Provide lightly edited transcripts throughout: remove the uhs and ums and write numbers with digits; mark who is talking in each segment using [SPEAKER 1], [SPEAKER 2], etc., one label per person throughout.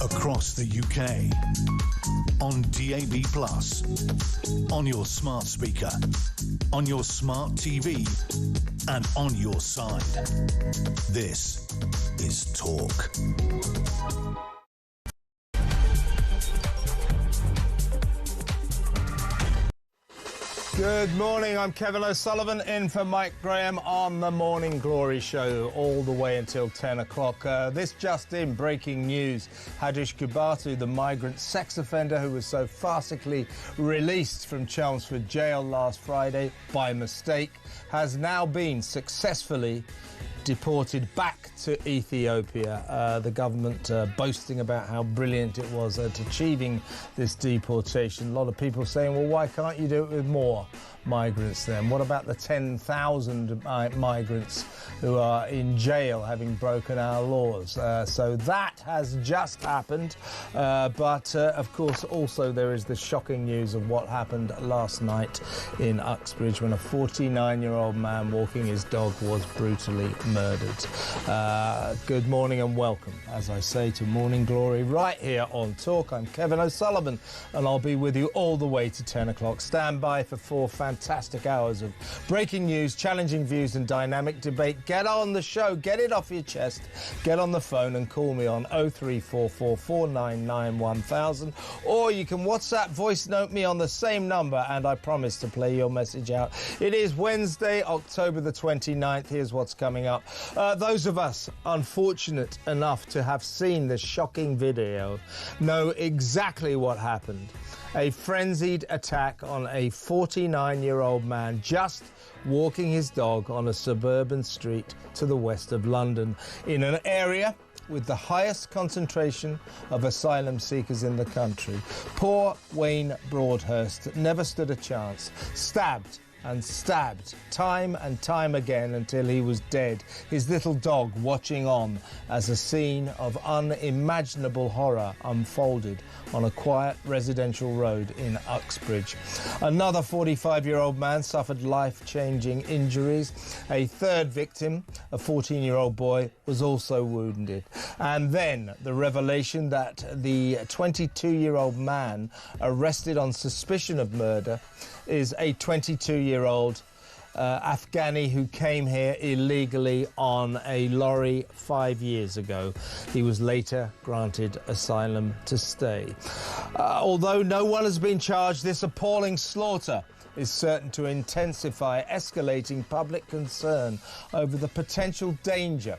[SPEAKER 1] across the UK, on DAB+, on your smart speaker, on your smart TV, and on your side. This is Talk.
[SPEAKER 2] Good morning, I'm Kevin O'Sullivan in for Mike Graham on the Morning Glory Show all the way until 10 o'clock. This just in, breaking news. Hadish Kubatu, the migrant sex offender who was so farcically released from Chelmsford jail last Friday by mistake, has now been successfully deported back to Ethiopia. The government boasting about how brilliant it was at achieving this deportation. A lot of people saying, well, why can't you do it with more migrants then? What about the 10,000 migrants who are in jail having broken our laws? So that has just happened. But of course, also there is the shocking news of what happened last night in Uxbridge when a 49-year-old man walking his dog was brutally murdered. Good morning and welcome, as I say, to Morning Glory right here on Talk. I'm Kevin O'Sullivan and I'll be with you all the way to 10 o'clock. Stand by for 4 fantastic hours of breaking news, challenging views and dynamic debate. Get on the show, get it off your chest, get on the phone and call me on 0344 499 1000, or you can WhatsApp voice note me on the same number and I promise to play your message out. It is Wednesday, October the 29th. Here's what's coming up. Those of us unfortunate enough to have seen the shocking video know exactly what happened. A frenzied attack on a 49-year-old man just walking his dog on a suburban street to the west of London in an area with the highest concentration of asylum seekers in the country. Poor Wayne Broadhurst never stood a chance. Stabbed and stabbed time and time again until he was dead, his little dog watching on as a scene of unimaginable horror unfolded on a quiet residential road in Uxbridge. Another 45-year-old man suffered life-changing injuries. A third victim, a 14-year-old boy, was also wounded. And then the revelation that the 22-year-old man arrested on suspicion of murder is a 22-year-old Afghani who came here illegally on a lorry 5 years ago. He was later granted asylum to stay. Although no one has been charged, this appalling slaughter is certain to intensify escalating public concern over the potential danger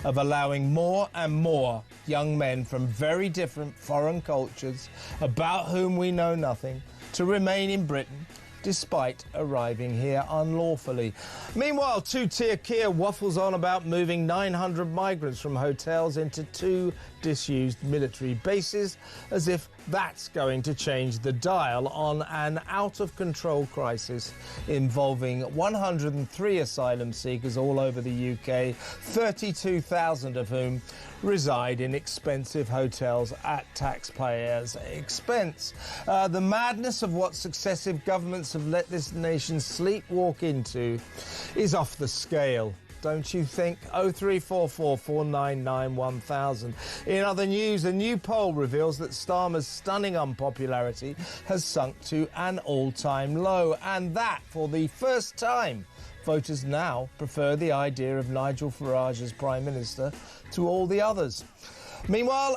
[SPEAKER 2] of allowing more and more young men from very different foreign cultures, about whom we know nothing, to remain in Britain despite arriving here unlawfully. Meanwhile, two-tier Kia waffles on about moving 900 migrants from hotels into 2 disused military bases, as if that's going to change the dial on an out-of-control crisis involving 103 asylum seekers all over the UK, 32,000 of whom reside in expensive hotels at taxpayers' expense. The madness of what successive governments have let this nation sleepwalk into is off the scale, don't you think? 0344 499 1000. In other news, a new poll reveals that Starmer's stunning unpopularity has sunk to an all-time low, and that for the first time. Voters now prefer the idea of Nigel Farage as Prime Minister to all the others. Meanwhile,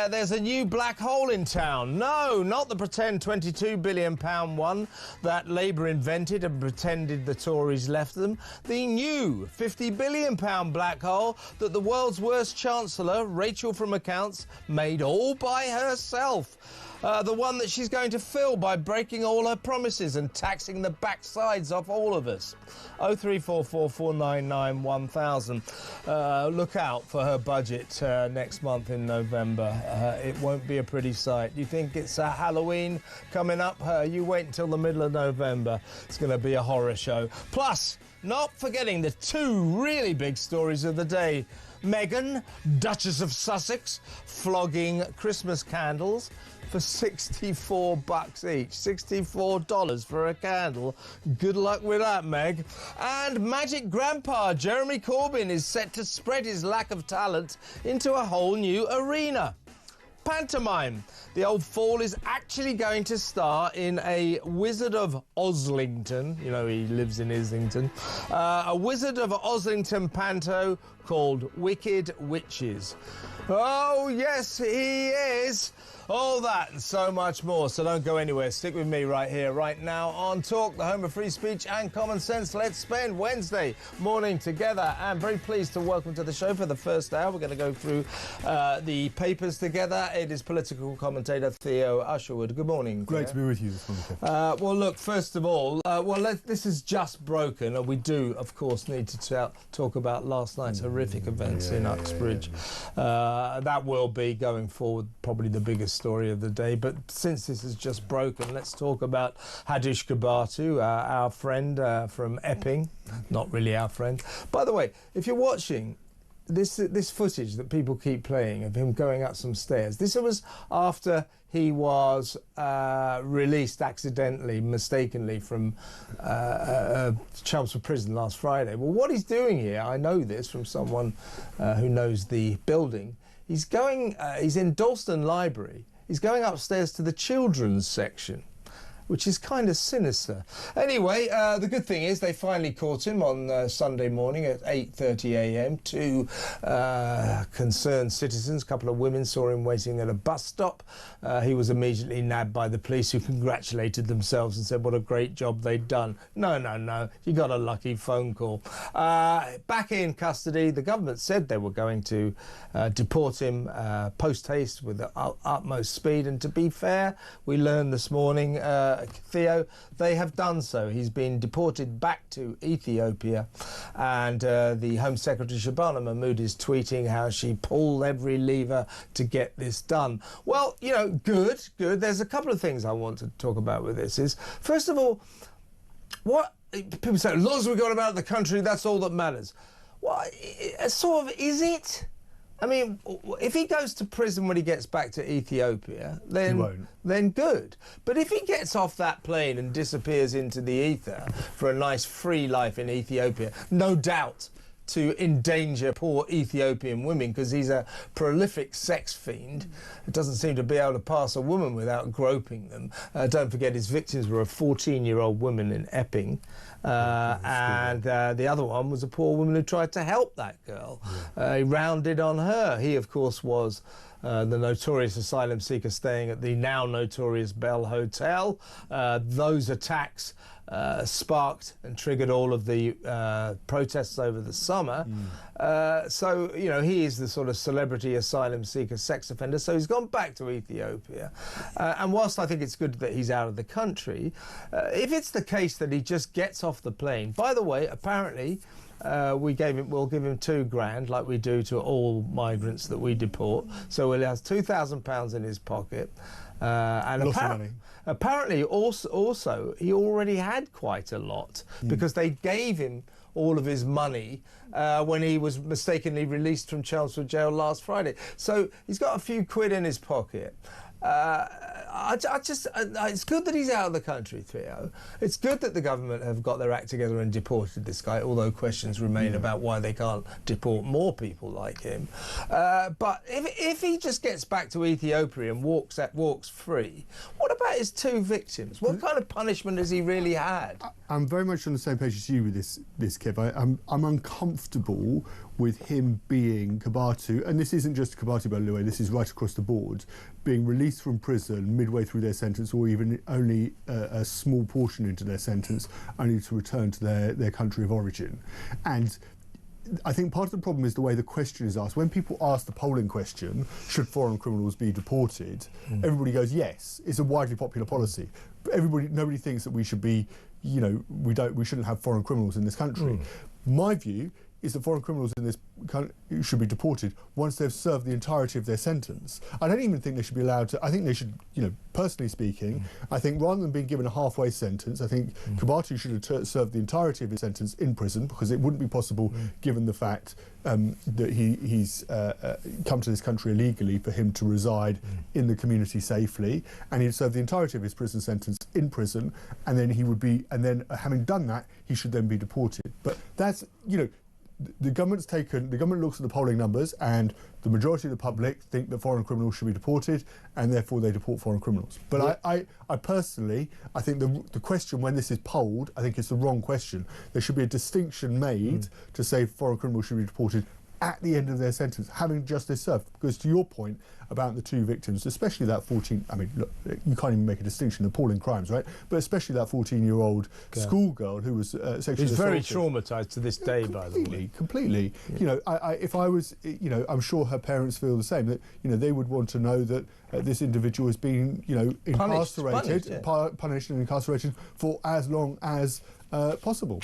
[SPEAKER 2] there's a new black hole in town. No, not the pretend £22 billion one that Labour invented and pretended the Tories left them. The new £50 billion black hole that the world's worst Chancellor, Rachel from Accounts, made all by herself. The one that she's going to fill by breaking all her promises and taxing the backsides off all of us. 0344 499 1000. Look out for her budget next month in November. It won't be a pretty sight. You think it's Halloween coming up? You wait until the middle of November. It's going to be a horror show. Plus, not forgetting the 2 really big stories of the day. Meghan, Duchess of Sussex, flogging Christmas candles for $64 each. $64 for a candle. Good luck with that, Meg. And Magic Grandpa Jeremy Corbyn is set to spread his lack of talent into a whole new arena. pantomime. The old fool is actually going to star in a Wizard of Oslington. You know, he lives in Islington. A Wizard of Oslington panto called Wicked Witches. Oh, yes, he is. All that and so much more. So don't go anywhere. Stick with me right here, right now on Talk, the home of free speech and common sense. Let's spend Wednesday morning together. I'm very pleased to welcome to the show for the first hour. We're going to go through the papers together. It is political commentator Theo Usherwood. Good morning.
[SPEAKER 3] Great to be with you this morning.
[SPEAKER 2] Well, look, first of all, this is just broken, and we do, of course, need to talk about last night's horrific events in Uxbridge. That will be, going forward, probably the biggest story of the day. But since this is just broken, let's talk about Hadish Gabatu, our friend from Epping. Not really our friend. By the way, if you're watching this footage that people keep playing of him going up some stairs, this was after he was released accidentally, mistakenly, from Chelmsford Prison last Friday. Well, what he's doing here, I know this from someone who knows the building. He's in Dalston Library. He's going upstairs to the children's section, which is kind of sinister. Anyway, the good thing is they finally caught him on Sunday morning at 8:30 a.m. Two concerned citizens, a couple of women, saw him waiting at a bus stop. He was immediately nabbed by the police, who congratulated themselves and said what a great job they'd done. No, you got a lucky phone call. Back in custody, the government said they were going to deport him post-haste with the utmost speed, and to be fair, we learned this morning, Theo, they have done so. He's been deported back to Ethiopia, and the Home Secretary Shabana Mahmood is tweeting how she pulled every lever to get this done. Well, you know, good. There's a couple of things I want to talk about with this. Is, first of all, what people say, as long as we got him out of the country, that's all that matters. Well, sort of, is it? I mean, if he goes to prison when he gets back to Ethiopia, then good. But if he gets off that plane and disappears into the ether for a nice free life in Ethiopia, no doubt to endanger poor Ethiopian women, because he's a prolific sex fiend. It doesn't seem to be able to pass a woman without groping them. Don't forget, his victims were a 14-year-old woman in Epping. And the other one was a poor woman who tried to help that girl. He rounded on her. He, of course, was the notorious asylum seeker staying at the now notorious Bell Hotel. Those attacks sparked and triggered all of the protests over the summer. So, you know, he is the sort of celebrity asylum seeker sex offender. So he's gone back to Ethiopia. And whilst I think it's good that he's out of the country, if it's the case that he just gets off the plane, by the way, apparently we'll give him £2,000 like we do to all migrants that we deport. So he has £2,000 in his pocket. And
[SPEAKER 3] lots of money.
[SPEAKER 2] Apparently, also, he already had quite a lot, because they gave him all of his money when he was mistakenly released from Chelmsford Jail last Friday. So he's got a few quid in his pocket. It's good that he's out of the country, Theo. It's good that the government have got their act together and deported this guy, although questions remain about why they can't deport more people like him. But if he just gets back to Ethiopia and walks free, what about his two victims? What kind of punishment has he really had?
[SPEAKER 3] I'm very much on the same page as you with this Kev. I'm uncomfortable with him being Gabatu, and this isn't just Gabatu, by the way, this is right across the board, being released from prison midway through their sentence, or even only a small portion into their sentence, only to return to their country of origin. And I think part of the problem is the way the question is asked. When people ask the polling question, should foreign criminals be deported, everybody goes yes. It's a widely popular policy. Nobody thinks that we should be, you know, we shouldn't have foreign criminals in this country. My view is that foreign criminals in this country should be deported once they've served the entirety of their sentence. I don't even think they should be allowed to. I think they should, you know, personally speaking, I think rather than being given a halfway sentence, I think Gabatu should have served the entirety of his sentence in prison, because it wouldn't be possible, given the fact that he's come to this country illegally, for him to reside in the community safely, and he'd serve the entirety of his prison sentence in prison, and then having done that, he should then be deported. But that's, you know, the government looks at the polling numbers, and the majority of the public think that foreign criminals should be deported, and therefore they deport foreign criminals. But I personally, I think the question when this is polled, I think it's the wrong question. There should be a distinction made to say foreign criminals should be deported at the end of their sentence, having justice served. Because to your point about the two victims, especially that 14, I mean, look, you can't even make a distinction, appalling crimes, right? But especially that 14-year-old schoolgirl who was sexually
[SPEAKER 2] He's very
[SPEAKER 3] assaulted.
[SPEAKER 2] traumatised to this day, by the way.
[SPEAKER 3] Completely. Yeah. You know, if I was, you know, I'm sure her parents feel the same, that, you know, they would want to know that this individual is being, you know, incarcerated, punished and incarcerated for as long as possible.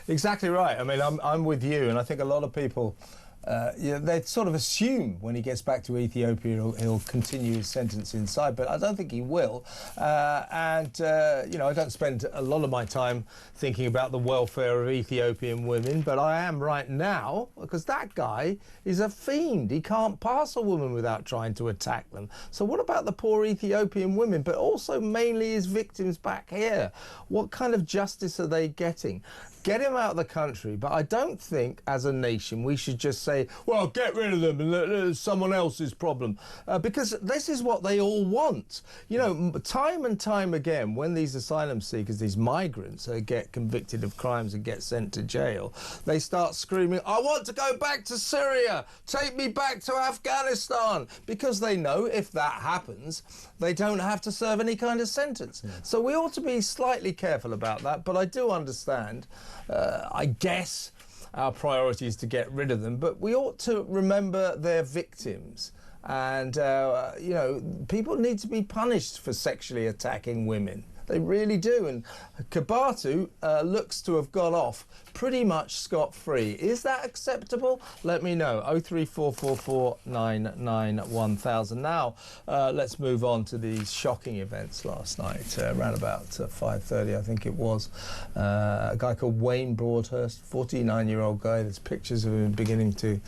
[SPEAKER 2] Exactly right. I mean, I'm with you, and I think a lot of people, they sort of assume when he gets back to Ethiopia he'll continue his sentence inside, but I don't think he will. You know, I don't spend a lot of my time thinking about the welfare of Ethiopian women, but I am right now, because that guy is a fiend. He can't pass a woman without trying to attack them. So what about the poor Ethiopian women, but also mainly his victims back here? What kind of justice are they getting? Get him out of the country, but I don't think as a nation we should just say, well, get rid of them and it's someone else's problem, because this is what they all want. You know, time and time again, when these asylum seekers, these migrants, get convicted of crimes and get sent to jail, they start screaming, I want to go back to Syria, take me back to Afghanistan, because they know if that happens, they don't have to serve any kind of sentence. Yeah. So we ought to be slightly careful about that, but I do understand, I guess, our priority is to get rid of them, but we ought to remember their victims. And, you know, people need to be punished for sexually attacking women. They really do. And Kabatu looks to have got off pretty much scot-free. Is that acceptable? Let me know. 03444991000. Now, let's move on to these shocking events last night, around about 5:30, I think it was. A guy called Wayne Broadhurst, 49-year-old guy. There's pictures of him beginning to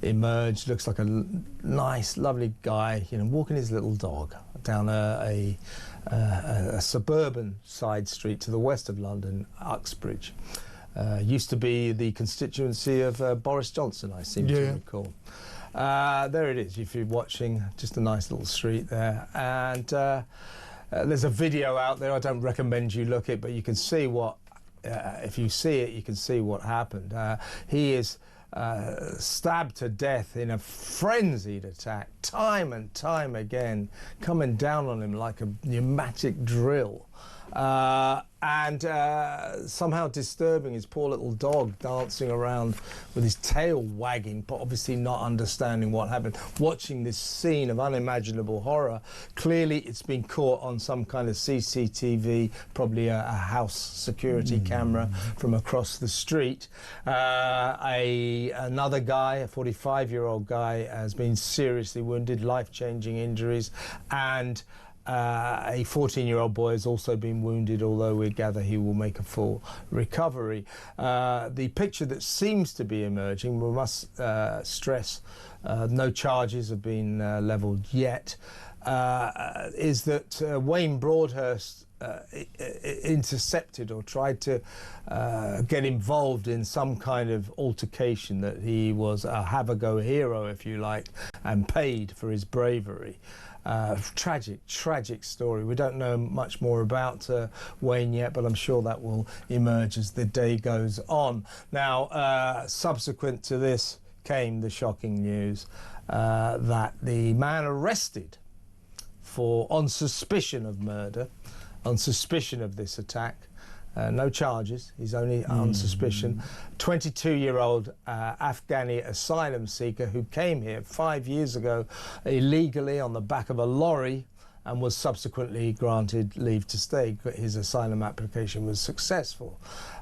[SPEAKER 2] emerge. Looks like a nice, lovely guy, you know, walking his little dog down a suburban side street to the west of London, Uxbridge. Used to be the constituency of Boris Johnson, I seem to recall. There it is, if you're watching, just a nice little street there. And there's a video out there. I don't recommend you look it, but you can see what, if you see it, you can see what happened. He is stabbed to death in a frenzied attack, time and time again, coming down on him like a pneumatic drill, and somehow disturbing his poor little dog, dancing around with his tail wagging, but obviously not understanding what happened, watching this scene of unimaginable horror. Clearly it's been caught on some kind of CCTV, probably a house security camera from across the street. Another guy, a 45-year-old guy, has been seriously wounded, life-changing injuries, and a 14-year-old boy has also been wounded, although we gather he will make a full recovery. The picture that seems to be emerging, we must stress no charges have been levelled yet, is that Wayne Broadhurst intercepted or tried to get involved in some kind of altercation, that he was a have-a-go hero, if you like, and paid for his bravery. Tragic story. We don't know much more about Wayne yet, but I'm sure that will emerge as the day goes on. Now, subsequent to this came the shocking news that the man arrested on suspicion of murder, on suspicion of this attack, no charges, he's only on suspicion, 22-year-old Afghani asylum seeker who came here 5 years ago illegally on the back of a lorry and was subsequently granted leave to stay. His asylum application was successful.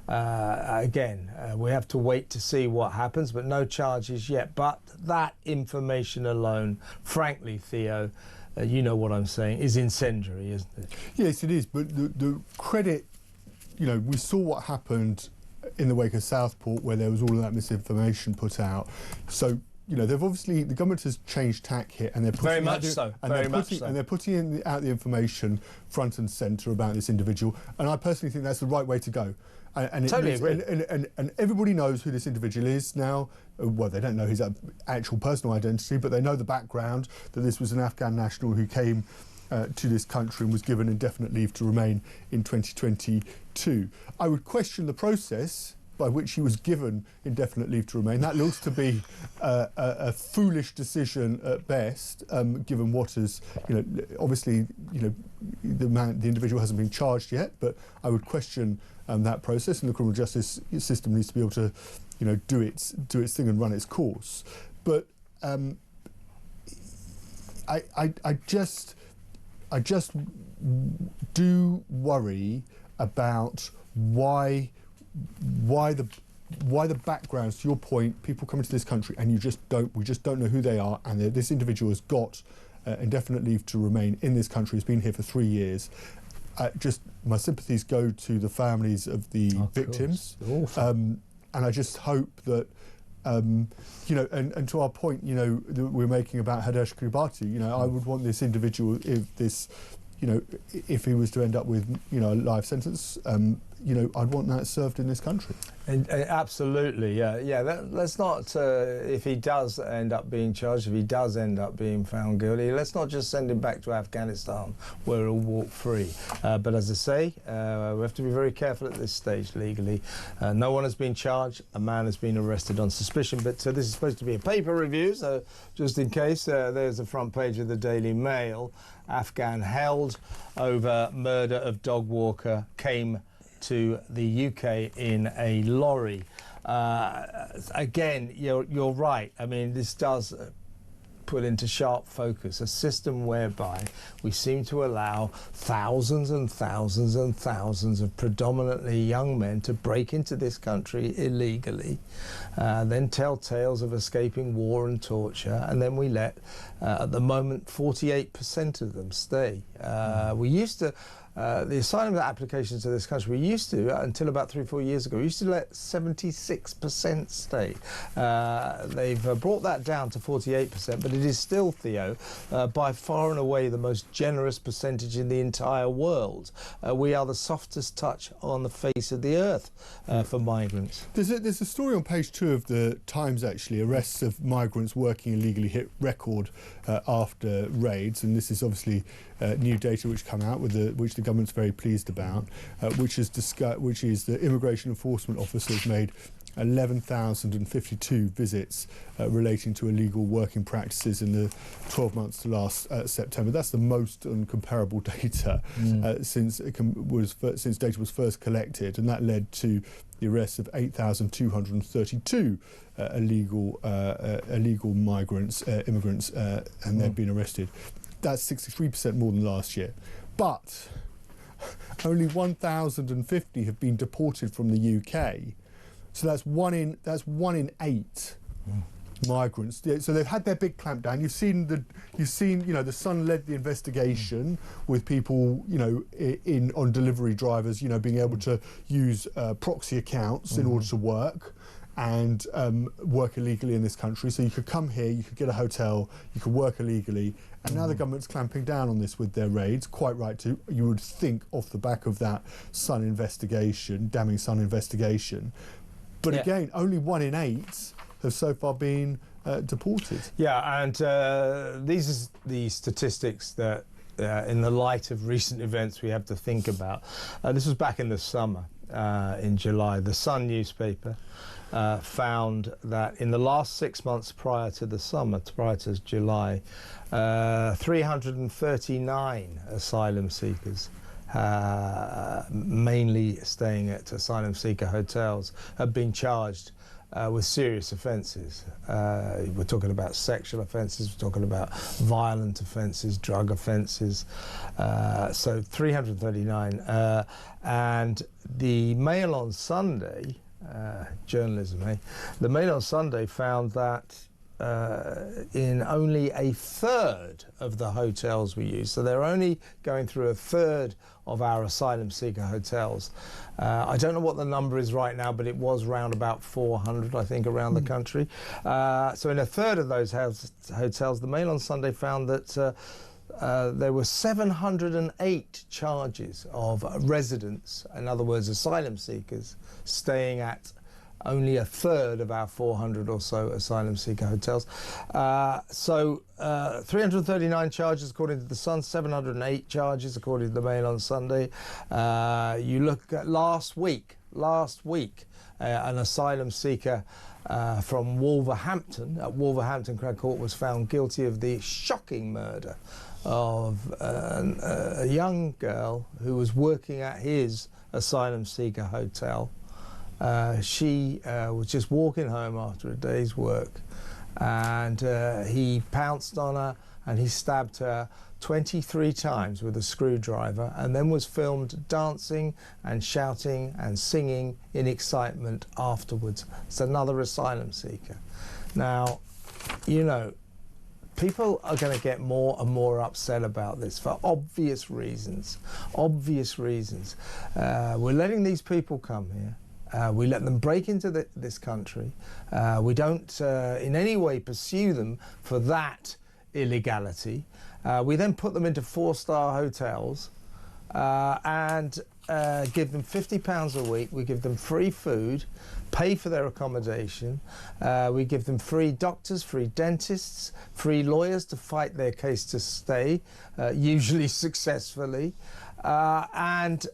[SPEAKER 2] Again, we have to wait to see what happens, but no charges yet. But that information alone, frankly, Theo, you know what I'm saying, is incendiary, isn't it?
[SPEAKER 3] Yes, it is, but the credit, you know, we saw what happened in the wake of Southport, where there was all of that misinformation put out. So they've obviously, the government has changed tack here, and they're putting
[SPEAKER 2] Very much so.
[SPEAKER 3] And they're putting out the information front and centre about this individual, and I personally think that's the right way to go. And
[SPEAKER 2] Totally agree.
[SPEAKER 3] And everybody knows who this individual is now. Well, they don't know his actual personal identity, but they know the background, that this was an Afghan national who came to this country and was given indefinite leave to remain in 2022. I would question the process by which he was given indefinite leave to remain. That looks to be a foolish decision at best, given what has, obviously, the individual hasn't been charged yet, but I would question that process, and the criminal justice system needs to be able to, do its thing and run its course. But I just do worry about why the backgrounds, to your point, people come into this country and we just don't know who they are, and this individual has got indefinite leave to remain in this country, has been here for 3 years. Just my sympathies go to the families of the victims, and I just hope that and to our point, that we're making about Hadesh Kribati, I would want this individual, if he was to end up with a life sentence, I'd want that served in this country.
[SPEAKER 2] Absolutely, yeah. Let's not, if he does end up being charged, if he does end up being found guilty, let's not just send him back to Afghanistan where he'll walk free. But as I say, we have to be very careful at this stage legally. No one has been charged. A man has been arrested on suspicion. But this is supposed to be a paper review, so just in case, there's the front page of the Daily Mail. Afghan held over murder of dog walker came to the UK in a lorry. Again, you're right. I mean, this does put into sharp focus a system whereby we seem to allow thousands and thousands and thousands of predominantly young men to break into this country illegally, then tell tales of escaping war and torture, and then we let, at the moment, 48% of them stay. We used to the asylum applications to this country, we used to, until about 3 or 4 years ago, we used to let 76% stay. They've brought that down to 48%, but it is still, Theo, by far and away the most generous percentage in the entire world. We are the softest touch on the face of the earth for migrants.
[SPEAKER 3] There's a story on page 2 of the Times, actually, arrests of migrants working illegally hit record after raids, and this is obviously new data which come out, which the government's very pleased about, which is the immigration enforcement officers made 11,052 visits relating to illegal working practices in the 12 months to last September. That's the most uncomparable data since data was first collected, and that led to the arrest of 8,232 illegal immigrants, and they've been arrested. That's 63% more than last year. But only 1,050 have been deported from the UK. So that's one in 8 migrants. So they've had their big clampdown. You've seen the Sun led the investigation with people, on delivery drivers, being able to use proxy accounts in order to work and work illegally in this country. So you could come here, you could get a hotel, you could work illegally, and now the government's clamping down on this with their raids, quite right to, you would think, off the back of that Sun investigation, damning Sun investigation. But again, only 1 in 8 have so far been deported. Yeah,
[SPEAKER 2] and these are the statistics that, in the light of recent events, we have to think about. This was back in the summer, in July. The Sun newspaper found that in the last 6 months prior to the summer, prior to July, 339 asylum seekers, mainly staying at asylum seeker hotels, have been charged with serious offences. We're talking about sexual offences, we're talking about violent offences, drug offences. So 339. And the Mail on Sunday, journalism, the Mail on Sunday found that in only a third of the hotels we use. So they're only going through a third of our asylum seeker hotels. I don't know what the number is right now, but it was round about 400, I think, around the country. So in a third of those hotels, the Mail on Sunday found that there were 708 charges of residents, in other words, asylum seekers, staying at only a third of our 400 or so asylum seeker hotels. 339 charges according to the Sun, 708 charges according to the Mail on Sunday. You look at last week, an asylum seeker from Wolverhampton, at Wolverhampton Crown Court, was found guilty of the shocking murder of a young girl who was working at his asylum seeker hotel. She was just walking home after a day's work, and he pounced on her and he stabbed her 23 times with a screwdriver, and then was filmed dancing and shouting and singing in excitement afterwards. It's another asylum seeker. Now, you know, people are going to get more and more upset about this for obvious reasons. We're letting these people come here. We let them break into this country. We don't in any way pursue them for that illegality. We then put them into 4-star hotels and give them £50 a week. We give them free food, pay for their accommodation. We give them free doctors, free dentists, free lawyers to fight their case to stay, usually successfully. And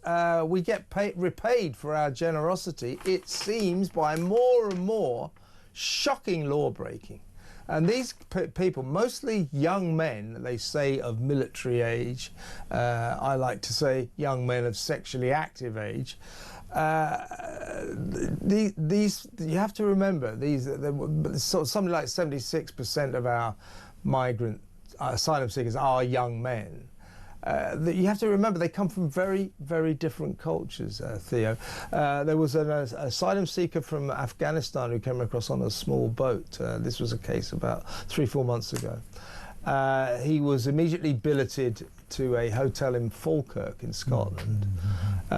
[SPEAKER 2] we get repaid for our generosity, it seems, by more and more shocking law breaking. And these people, mostly young men, they say, of military age, I like to say young men of sexually active age. These, you have to remember, something like 76% of our migrant asylum seekers are young men. You have to remember they come from very, very different cultures, Theo. There was an asylum seeker from Afghanistan who came across on a small boat. This was a case about 3-4 months ago. He was immediately billeted to a hotel in Falkirk in Scotland,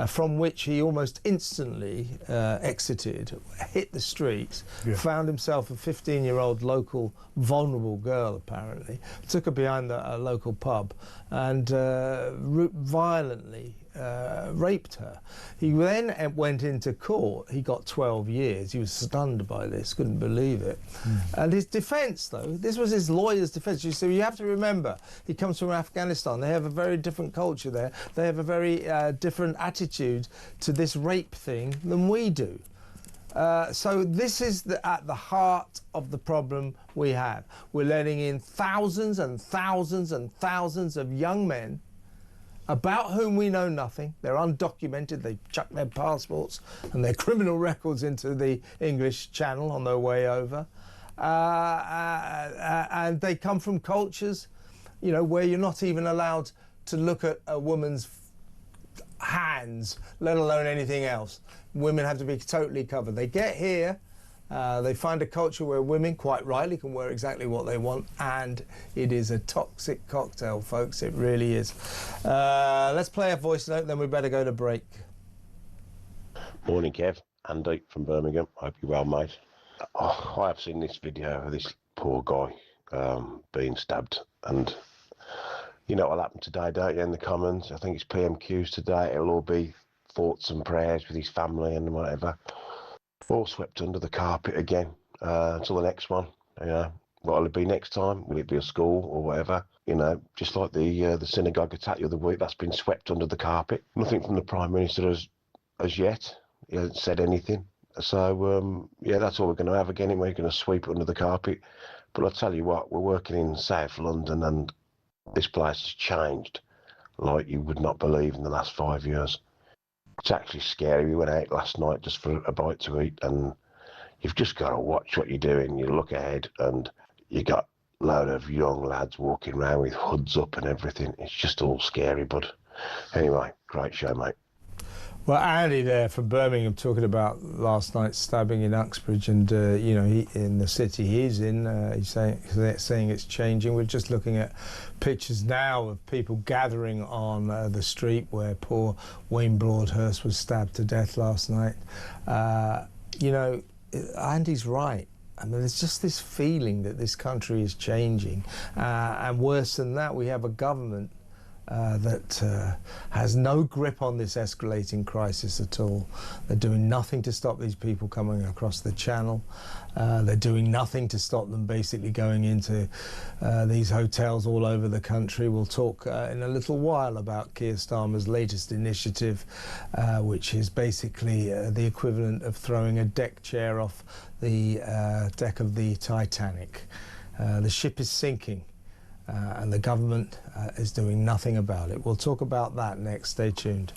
[SPEAKER 2] from which he almost instantly exited, hit the streets, found himself a 15-year-old local vulnerable girl, apparently, took her behind a local pub and violently raped her. He then went into court. He got 12 years. He was stunned by this, couldn't believe it. And his defence, though, this was his lawyer's defence. So you have to remember, he comes from Afghanistan. They have a very different culture there. They have a very different attitude to this rape thing than we do. So this is at the heart of the problem we have. We're letting in thousands and thousands and thousands of young men about whom we know nothing. They're undocumented. They chuck their passports and their criminal records into the English Channel on their way over. And they come from cultures, you know, where you're not even allowed to look at a woman's hands, let alone anything else. Women have to be totally covered. They get here, they find a culture where women, quite rightly, can wear exactly what they want, and it is a toxic cocktail, folks. It really is. Let's play a voice note, then we better go to break.
[SPEAKER 4] Morning, Kev. Andy from Birmingham. Hope you're well, mate. Oh, I have seen this video of this poor guy being stabbed, and you know what'll happen today, don't you, in the Commons? I think it's PMQs today. It'll all be thoughts and prayers with his family and whatever. All swept under the carpet again until the next one. You know, what'll it be next time? Will it be a school or whatever? You know, just like the synagogue attack the other week, that's been swept under the carpet. Nothing from the Prime Minister as yet. He hasn't said anything. So, yeah, that's all we're going to have again. We're going to sweep it under the carpet. But I'll tell you what, we're working in South London and this place has changed like you would not believe in the last 5 years. It's actually scary. We went out last night just for a bite to eat, and you've just got to watch what you're doing. You look ahead and you got a load of young lads walking around with hoods up and everything. It's just all scary, but anyway, great show, mate.
[SPEAKER 2] Well, Andy there from Birmingham talking about last night's stabbing in Uxbridge, and you know, in the city he's in, he's saying it's changing. We're just looking at pictures now of people gathering on the street where poor Wayne Broadhurst was stabbed to death last night. You know, Andy's right. I mean, there's just this feeling that this country is changing, and worse than that, we have a government that has no grip on this escalating crisis at all. They're doing nothing to stop these people coming across the channel. They're doing nothing to stop them basically going into these hotels all over the country. We'll talk in a little while about Keir Starmer's latest initiative, which is basically the equivalent of throwing a deck chair off the deck of the Titanic. The ship is sinking. And the government is doing nothing about it. We'll talk about that next. Stay tuned.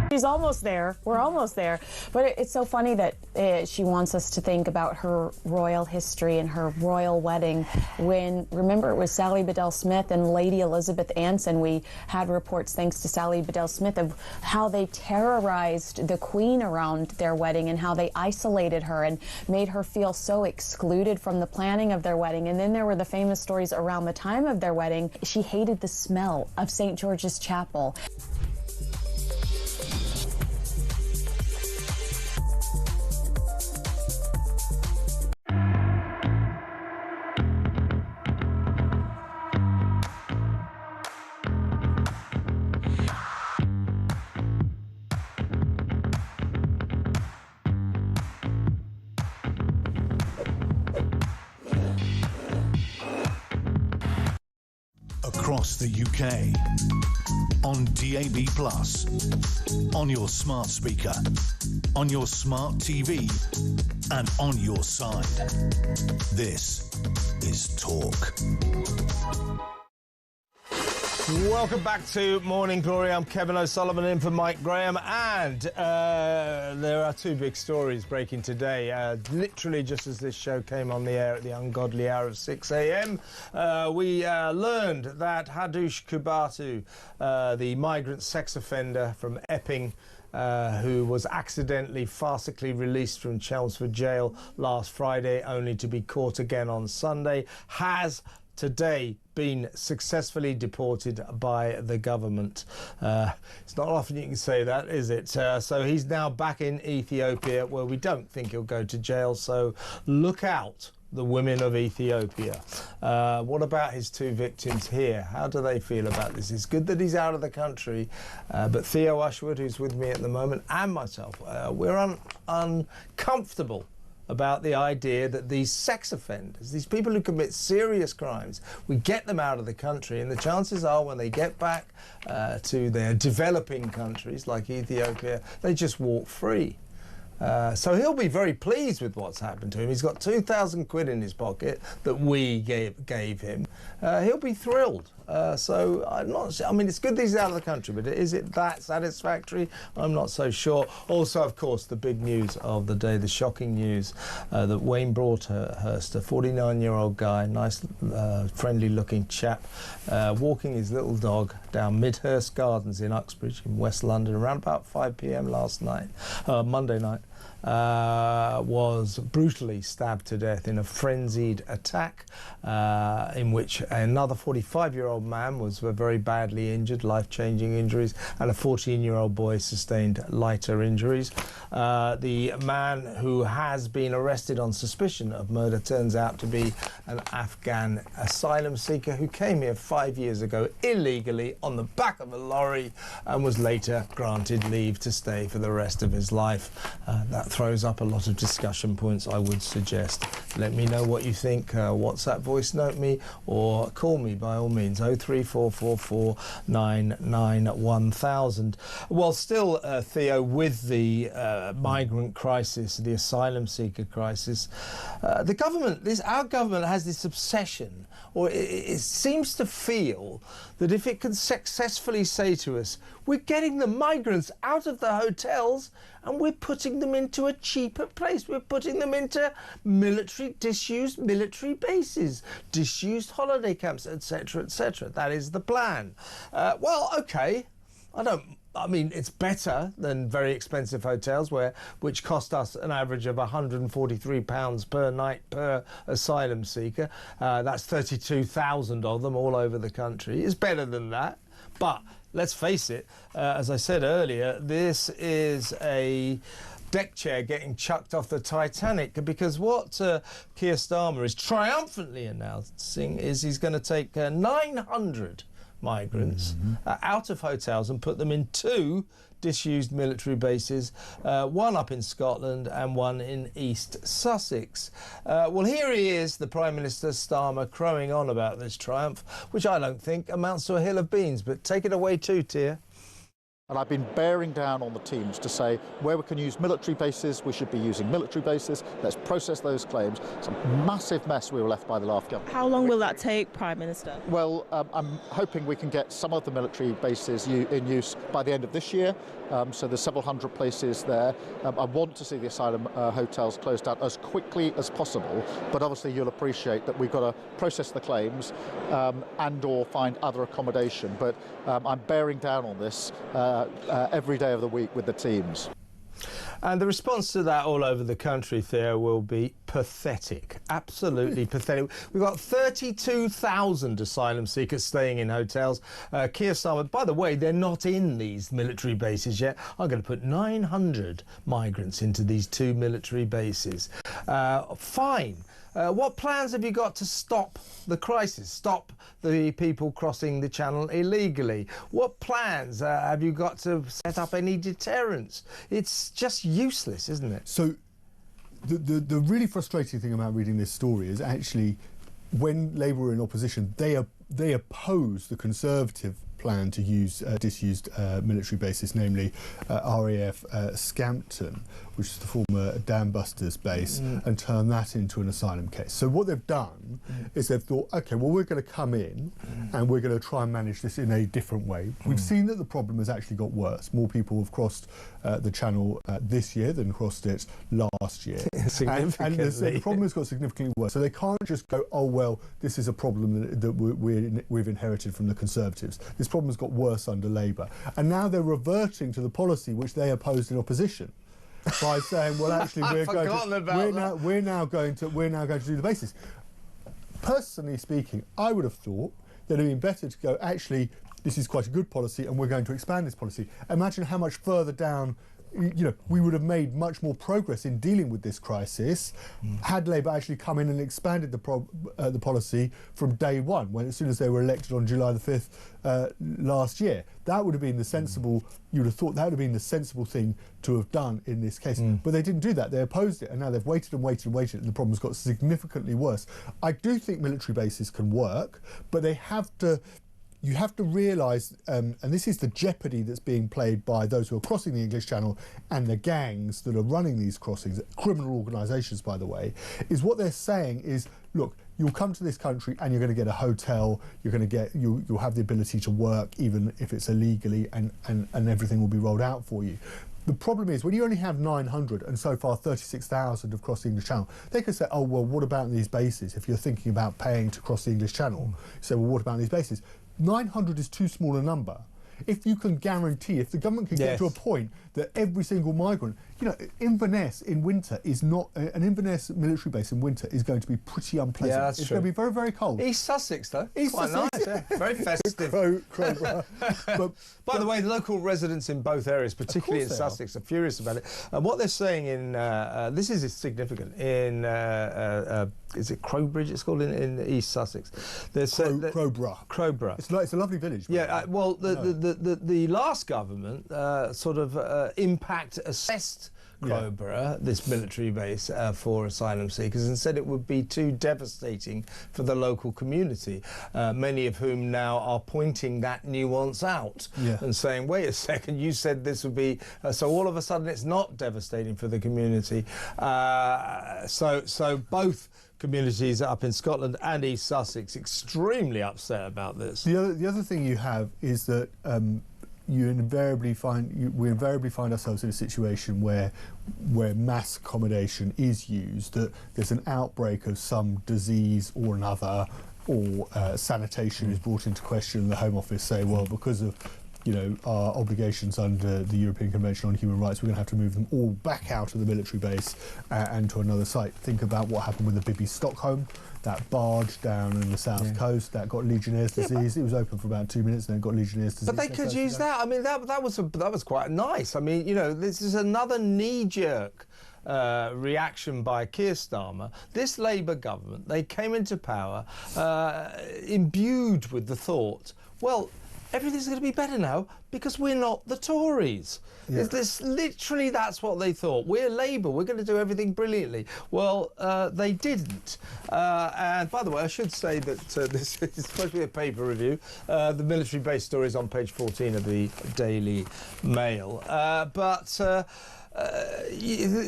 [SPEAKER 5] She's almost there. We're almost there. But it's so funny that she wants us to think about her royal history and her royal wedding when, remember, it was Sally Bedell Smith and Lady Elizabeth Anson. We had reports, thanks to Sally Bedell Smith, of how they terrorized the Queen around their wedding and how they isolated her and made her feel so excluded from the planning of their wedding. And then there were the famous stories around the time of their wedding. She hated the smell of St. George's Chapel.
[SPEAKER 1] Across the UK, on DAB+, on your smart speaker, on your smart TV, and on your side. This is Talk.
[SPEAKER 2] Welcome back to Morning Glory. I'm Kevin O'Sullivan in for Mike Graham, and there are two big stories breaking today. Literally just as this show came on the air at the ungodly hour of 6 a.m, we learned that Hadush Kubatu, the migrant sex offender from Epping, who was accidentally farcically released from Chelmsford Jail last Friday, only to be caught again on Sunday, has today been successfully deported by the government. It's not often you can say that, is it? So he's now back in Ethiopia, where we don't think he'll go to jail, so look out, the women of Ethiopia. What about his two victims here? How do they feel about this? It's good that he's out of the country, but Theo Ushwood, who's with me at the moment, and myself, we're uncomfortable about the idea that these sex offenders, these people who commit serious crimes, we get them out of the country, and the chances are when they get back to their developing countries like Ethiopia, they just walk free. So he'll be very pleased with what's happened to him. He's got 2,000 quid in his pocket that we gave him. He'll be thrilled. So I'm not. I mean, it's good that he's out of the country, but is it that satisfactory? I'm not so sure. Also, of course, the big news of the day, the shocking news that Wayne Broadhurst, a 49-year-old guy, nice, friendly-looking chap, walking his little dog down Midhurst Gardens in Uxbridge in West London around about 5 p.m. last night, Monday night, was brutally stabbed to death in a frenzied attack in which another 45-year-old man was very badly injured, life-changing injuries, and a 14-year-old boy sustained lighter injuries. The man who has been arrested on suspicion of murder turns out to be an Afghan asylum seeker who came here 5 years ago illegally on the back of a lorry and was later granted leave to stay for the rest of his life. That throws up a lot of discussion points, I would suggest. Let me know what you think. WhatsApp voice note me or call me by all means, 03444 991 Well, still, Theo, with the migrant crisis, the asylum seeker crisis, the government, our government has this obsession, or it seems to feel that if it can successfully say to us, we're getting the migrants out of the hotels and we're putting them into a cheaper place. We're putting them into disused military bases, disused holiday camps, etc., etc. That is the plan. Well, okay, I mean, it's better than very expensive hotels which cost us an average of £143 per night per asylum seeker. That's 32,000 of them all over the country. It's better than that. But let's face it, as I said earlier, this is a deck chair getting chucked off the Titanic, because what Keir Starmer is triumphantly announcing is he's going to take 900 migrants out of hotels and put them in two disused military bases, one up in Scotland and one in East Sussex. Well, here he is, the Prime Minister Starmer, crowing on about this triumph, which I don't think amounts to a hill of beans. But take it away too, Tia.
[SPEAKER 6] And I've been bearing down on the teams to say where we can use military bases, we should be using military bases. Let's process those claims. It's a massive mess we were left by the last government.
[SPEAKER 7] How long will that take, Prime Minister?
[SPEAKER 6] Well, I'm hoping we can get some of the military bases in use by the end of this year. So there's several hundred places there. I want to see the asylum hotels closed down as quickly as possible. But obviously you'll appreciate that we've got to process the claims and or find other accommodation. But I'm bearing down on this every day of the week with the teams.
[SPEAKER 2] And the response to that all over the country, Theo, will be pathetic. Absolutely pathetic. We've got 32,000 asylum seekers staying in hotels. Keir Starmer, by the way, they're not in these military bases yet. I'm going to put 900 migrants into these two military bases. Fine. What plans have you got to stop the crisis, stop the people crossing the channel illegally? What plans have you got to set up any deterrence? It's just useless, isn't it?
[SPEAKER 3] So the really frustrating thing about reading this story is actually when Labour were in opposition, they opposed the Conservative plan to use disused military bases, namely RAF Scampton, which is the former Dam Busters base, and turn that into an asylum case. So what they've done is they've thought, OK, well, we're going to come in and we're going to try and manage this in a different way. We've seen that the problem has actually got worse. More people have crossed the channel this year than crossed it last year. and the problem has got significantly worse. So they can't just go, oh, well, this is a problem that we've inherited from the Conservatives. This problem has got worse under Labour. And now they're reverting to the policy which they opposed in opposition by saying, well, actually, we're now going to do the basis. Personally speaking, I would have thought that it would have been better to go, actually, this is quite a good policy and we're going to expand this policy. Imagine how much further down, we would have made much more progress in dealing with this crisis had Labour actually come in and expanded the policy from day one, as soon as they were elected on July the 5th last year. That would have been the sensible, you would have thought that would have been the sensible thing to have done in this case. But they didn't do that. They opposed it, and now they've waited and waited and waited, and the problem's got significantly worse. I do think military bases can work, but they have to... You have to realise, and this is the jeopardy that's being played by those who are crossing the English Channel and the gangs that are running these crossings, criminal organisations, by the way, is what they're saying is, look, you'll come to this country and you're going to get a hotel, you'll have the ability to work even if it's illegally, and everything will be rolled out for you. The problem is, when you only have 900 and so far 36,000 have crossed the English Channel, they could say, oh, well, what about these bases? If you're thinking about paying to cross the English Channel, you say, well, what about these bases? 900 is too small a number. If you can guarantee, if the government can get to a point that every single migrant, Inverness in winter is not, an Inverness military base in winter is going to be pretty unpleasant.
[SPEAKER 2] Yeah, that's
[SPEAKER 3] it's
[SPEAKER 2] true.
[SPEAKER 3] going to be very, very cold.
[SPEAKER 2] East Sussex, though.
[SPEAKER 3] Quite
[SPEAKER 2] Sussex, nice, yeah. Very festive.
[SPEAKER 3] Crowborough.
[SPEAKER 2] By the way, local residents in both areas, particularly in Sussex, are furious about it. And what they're saying in, this is significant, in, is it Crowbridge it's called in East Sussex?
[SPEAKER 3] Crowborough.
[SPEAKER 2] Crowborough.
[SPEAKER 3] It's a lovely village.
[SPEAKER 2] Yeah, well, the last government sort of impact assessed Crowborough, this military base for asylum seekers, and said it would be too devastating for the local community, many of whom now are pointing that nuance out and saying, wait a second, you said this would be... so all of a sudden it's not devastating for the community. So both communities up in Scotland and East Sussex extremely upset about this.
[SPEAKER 3] The other thing you have is that we invariably find ourselves in a situation where mass accommodation is used, that there's an outbreak of some disease or another, or sanitation is brought into question, and the Home Office say, well, because of our obligations under the European Convention on Human Rights, we're going to have to move them all back out of the military base and to another site. Think about what happened with the Bibby Stockholm, that barge down in the south coast that got Legionnaire's disease. It was open for about 2 minutes and then got Legionnaire's disease.
[SPEAKER 2] But they could use that. I mean, that was quite nice. I mean, this is another knee-jerk reaction by Keir Starmer. This Labour government, they came into power imbued with the thought, well, everything's going to be better now because we're not the Tories. Literally, that's what they thought. We're Labour, we're going to do everything brilliantly. Well, they didn't. And by the way, I should say that this is supposed to be a paper review. The military base story is on page 14 of the Daily Mail.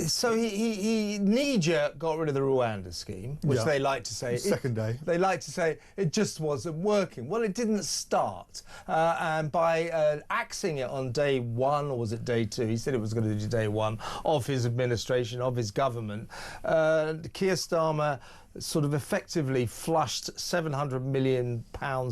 [SPEAKER 2] So he knee-jerk got rid of the Rwanda scheme, which they like to say...
[SPEAKER 3] Second day.
[SPEAKER 2] They like to say it just wasn't working. Well, it didn't start. And by axing it on day one, or was it day two? He said it was going to do day one of his administration, of his government. Keir Starmer sort of effectively flushed £700 million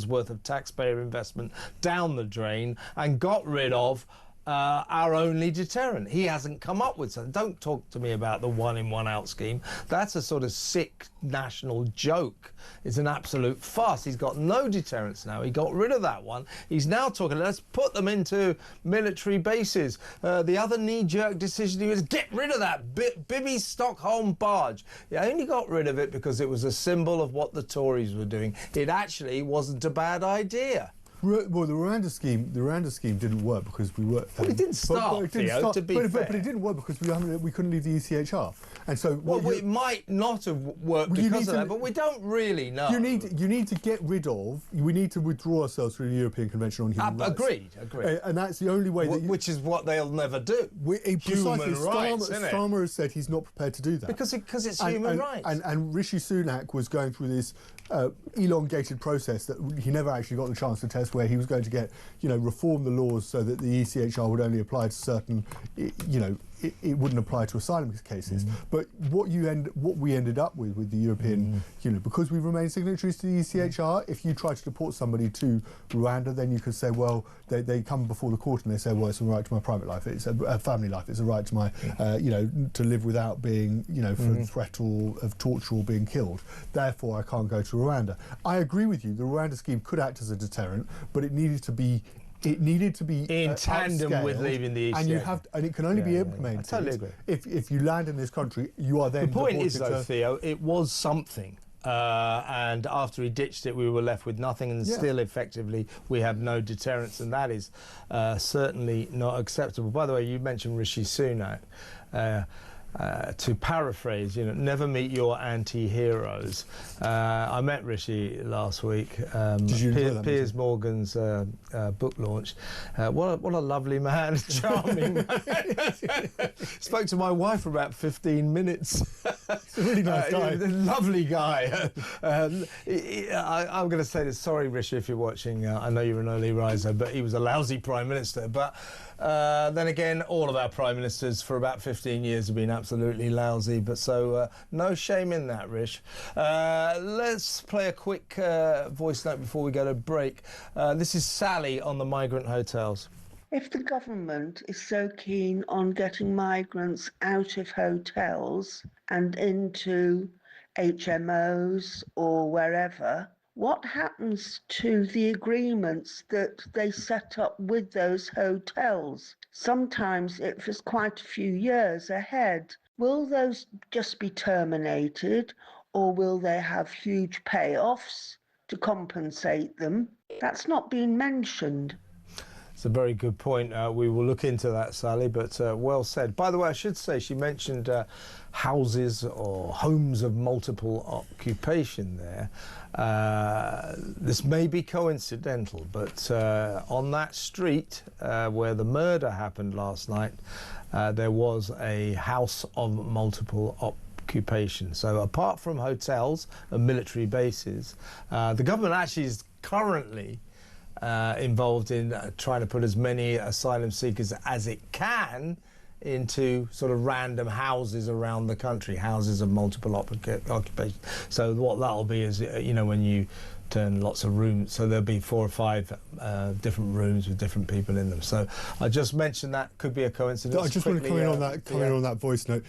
[SPEAKER 2] worth of taxpayer investment down the drain and got rid of our only deterrent. He hasn't come up with something. Don't talk to me about the one-in, one-out scheme. That's a sort of sick national joke. It's an absolute farce. He's got no deterrents now. He got rid of that one. He's now talking, let's put them into military bases. The other knee-jerk decision he was, get rid of that Bibby Stockholm barge. He only got rid of it because it was a symbol of what the Tories were doing. It actually wasn't a bad idea.
[SPEAKER 3] Well, the Rwanda scheme didn't work because we were.
[SPEAKER 2] Well, it didn't start, Theo, to be fair.
[SPEAKER 3] But it didn't work because we couldn't leave the ECHR, and so.
[SPEAKER 2] Well, it might not have worked because of that, but we don't really know.
[SPEAKER 3] You need to get rid of. We need to withdraw ourselves from the European Convention on Human Rights.
[SPEAKER 2] Agreed.
[SPEAKER 3] And that's the only way.
[SPEAKER 2] Which is what they'll never do.
[SPEAKER 3] Human
[SPEAKER 2] rights, isn't it?
[SPEAKER 3] Starmer has said he's not prepared to do that
[SPEAKER 2] because it's human rights.
[SPEAKER 3] And Rishi Sunak was going through this elongated process that he never actually got the chance to test, where he was going to get, reform the laws so that the ECHR would only apply to certain, it wouldn't apply to asylum cases. But what we ended up with the European, because we remain signatories to the ECHR, if you try to deport somebody to Rwanda, then you could say, well, they come before the court and they say, well, it's a right to my private life, it's a family life, it's a right to my, to live without being, for threat of torture or being killed. Therefore, I can't go to Rwanda. I agree with you. The Rwanda scheme could act as a deterrent, but it needed to be
[SPEAKER 2] in tandem with leaving the ECHR.
[SPEAKER 3] And it can only be implemented.
[SPEAKER 2] I totally agree.
[SPEAKER 3] If you land in this country, you are then.
[SPEAKER 2] The point is, though, Theo, it was something. And after he ditched it, we were left with nothing, and still effectively we have no deterrence, and that is certainly not acceptable. By the way, you mentioned Rishi Sunak. To paraphrase, never meet your anti-heroes. I met Rishi last week.
[SPEAKER 3] Did you enjoy that
[SPEAKER 2] Piers Morgan's book launch. What a lovely man, charming man. Spoke to my wife for about 15 minutes.
[SPEAKER 3] He's a really nice guy.
[SPEAKER 2] Lovely guy. I'm going to say this. Sorry, Rishi, if you're watching. I know you're an early riser, but he was a lousy Prime Minister. But then again, all of our Prime Ministers for about 15 years have been absolutely lousy, but so no shame in that, Rish. Let's play a quick voice note before we go to break. This is Sally on the migrant hotels.
[SPEAKER 8] If the government is so keen on getting migrants out of hotels and into HMOs or wherever, what happens to the agreements that they set up with those hotels? Sometimes it was quite a few years ahead. Will those just be terminated, or will they have huge payoffs to compensate them? That's not been mentioned.
[SPEAKER 2] It's a very good point. We will look into that, Sally, but well said. By the way, I should say she mentioned houses or homes of multiple occupation there. This may be coincidental, but on that street where the murder happened last night, there was a house of multiple occupation. So apart from hotels and military bases, the government actually is currently involved in trying to put as many asylum seekers as it can into sort of random houses around the country, houses of multiple occupation. So what that'll be is, when you turn lots of rooms, so there'll be 4 or 5 different rooms with different people in them. So I just mentioned that could be a coincidence.
[SPEAKER 3] I just want to comment on that voice note.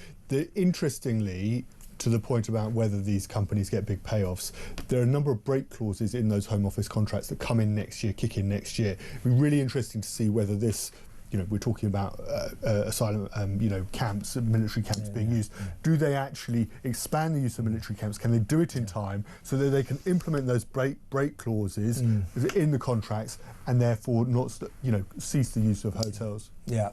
[SPEAKER 3] Interestingly, to the point about whether these companies get big payoffs, there are a number of break clauses in those Home Office contracts that come in next year, kick in next year. It'll be really interesting to see whether this, we're talking about asylum, camps, military camps being used. Do they actually expand the use of military camps? Can they do it in time so that they can implement those break clauses in the contracts and therefore not, cease the use of hotels?
[SPEAKER 2] Yeah.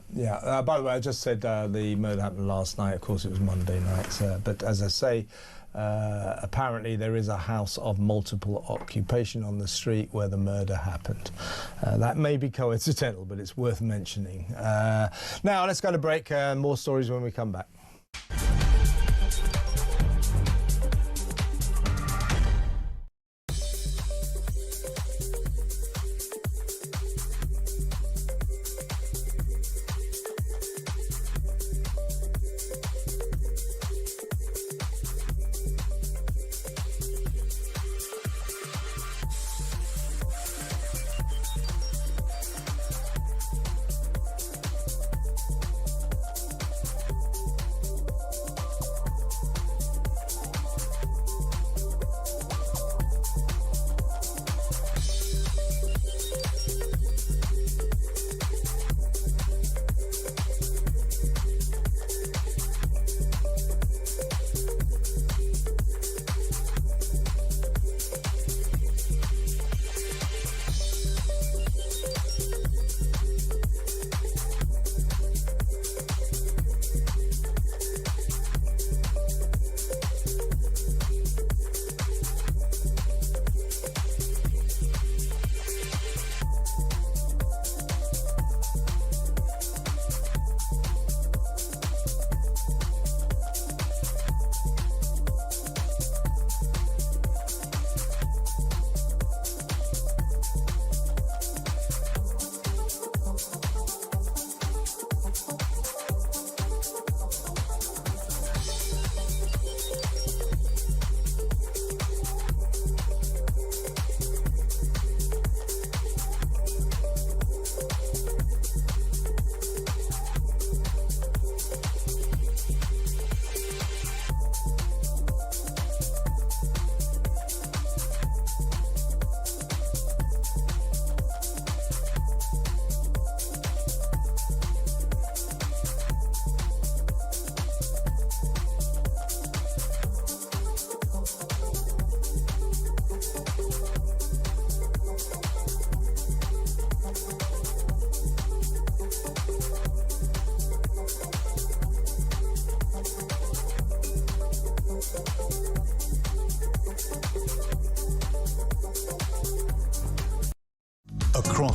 [SPEAKER 2] By the way, I just said the murder happened last night. Of course, it was Monday night. But as I say, apparently there is a house of multiple occupation on the street where the murder happened. That may be coincidental, but it's worth mentioning. Now, let's go to break. More stories when we come back.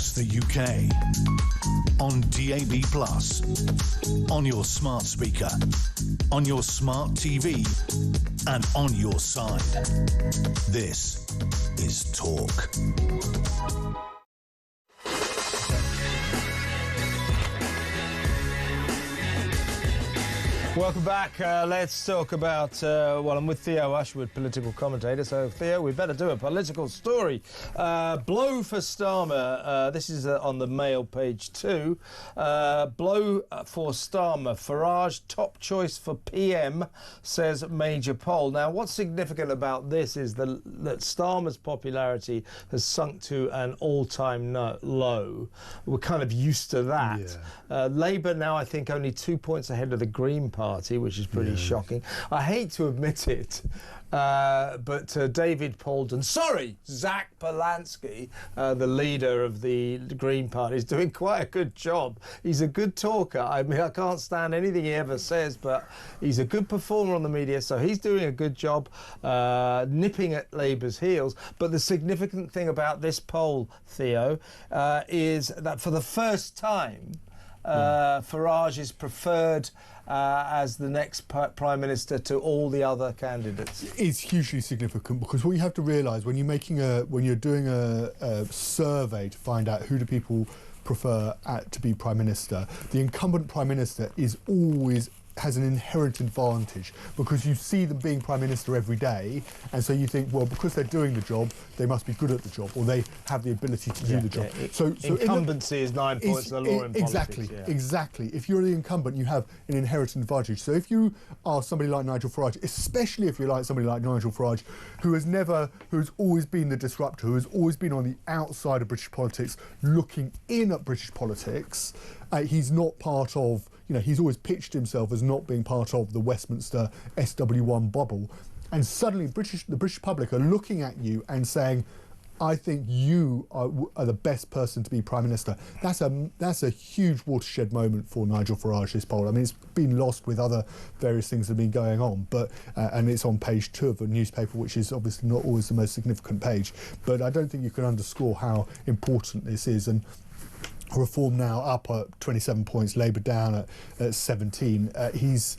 [SPEAKER 1] across the UK. On DAB+, on your smart speaker, on your smart TV, and on your side. This is Talk.
[SPEAKER 2] Welcome back. Let's talk about, well, I'm with Theo Ashwood, political commentator. So, Theo, we better do a political story. Blow for Starmer. This is on the Mail, page 2. Blow for Starmer. Farage, top choice for PM, says major poll. Now, what's significant about this is that Starmer's popularity has sunk to an all-time low. We're kind of used to that. Yeah. Labour now, I think, only 2 points ahead of the Green Party, which is pretty shocking. I hate to admit it, but David Paulden, Zach Polanski, the leader of the Green Party, is doing quite a good job. He's a good talker. I mean, I can't stand anything he ever says, but he's a good performer on the media, so he's doing a good job nipping at Labour's heels. But the significant thing about this poll, Theo, is that for the first time, Farage is preferred as the next Prime Minister to all the other candidates.
[SPEAKER 3] It's hugely significant because what you have to realise when you're doing a survey to find out who do people prefer to be Prime Minister, the incumbent Prime Minister has an inherent advantage because you see them being Prime Minister every day, and so you think, well, because they're doing the job, they must be good at the job, or they have the ability to do the job.
[SPEAKER 2] So incumbency is 9 points in the law in
[SPEAKER 3] exactly,
[SPEAKER 2] politics.
[SPEAKER 3] Exactly. If you're the incumbent, you have an inherent advantage. So if you are somebody like Nigel Farage, especially if you're like somebody like Nigel Farage, who's always been the disruptor, who has always been on the outside of British politics, looking in at British politics, he's not part of, he's always pitched himself as not being part of the Westminster SW1 bubble. And suddenly the British public are looking at you and saying, I think you are the best person to be Prime Minister. That's a huge watershed moment for Nigel Farage, this poll. I mean, it's been lost with other various things that have been going on, but and it's on page 2 of a newspaper, which is obviously not always the most significant page. But I don't think you can underscore how important this is. And Reform now up at 27 points, Labour down at 17. It's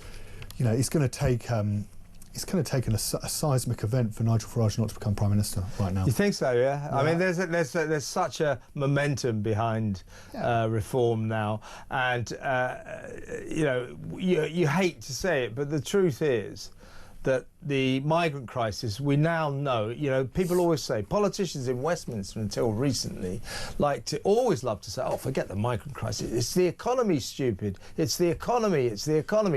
[SPEAKER 3] going to take a seismic event for Nigel Farage not to become Prime Minister right now.
[SPEAKER 2] You think so? Yeah. I mean, there's such a momentum behind Reform now, and you hate to say it, but the truth is that the migrant crisis, we now know, people always say, politicians in Westminster until recently always love to say, oh, forget the migrant crisis, it's the economy, stupid, it's the economy.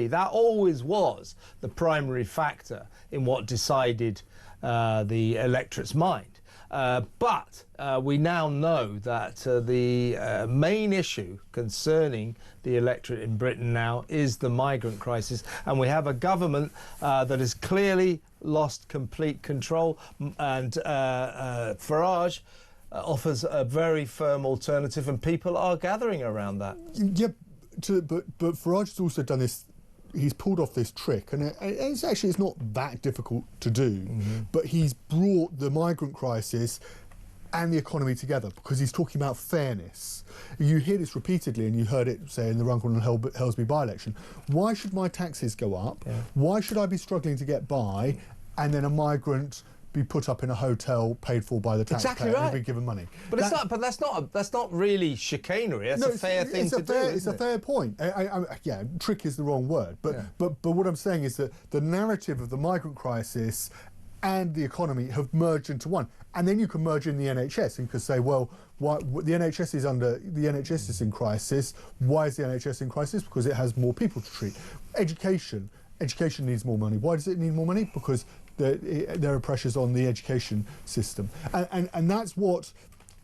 [SPEAKER 2] That always was the primary factor in what decided the electorate's mind. But we now know that the main issue concerning the electorate in Britain now is the migrant crisis, and we have a government that has clearly lost complete control, and Farage offers a very firm alternative, and people are gathering around that.
[SPEAKER 3] Yeah, but Farage has also done this. He's pulled off this trick, and it's not that difficult to do, but he's brought the migrant crisis and the economy together because he's talking about fairness. You hear this repeatedly, and you heard it, say, in the Runcorn and Helsby by-election. Why should my taxes go up? Yeah. Why should I be struggling to get by, and then a migrant be put up in a hotel paid for by the taxpayer?
[SPEAKER 2] Exactly right.
[SPEAKER 3] And be given money.
[SPEAKER 2] But that's not really chicanery. That's a fair thing to do.
[SPEAKER 3] It's a fair point. Trick is the wrong word. But what I'm saying is that the narrative of the migrant crisis and the economy have merged into one. And then you can merge in the NHS and you can say, well, the NHS is in crisis. Why is the NHS in crisis? Because it has more people to treat. Education needs more money. Why does it need more money? Because there are pressures on the education system, and that's what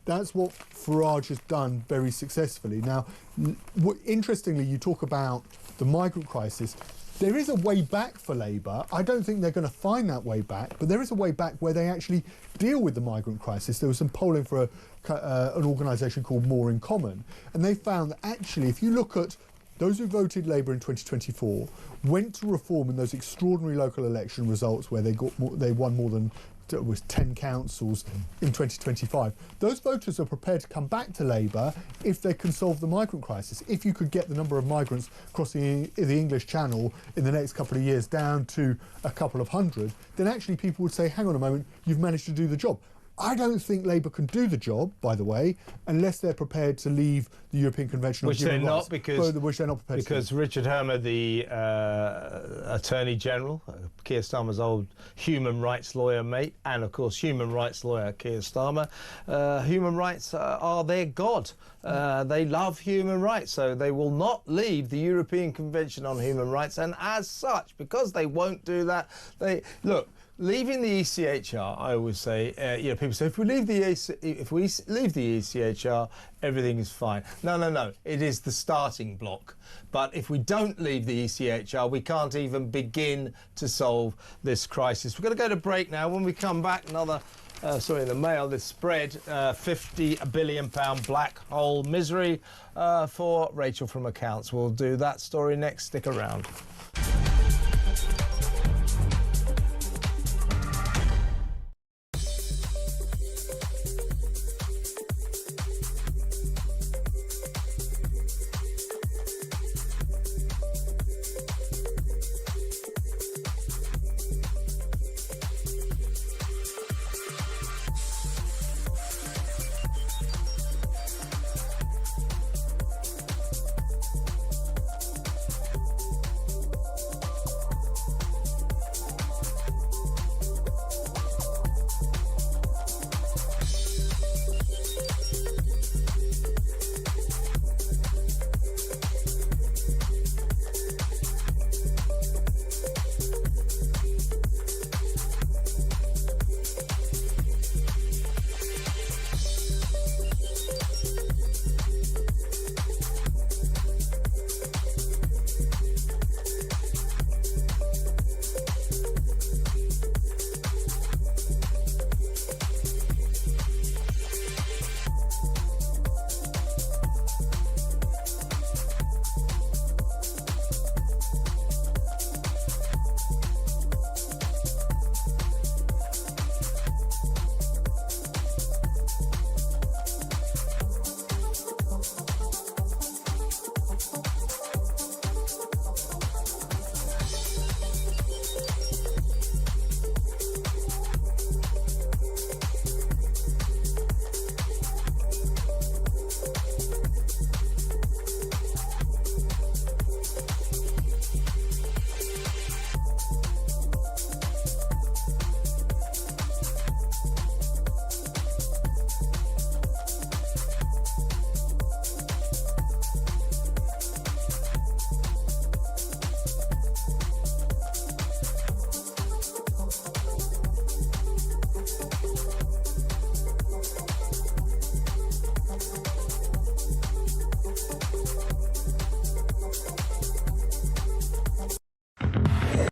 [SPEAKER 3] Farage has done very successfully. Now, interestingly, you talk about the migrant crisis. There is a way back for Labour. I don't think they're going to find that way back, but there is a way back where they actually deal with the migrant crisis. There was some polling for an organisation called More in Common, and they found that actually, if you look at those who voted Labour in 2024, went to Reform in those extraordinary local election results where they won more than was 10 councils in 2025. Those voters are prepared to come back to Labour if they can solve the migrant crisis. If you could get the number of migrants crossing the English Channel in the next couple of years down to a couple of hundred, then actually people would say, hang on a moment, you've managed to do the job. I don't think Labour can do the job, by the way, unless they're prepared to leave the European Convention on Human Rights. Which they're not prepared to do.
[SPEAKER 2] Because Richard Hermer, the Attorney General, Keir Starmer's old human rights lawyer mate, and of course human rights lawyer Keir Starmer, human rights are their god. They love human rights, so they will not leave the European Convention on Human Rights, and as such, because they won't do that, leaving the ECHR, I always say, people say, if we leave the ECHR, everything is fine. No. It is the starting block. But if we don't leave the ECHR, we can't even begin to solve this crisis. We're going to go to break now. When we come back, in the Mail, this spread, £50 billion black hole misery for Rachel from Accounts. We'll do that story next. Stick around.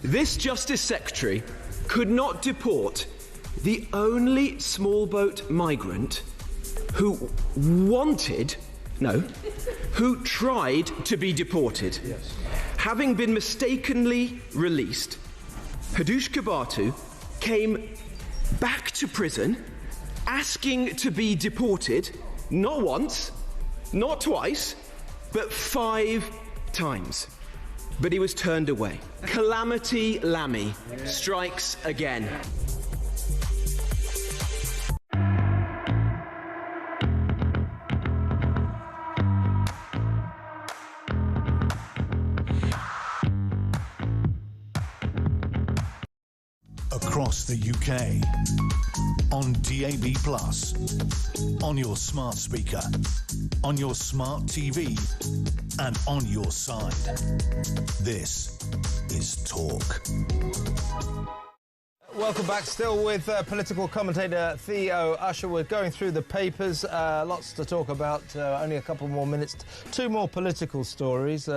[SPEAKER 9] This Justice Secretary could not deport the only small boat migrant who tried to be deported. Yes. Having been mistakenly released, Hadush Kabatu came back to prison asking to be deported, not once, not twice, but 5 times. But he was turned away. Calamity Lammy strikes again.
[SPEAKER 1] Across the UK, on DAB+, on your smart speaker, on your smart TV, and on your side. This is Talk.
[SPEAKER 2] Welcome back. Still with political commentator Theo Usher. We're going through the papers. Lots to talk about. Only a couple more minutes. 2 more political stories.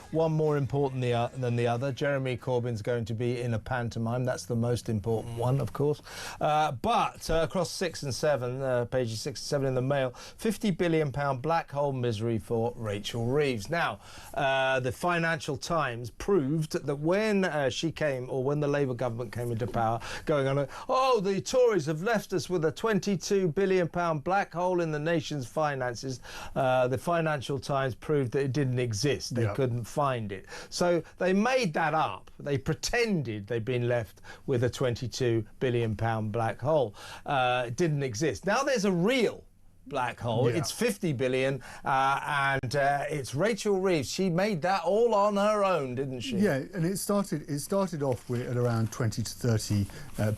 [SPEAKER 2] One more important than the other. Jeremy Corbyn's going to be in a pantomime. That's the most important one, of course. But across 6 and 7, pages 6 and 7 in the Mail, £50 billion black hole misery for Rachel Reeves. Now, the Financial Times proved that when she came, or when the Labour government came into power, going on. Oh, the Tories have left us with a £22 billion black hole in the nation's finances. The Financial Times proved that it didn't exist. They couldn't find it. So they made that up. They pretended they'd been left with a £22 billion black hole. It didn't exist. Now there's a real black hole. It's 50 billion, and it's Rachel Reeves. She made that all on her own, didn't she?
[SPEAKER 3] Yeah, and it started off with at around 20 to 30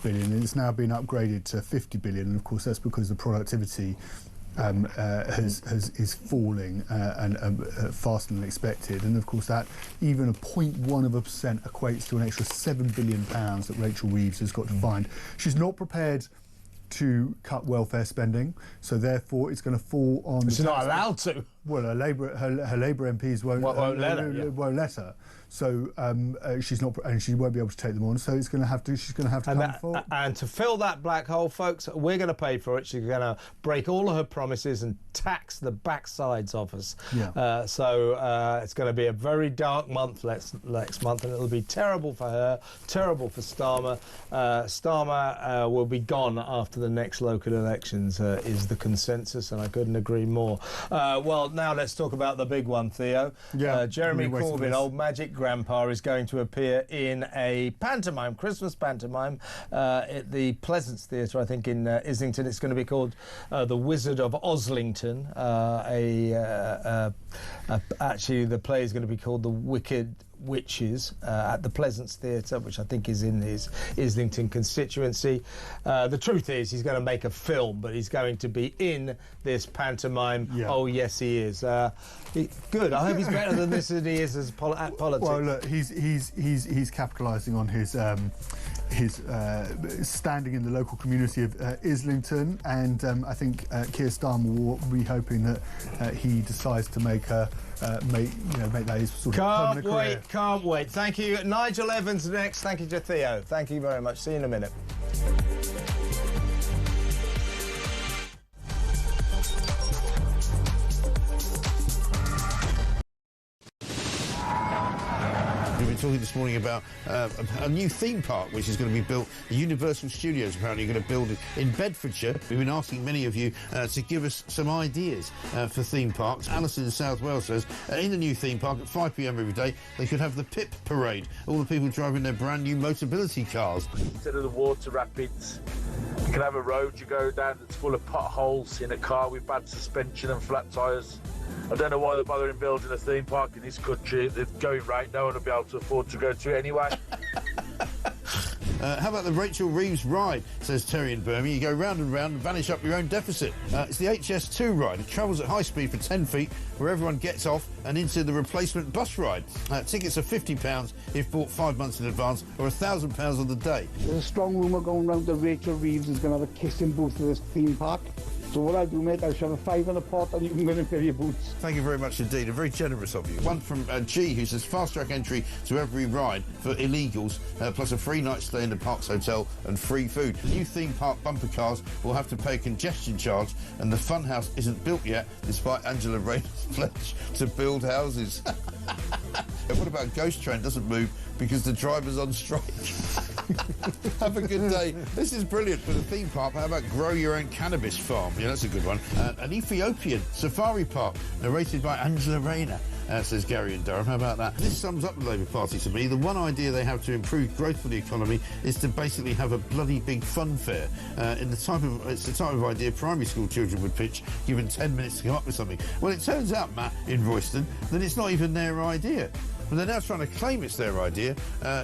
[SPEAKER 3] billion, and it's now been upgraded to 50 billion. And of course, that's because the productivity is falling and faster than expected. And of course, that even a 0.1% equates to an extra £7 billion that Rachel Reeves has got to find. She's not prepared to cut welfare spending, so therefore it's going to fall on.
[SPEAKER 2] She's not allowed to.
[SPEAKER 3] Well, her Labour MPs won't let her. So she's not, and she won't be able to take them on. So it's going to have to. She's going to have to come forward.
[SPEAKER 2] And to fill that black hole, folks, we're going to pay for it. She's going to break all of her promises and tax the backsides of us.
[SPEAKER 3] Yeah.
[SPEAKER 2] So it's going to be a very dark month next month, and it'll be terrible for her, terrible for Starmer. Starmer will be gone after the next local elections, is the consensus, and I couldn't agree more. Well, now let's talk about the big one, Theo.
[SPEAKER 3] Yeah.
[SPEAKER 2] Jeremy Corbyn, old Magic Grandpa, is going to appear in a pantomime, Christmas pantomime, at the Pleasance Theatre, I think, in Islington. It's going to be called The Wizard of Oslington. Actually, the play is going to be called The Wicked Witches at the Pleasance Theatre, which I think is in his Islington constituency. The truth is, he's going to make a film, but he's going to be in this pantomime. Yeah. Oh yes, he is. Good. I hope he's better than this than he is at politics.
[SPEAKER 3] Well, look, he's capitalising on his standing in the local community of Islington, and I think Keir Starmer will be hoping that he decides to make that his sort of permanent career.
[SPEAKER 2] Can't wait. Thank you. Nigel Evans next. Thank you to Theo. Thank you very much. See you in a minute.
[SPEAKER 10] We've been talking this morning about a new theme park which is going to be built. The Universal Studios apparently are going to build it in Bedfordshire. We've been asking many of you to give us some ideas for theme parks. Alison in South Wales says in the new theme park at 5 p.m. every day they could have the PIP parade. All the people driving their brand new Motability cars.
[SPEAKER 11] Instead of the water rapids, you can have a road you go down that's full of potholes in a car with bad suspension and flat tyres. I don't know why they're bothering building a theme park in this country. They're going right, no one will be able to afford to go to it anyway.
[SPEAKER 10] How about the Rachel Reeves ride, says Terry in Birmingham. You go round and round and vanish up your own deficit. It's the HS2 ride. It travels at high speed for 10 feet, where everyone gets off and into the replacement bus ride. Tickets are £50 if bought 5 months in advance, or £1,000 on the day.
[SPEAKER 12] There's a strong rumour going round that Rachel Reeves is going to have a kissing booth for this theme park. So what I do, mate, I shove a £5 in a pot and you can go and fill your boots.
[SPEAKER 10] Thank you very much indeed, and very generous of you. One from G, who says fast-track entry to every ride for illegals, plus a free night stay in the Parks Hotel and free food. New theme park bumper cars will have to pay a congestion charge, and the funhouse isn't built yet, despite Angela Rayner's pledge to build houses. What about Ghost Train doesn't move because the driver's on strike? Have a good day. This is brilliant for the theme park. How about grow your own cannabis farm? Yeah, that's a good one. An Ethiopian safari park narrated by Angela Rayner, says Gary in Durham. How about that? This sums up the Labour Party to me. The one idea they have to improve growth for the economy is to basically have a bloody big fun fair. It's the type of idea primary school children would pitch, given 10 minutes to come up with something. Well, it turns out, Matt, in Royston, that it's not even their idea. But they're now trying to claim it's their idea,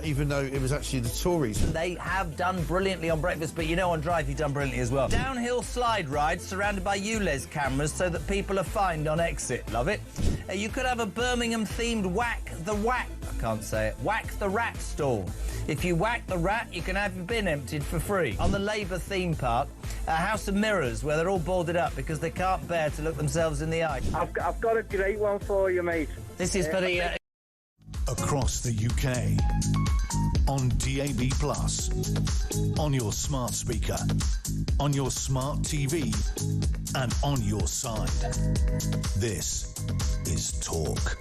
[SPEAKER 10] even though it was actually the Tories.
[SPEAKER 13] They have done brilliantly on breakfast, but you know on Drive you've done brilliantly as well. Downhill slide rides surrounded by ULEZ cameras so that people are fined on exit. Love it. You could have a Birmingham-themed Whack the Rat stall. If you whack the rat, you can have your bin emptied for free. On the Labour theme park, a house of mirrors where they're all boarded up because they can't bear to look themselves in the eye.
[SPEAKER 12] I've got a great one for you, mate.
[SPEAKER 13] This is for the...
[SPEAKER 1] Across the UK, on DAB+, on your smart speaker, on your smart TV, and on your side. This is Talk.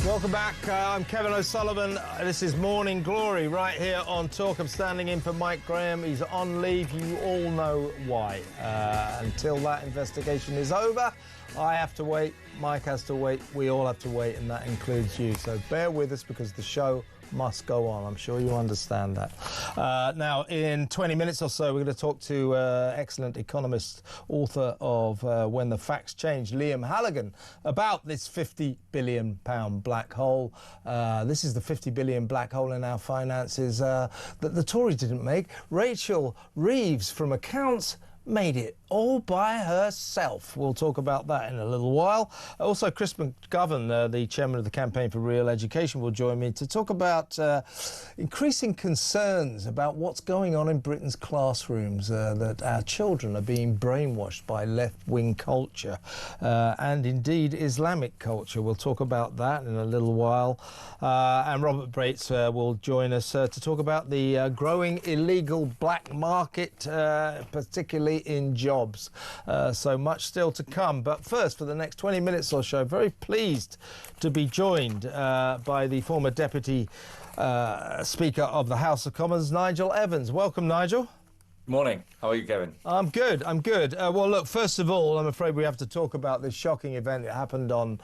[SPEAKER 2] Welcome back. I'm Kevin O'Sullivan. This is Morning Glory right here on Talk. I'm standing in for Mike Graham. He's on leave. You all know why. Until that investigation is over, I have to wait. Mike has to wait. We all have to wait, and that includes you. So bear with us because the show must go on. I'm sure you understand that. Now, in 20 minutes or so, we're going to talk to excellent economist, author of When the Facts Change, Liam Halligan, about this £50 billion black hole. This is the £50 billion black hole in our finances that the Tories didn't make. Rachel Reeves from Accounts made it all by herself. We'll talk about that in a little while. Also, Chris McGovern, the chairman of the Campaign for Real Education, will join me to talk about increasing concerns about what's going on in Britain's classrooms, that our children are being brainwashed by left-wing culture and indeed Islamic culture. We'll talk about that in a little while. And Robert Bates will join us to talk about the growing illegal black market, particularly in jobs. So much still to come. But first, for the next 20 minutes or so, very pleased to be joined by the former Deputy Speaker of the House of Commons, Nigel Evans. Welcome, Nigel.
[SPEAKER 14] Morning. How are you, Kevin?
[SPEAKER 2] I'm good. I'm good. Well, look, first of all, I'm afraid we have to talk about this shocking event that happened on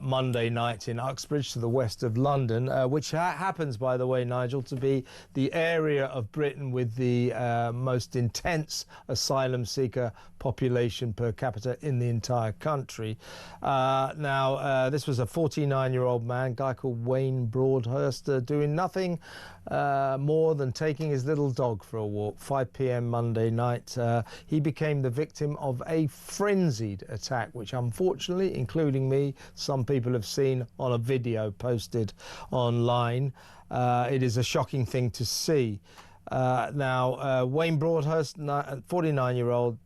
[SPEAKER 2] Monday night in Uxbridge to the west of London, which happens, by the way, Nigel, to be the area of Britain with the most intense asylum seeker population per capita in the entire country. Now, this was a 49-year-old man, a guy called Wayne Broadhurst, doing nothing more than taking his little dog for a walk. 5 p.m. Monday night, he became the victim of a frenzied attack, which unfortunately, including me, some people have seen on a video posted online. It is a shocking thing to see. Now, Wayne Broadhurst, 49-year-old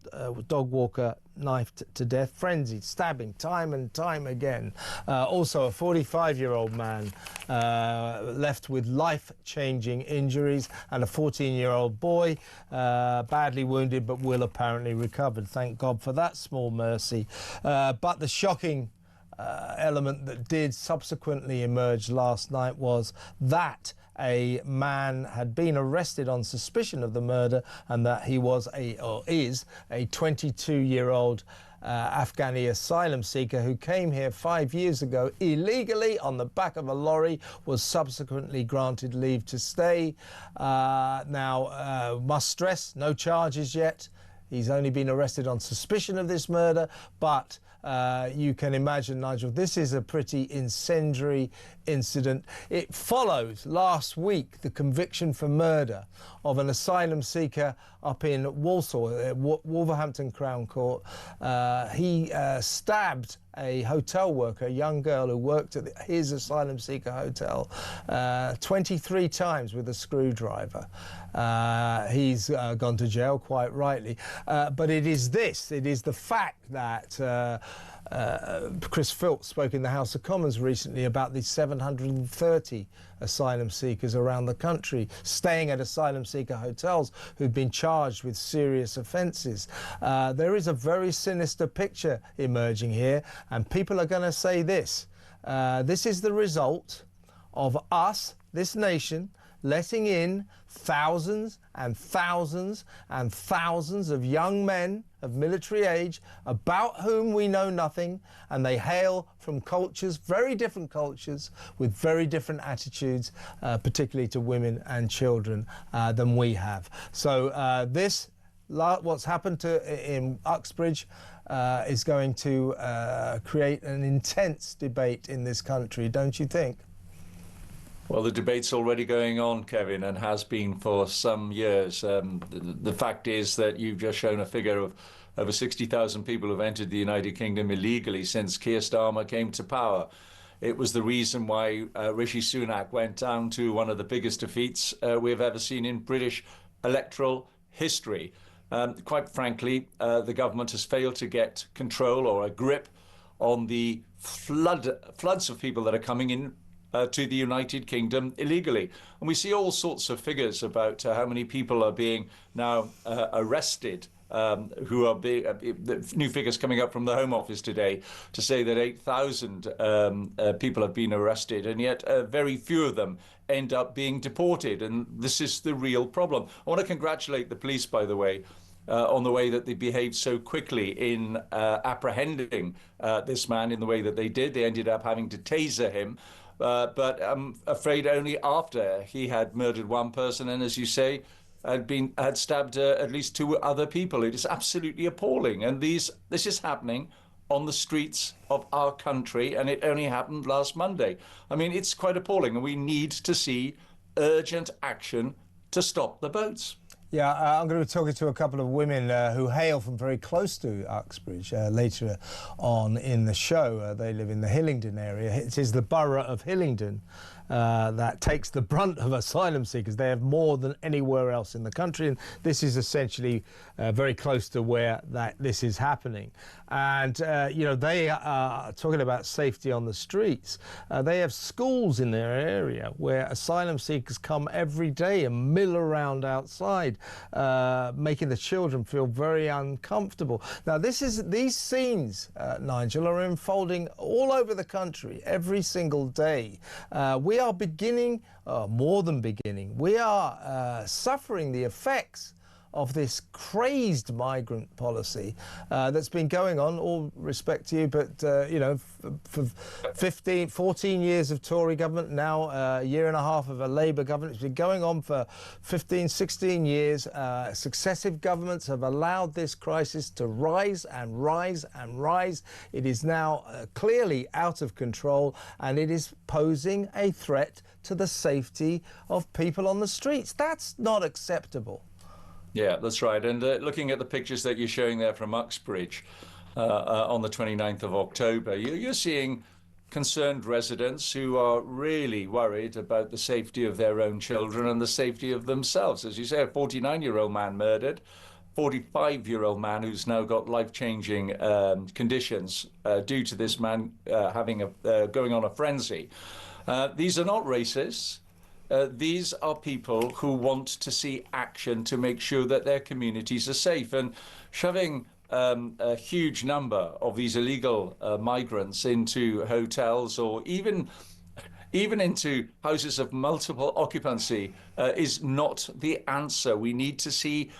[SPEAKER 2] dog walker, knifed to death, frenzied, stabbing time and time again. Also, a 45-year-old man left with life-changing injuries, and a 14-year-old boy badly wounded but will apparently recovered. Thank God for that small mercy. But the shocking element that did subsequently emerge last night was that a man had been arrested on suspicion of the murder, and that he was is a 22-year-old Afghani asylum seeker who came here 5 years ago illegally on the back of a lorry, was subsequently granted leave to stay. Now, must stress, no charges yet. He's only been arrested on suspicion of this murder, but you can imagine, Nigel, this is a pretty incendiary incident. It follows last week the conviction for murder of an asylum seeker up in Walsall, Wolverhampton Crown Court. He stabbed a hotel worker, a young girl who worked at his asylum seeker hotel, 23 times with a screwdriver. He's gone to jail, quite rightly. But it is the fact that Chris Philp spoke in the House of Commons recently about the 730 asylum seekers around the country staying at asylum seeker hotels who've been charged with serious offences. There is a very sinister picture emerging here, and people are going to say this. This is the result of us, this nation, letting in thousands and thousands and thousands of young men of military age about whom we know nothing, and they hail from cultures, very different cultures, with very different attitudes, particularly to women and children, than we have. So what's happened in Uxbridge is going to create an intense debate in this country, don't you think?
[SPEAKER 14] Well, the debate's already going on, Kevin, and has been for some years. The fact is that you've just shown a figure of over 60,000 people have entered the United Kingdom illegally since Keir Starmer came to power. It was the reason why Rishi Sunak went down to one of the biggest defeats we've ever seen in British electoral history. Quite frankly, the government has failed to get control or a grip on the floods of people that are coming in to the United Kingdom illegally. And we see all sorts of figures about how many people are being now arrested who are the new figures coming up from the Home Office today to say that 8,000 people have been arrested, and yet very few of them end up being deported. And this is the real problem. I want to congratulate the police, by the way, on the way that they behaved so quickly in apprehending this man in the way that they did. They ended up having to taser him. But I'm afraid only after he had murdered one person and, as you say, had stabbed at least 2 other people. It is absolutely appalling. And this is happening on the streets of our country, and it only happened last Monday. I mean, it's quite appalling, and we need to see urgent action to stop the boats.
[SPEAKER 2] Yeah, I'm going to be talking to a couple of women who hail from very close to Uxbridge later on in the show. They live in the Hillingdon area. It is the borough of Hillingdon that takes the brunt of asylum seekers. They have more than anywhere else in the country, and this is essentially very close to where this is happening. And, you know, they are talking about safety on the streets. They have schools in their area where asylum seekers come every day and mill around outside, making the children feel very uncomfortable. Now, these scenes, Nigel, are unfolding all over the country every single day. We are beginning, more than beginning, we are suffering the effects of this crazed migrant policy that's been going on, all respect to you, but, you know, for 14 years of Tory government, now a year and a half of a Labour government. It's been going on for 15, 16 years. Successive governments have allowed this crisis to rise and rise and rise. It is now clearly out of control, and it is posing a threat to the safety of people on the streets. That's not acceptable.
[SPEAKER 14] Yeah, that's right. And looking at the pictures that you're showing there from Uxbridge on the 29th of October, you're seeing concerned residents who are really worried about the safety of their own children and the safety of themselves. As you say, a 49-year-old man murdered, 45-year-old man who's now got life-changing conditions due to this man going on a frenzy. These are not racists. These are people who want to see action to make sure that their communities are safe. And shoving a huge number of these illegal migrants into hotels or even into houses of multiple occupancy is not the answer. We need to see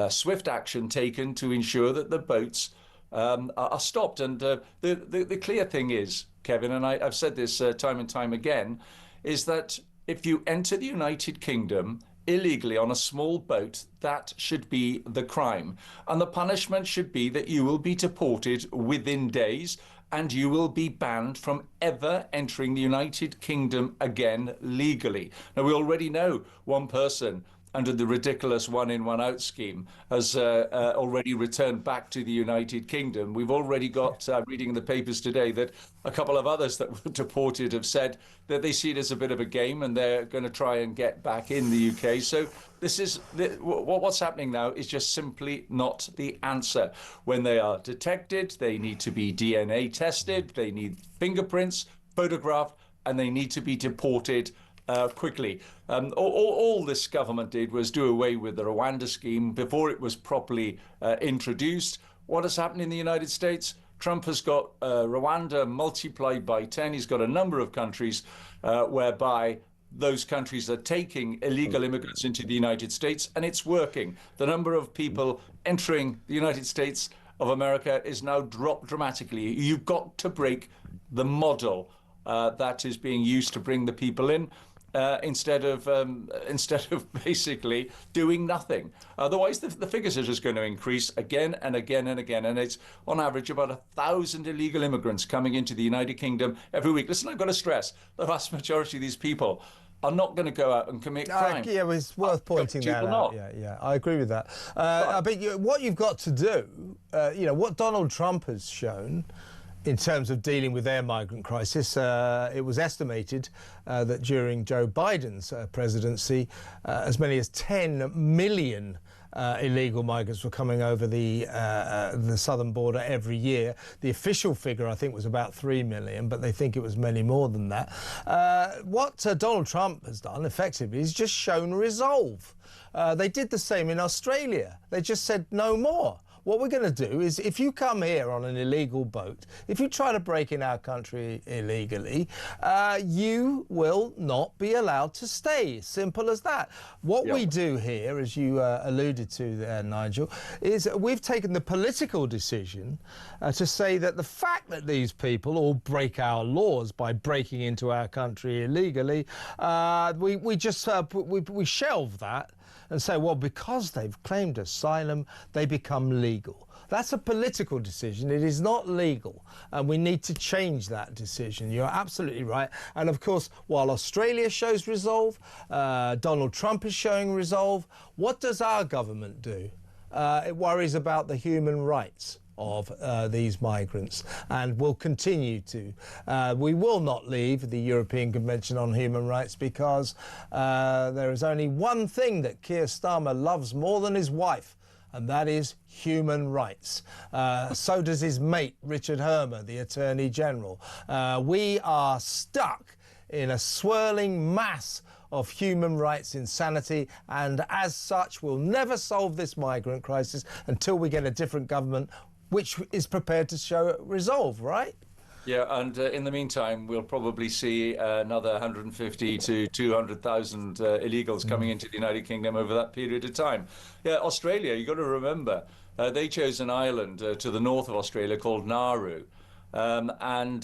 [SPEAKER 14] swift action taken to ensure that the boats are stopped. And the clear thing is, Kevin, and I've said this time and time again, is that if you enter the United Kingdom illegally on a small boat, that should be the crime. And the punishment should be that you will be deported within days and you will be banned from ever entering the United Kingdom again legally. Now, we already know one person under the ridiculous one-in, one-out scheme has already returned back to the United Kingdom. We've already got, reading in the papers today, that a couple of others that were deported have said that they see it as a bit of a game and they're going to try and get back in the UK. So what's happening now is just simply not the answer. When they are detected, they need to be DNA tested, they need fingerprints photographed, and they need to be deported quickly. All this government did was do away with the Rwanda scheme before it was properly introduced. What has happened in the United States? Trump has got Rwanda multiplied by 10. He's got a number of countries whereby those countries are taking illegal immigrants into the United States, and it's working. The number of people entering the United States of America is now dropped dramatically. You've got to break the model that is being used to bring the people in. Instead of basically doing nothing. Otherwise, the figures are just going to increase again and again and again. And it's on average about 1,000 illegal immigrants coming into the United Kingdom every week. Listen, I've got to stress, the vast majority of these people are not going to go out and commit crime.
[SPEAKER 2] Yeah, well, it's worth pointing that out. Yeah, I agree with that. But what you've got to do, what Donald Trump has shown in terms of dealing with their migrant crisis, it was estimated that during Joe Biden's presidency, as many as 10 million illegal migrants were coming over the southern border every year. The official figure, I think, was about 3 million, but they think it was many more than that. What Donald Trump has done, effectively, is just shown resolve. They did the same in Australia. They just said no more. What we're going to do is, if you come here on an illegal boat, if you try to break in our country illegally, you will not be allowed to stay. Simple as that. What we do here, as you alluded to there, Nigel, is we've taken the political decision to say that the fact that these people all break our laws by breaking into our country illegally, we shelve that and say, well, because they've claimed asylum, they become legal. That's a political decision. It is not legal, and we need to change that decision. You're absolutely right. And of course, while Australia shows resolve, Donald Trump is showing resolve, what does our government do? It worries about the human rights of these migrants, and will continue to. We will not leave the European Convention on Human Rights because there is only one thing that Keir Starmer loves more than his wife, and that is human rights. So does his mate, Richard Hermer, the Attorney General. We are stuck in a swirling mass of human rights insanity, and as such we'll never solve this migrant crisis until we get a different government which is prepared to show resolve, right?
[SPEAKER 14] Yeah, and in the meantime, we'll probably see another 150 to 200,000 illegals coming into the United Kingdom over that period of time. Yeah, Australia, you've got to remember, they chose an island to the north of Australia called Nauru. And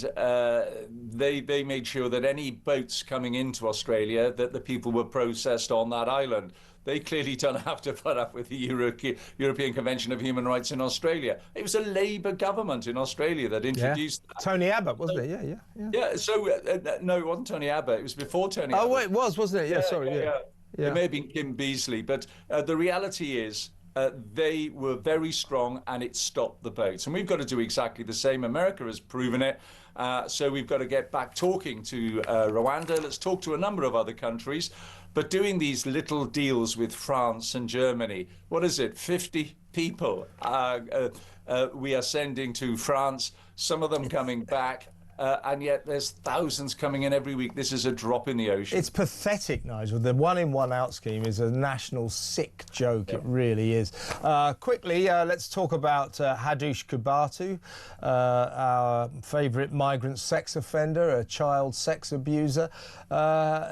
[SPEAKER 14] they made sure that any boats coming into Australia, that the people were processed on that island. They clearly don't have to put up with the European Convention of Human Rights in Australia. It was a Labour government in Australia that introduced that.
[SPEAKER 2] Tony Abbott, wasn't it?
[SPEAKER 14] Yeah, so, no, it wasn't Tony Abbott. It was before Tony Abbott.
[SPEAKER 2] Oh, it was, wasn't it? Yeah, sorry.
[SPEAKER 14] It may have been Kim Beazley, but the reality is they were very strong and it stopped the boats. And we've got to do exactly the same. America has proven it. So we've got to get back talking to Rwanda. Let's talk to a number of other countries. But doing these little deals with France and Germany, what is it, 50 people we are sending to France, some of them coming back. And yet there's thousands coming in every week. This is a drop in the ocean.
[SPEAKER 2] It's pathetic, Nigel. The one-in, one-out scheme is a national sick joke. It really is. Quickly, let's talk about Hadush Kubatu, our favourite migrant sex offender, a child sex abuser.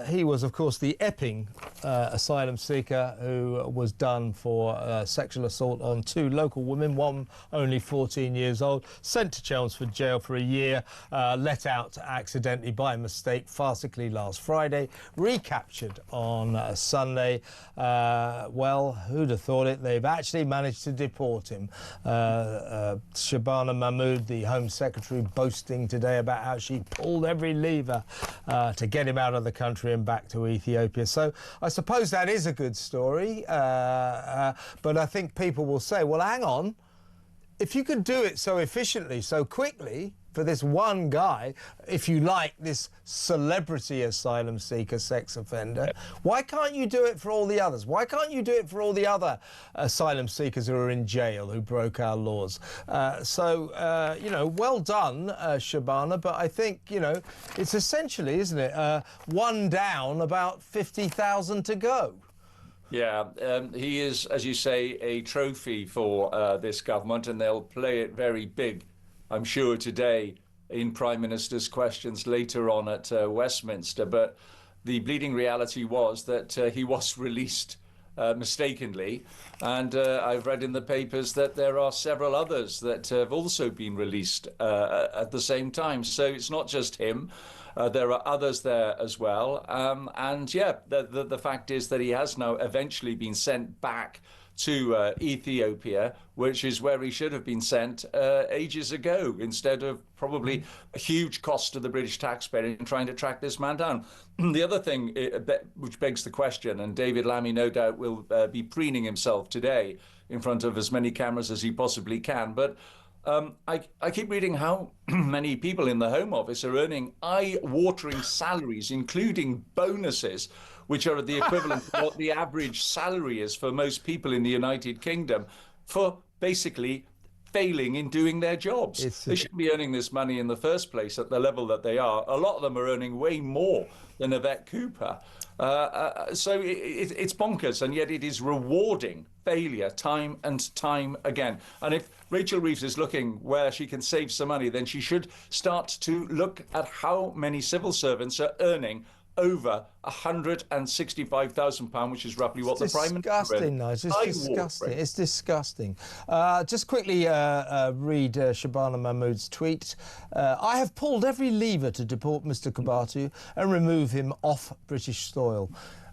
[SPEAKER 2] He was, of course, the Epping asylum seeker who was done for sexual assault on 2 local women, one only 14 years old, sent to Chelmsford jail for a year, let out accidentally by mistake farcically last Friday, recaptured on Sunday. Well, who'd have thought it? They've actually managed to deport him. Shabana Mahmood, the Home Secretary, boasting today about how she pulled every lever to get him out of the country and back to Ethiopia. So I suppose that is a good story, but I think people will say, well, hang on, if you could do it so efficiently, so quickly, for this one guy, if you like, this celebrity asylum seeker sex offender, why can't you do it for all the others? Why can't you do it for all the other asylum seekers who are in jail, who broke our laws? You know, well done, Shabana, but I think, you know, it's essentially, isn't it, one down, about 50,000 to go.
[SPEAKER 14] Yeah, he is, as you say, a trophy for this government, and they'll play it very big, I'm sure, today in Prime Minister's questions later on at Westminster. But the bleeding reality was that he was released mistakenly. And I've read in the papers that there are several others that have also been released at the same time. So it's not just him. There are others there as well. And yeah, the fact is that he has now eventually been sent back to Ethiopia, which is where he should have been sent ages ago, instead of probably a huge cost to the British taxpayer in trying to track this man down. The other thing which begs the question, and David Lammy no doubt will be preening himself today in front of as many cameras as he possibly can, but I keep reading how many people in the Home Office are earning eye-watering salaries, including bonuses, which are the equivalent of what the average salary is for most people in the United Kingdom, for basically failing in doing their jobs. They shouldn't be earning this money in the first place at the level that they are. A lot of them are earning way more than Yvette Cooper. So it's bonkers, and yet it is rewarding failure time and time again. And if Rachel Reeves is looking where she can save some money, then she should start to look at how many civil servants are earning over £165,000, which is roughly what the Prime Minister...
[SPEAKER 2] Disgusting, Nigel. It's disgusting. It's disgusting. Just quickly read Shabana Mahmood's tweet. I have pulled every lever to deport Mr Kobatu and remove him off British soil.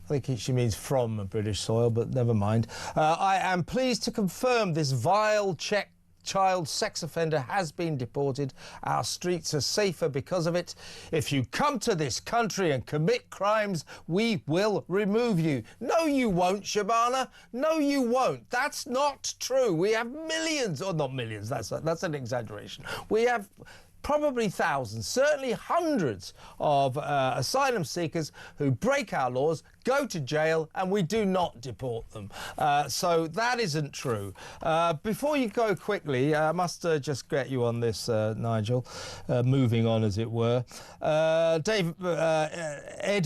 [SPEAKER 2] I think she means from British soil, but never mind. I am pleased to confirm this vile Czech child sex offender has been deported. Our streets are safer because of it. If you come to this country and commit crimes, we will remove you. No, you won't, Shabana. No, you won't. That's not true. We have millions, or not millions, that's an exaggeration. We have probably thousands, certainly hundreds of asylum seekers who break our laws, go to jail, and we do not deport them. So that isn't true. Before you go quickly, I must just get you on this, Nigel, moving on as it were. Ed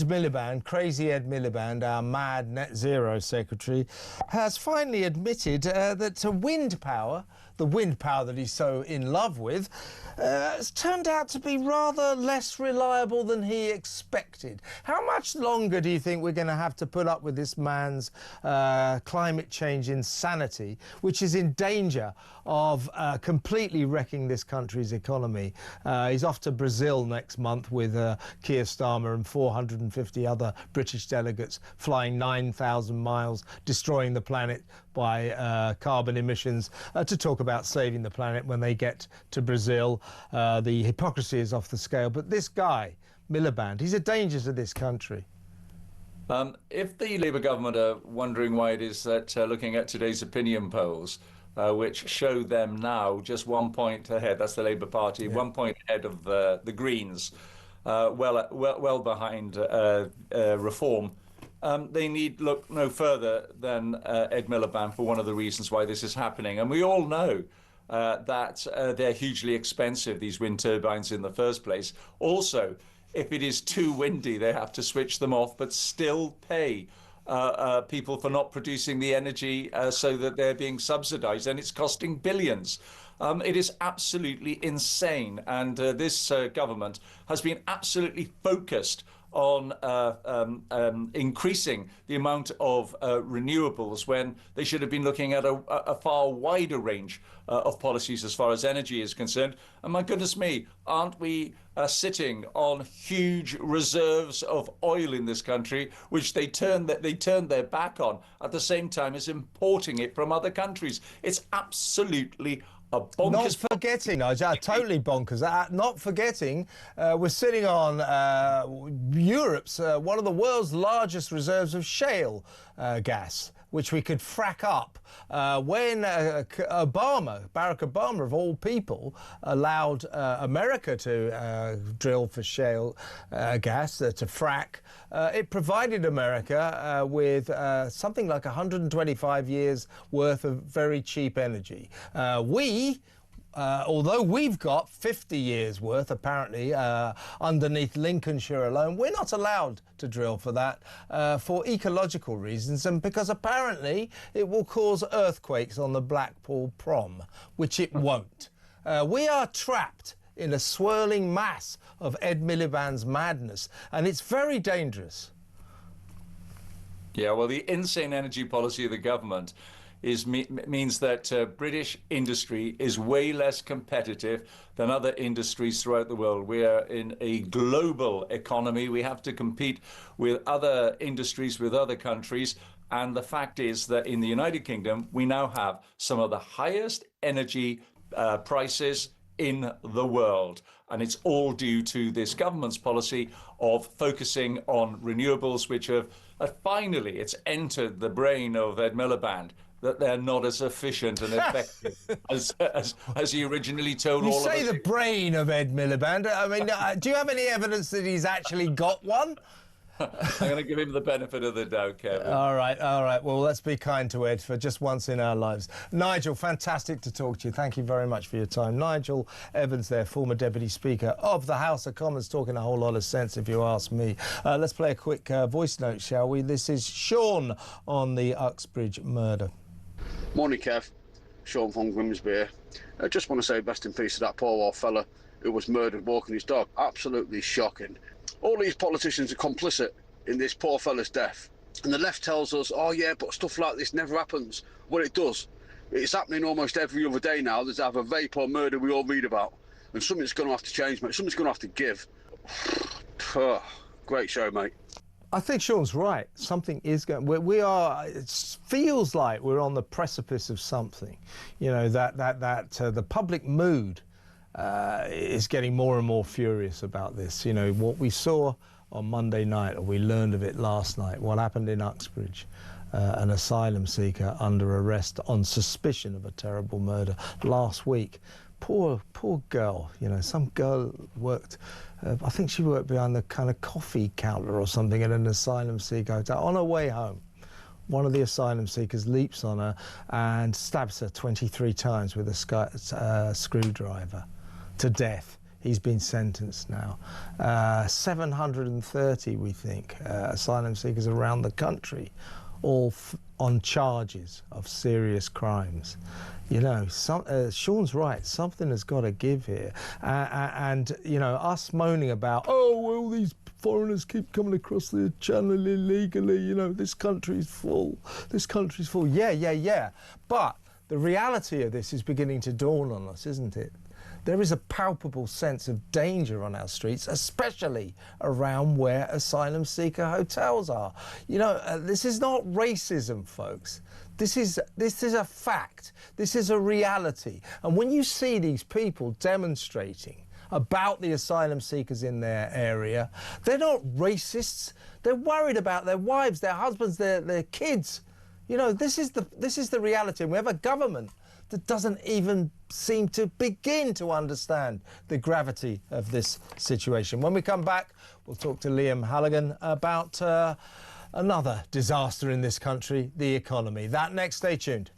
[SPEAKER 2] Miliband, crazy Ed Miliband, our mad net zero secretary, has finally admitted that wind power, the wind power that he's so in love with, has turned out to be rather less reliable than he expected. How much longer do you think we're going to have to put up with this man's climate change insanity, which is in danger of completely wrecking this country's economy? He's off to Brazil next month with Keir Starmer and 450 other British delegates, flying 9,000 miles, destroying the planet by carbon emissions, to talk about saving the planet when they get to Brazil. The hypocrisy is off the scale. But this guy, Miliband, he's a danger to this country.
[SPEAKER 14] If the Labour government are wondering why it is that looking at today's opinion polls, which show them now just 1 point ahead, that's the Labour Party, 1 point ahead of the Greens, well behind reform, they need look no further than Ed Miliband for one of the reasons why this is happening. And we all know that they're hugely expensive, these wind turbines, in the first place. Also, if it is too windy, they have to switch them off, but still pay people for not producing the energy so that they're being subsidised, and it's costing billions. It is absolutely insane, and this government has been absolutely focused on increasing the amount of renewables when they should have been looking at a far wider range of policies as far as energy is concerned. And my goodness me, aren't we sitting on huge reserves of oil in this country, which they turned their back on at the same time as importing it from other countries? It's absolutely bonkers.
[SPEAKER 2] Not forgetting, Nigel, totally bonkers. Not forgetting, we're sitting on Europe's, one of the world's largest reserves of shale gas, which we could frack up when Barack Obama, of all people, allowed America to drill for shale gas, to frack. It provided America with something like 125 years worth of very cheap energy. Although we've got 50 years worth, apparently, underneath Lincolnshire alone, we're not allowed to drill for that for ecological reasons, and because apparently it will cause earthquakes on the Blackpool Prom, which it won't. We are trapped in a swirling mass of Ed Miliband's madness, and it's very dangerous.
[SPEAKER 14] Yeah, well, the insane energy policy of the government means that British industry is way less competitive than other industries throughout the world. We are in a global economy. We have to compete with other industries, with other countries. And the fact is that in the United Kingdom, we now have some of the highest energy prices in the world. And it's all due to this government's policy of focusing on renewables, which have finally, it's entered the brain of Ed Miliband that they're not as efficient and effective as he originally told all of us.
[SPEAKER 2] You say the brain of Ed Miliband. I mean, do you have any evidence that he's actually got one?
[SPEAKER 14] I'm going to give him the benefit of the doubt, Kevin.
[SPEAKER 2] All right. Well, let's be kind to Ed for just once in our lives. Nigel, fantastic to talk to you. Thank you very much for your time. Nigel Evans there, former Deputy Speaker of the House of Commons, talking a whole lot of sense, if you ask me. Let's play a quick voice note, shall we? This is Sean on the Uxbridge murder.
[SPEAKER 15] Morning, Kev. Sean from Grimsby. I just want to say best in peace to that poor old fella who was murdered walking his dog. Absolutely shocking. All these politicians are complicit in this poor fella's death. And the left tells us, oh yeah, but stuff like this never happens. Well, it does. It's happening almost every other day now. There's either rape or murder we all read about. And something's going to have to change, mate. Something's going to have to give. Great show, mate.
[SPEAKER 2] I think Sean's right. Something is going. We are. It feels like we're on the precipice of something. You know, that the public mood is getting more and more furious about this. You know, what we saw on Monday night, or we learned of it last night, what happened in Uxbridge, an asylum seeker under arrest on suspicion of a terrible murder last week. Poor girl. You know, some girl worked. I think she worked behind the kind of coffee counter or something at an asylum seeker hotel. On her way home, one of the asylum seekers leaps on her and stabs her 23 times with a screwdriver to death. He's been sentenced now. 730, we think, asylum seekers around the country, all on charges of serious crimes. You know, Sean's right, something has got to give here. And, you know, us moaning about, oh, well, these foreigners keep coming across the channel illegally, you know, this country's full, Yeah. But the reality of this is beginning to dawn on us, isn't it? There is a palpable sense of danger on our streets, especially around where asylum seeker hotels are. You know, this is not racism, folks. This is a fact. This is a reality. And when you see these people demonstrating about the asylum seekers in their area, they're not racists. They're worried about their wives, their husbands, their kids. You know, this is the reality. And we have a government that doesn't even seem to begin to understand the gravity of this situation. When we come back, we'll talk to Liam Halligan about another disaster in this country, the economy. That next, stay tuned.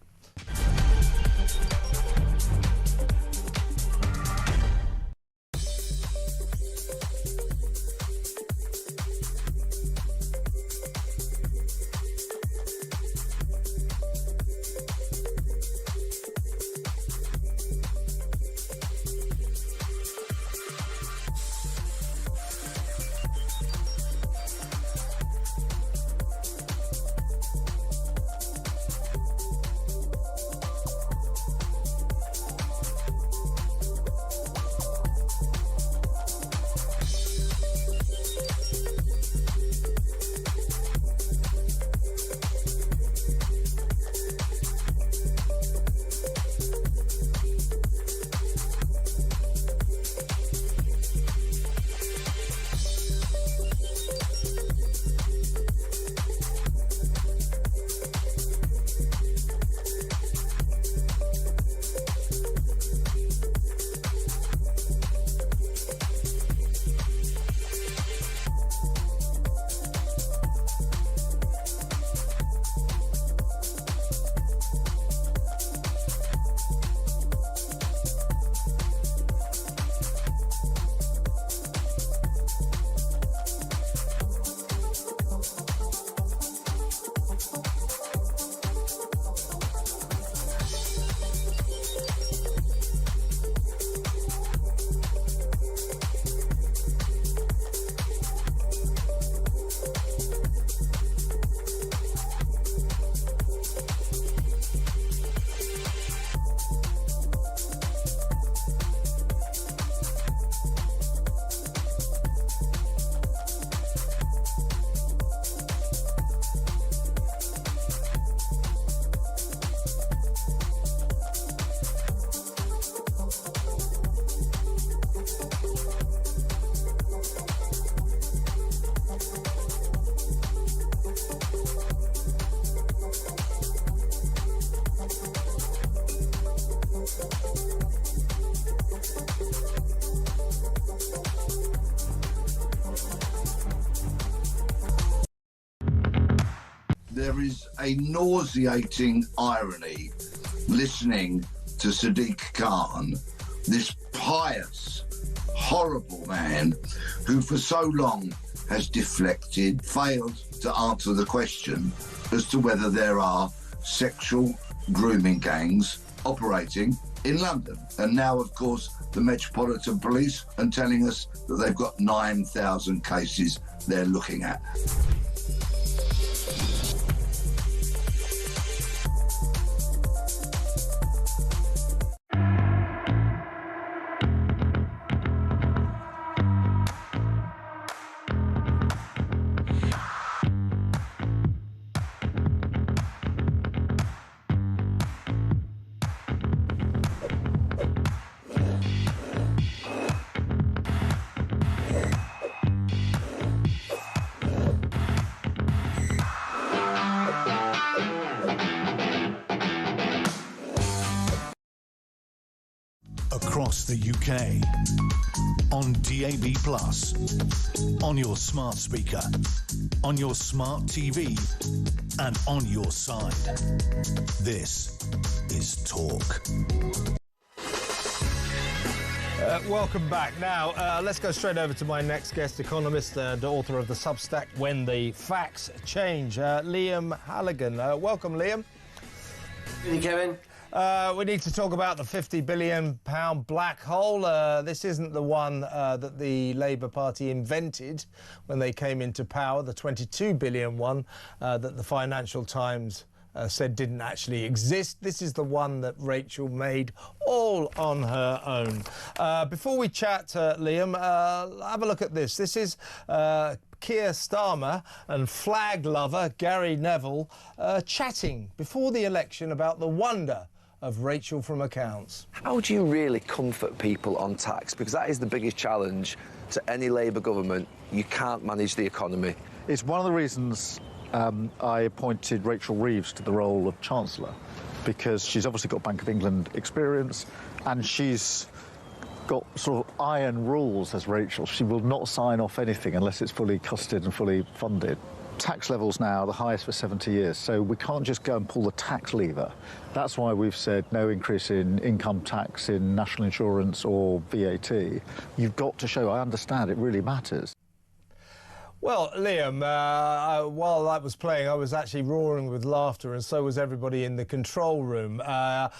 [SPEAKER 16] There is a nauseating irony listening to Sadiq Khan, this pious, horrible man who for so long has deflected, failed to answer the question as to whether there are sexual grooming gangs operating in London. And now, of course, the Metropolitan Police are telling us that they've got 9,000 cases they're looking at.
[SPEAKER 1] Across the UK, on DAB+, on your smart speaker, on your smart TV, and on your side. This is Talk.
[SPEAKER 2] Welcome back. Now, let's go straight over to my next guest, economist and author of the Substack When the Facts Change, Liam Halligan. Welcome, Liam.
[SPEAKER 17] Hey, Kevin.
[SPEAKER 2] We need to talk about the £50 billion black hole. This isn't the one that the Labour Party invented when they came into power, the £22 billion one that the Financial Times said didn't actually exist. This is the one that Rachel made all on her own. Before we chat, Liam, have a look at this. This is Keir Starmer and flag lover Gary Neville chatting before the election about the wonder of Rachel from Accounts.
[SPEAKER 18] How do you really comfort people on tax? Because that is the biggest challenge to any Labour government. You can't manage the economy.
[SPEAKER 6] It's one of the reasons I appointed Rachel Reeves to the role of Chancellor, because she's obviously got Bank of England experience and she's got sort of iron rules as Rachel. She will not sign off anything unless it's fully costed and fully funded. Tax levels now are the highest for 70 years, so we can't just go and pull the tax lever. That's why we've said no increase in income tax, in national insurance or VAT. You've got to show, I understand, it really matters.
[SPEAKER 2] Well, Liam, while that was playing, I was actually roaring with laughter, and so was everybody in the control room. I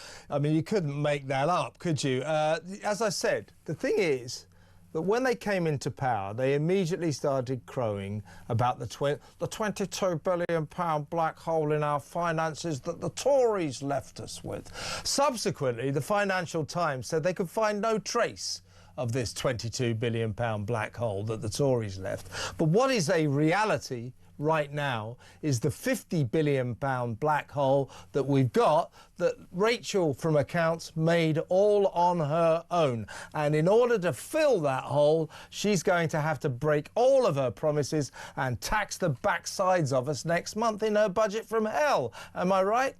[SPEAKER 2] mean, you couldn't make that up, could you? As I said, the thing is that when they came into power, they immediately started crowing about the £22 billion black hole in our finances that the Tories left us with. Subsequently, the Financial Times said they could find no trace of this £22 billion black hole that the Tories left. But what is a reality right now is the £50 billion black hole that we've got that Rachel from Accounts made all on her own. And in order to fill that hole, she's going to have to break all of her promises and tax the backsides of us next month in her budget from hell. Am I right?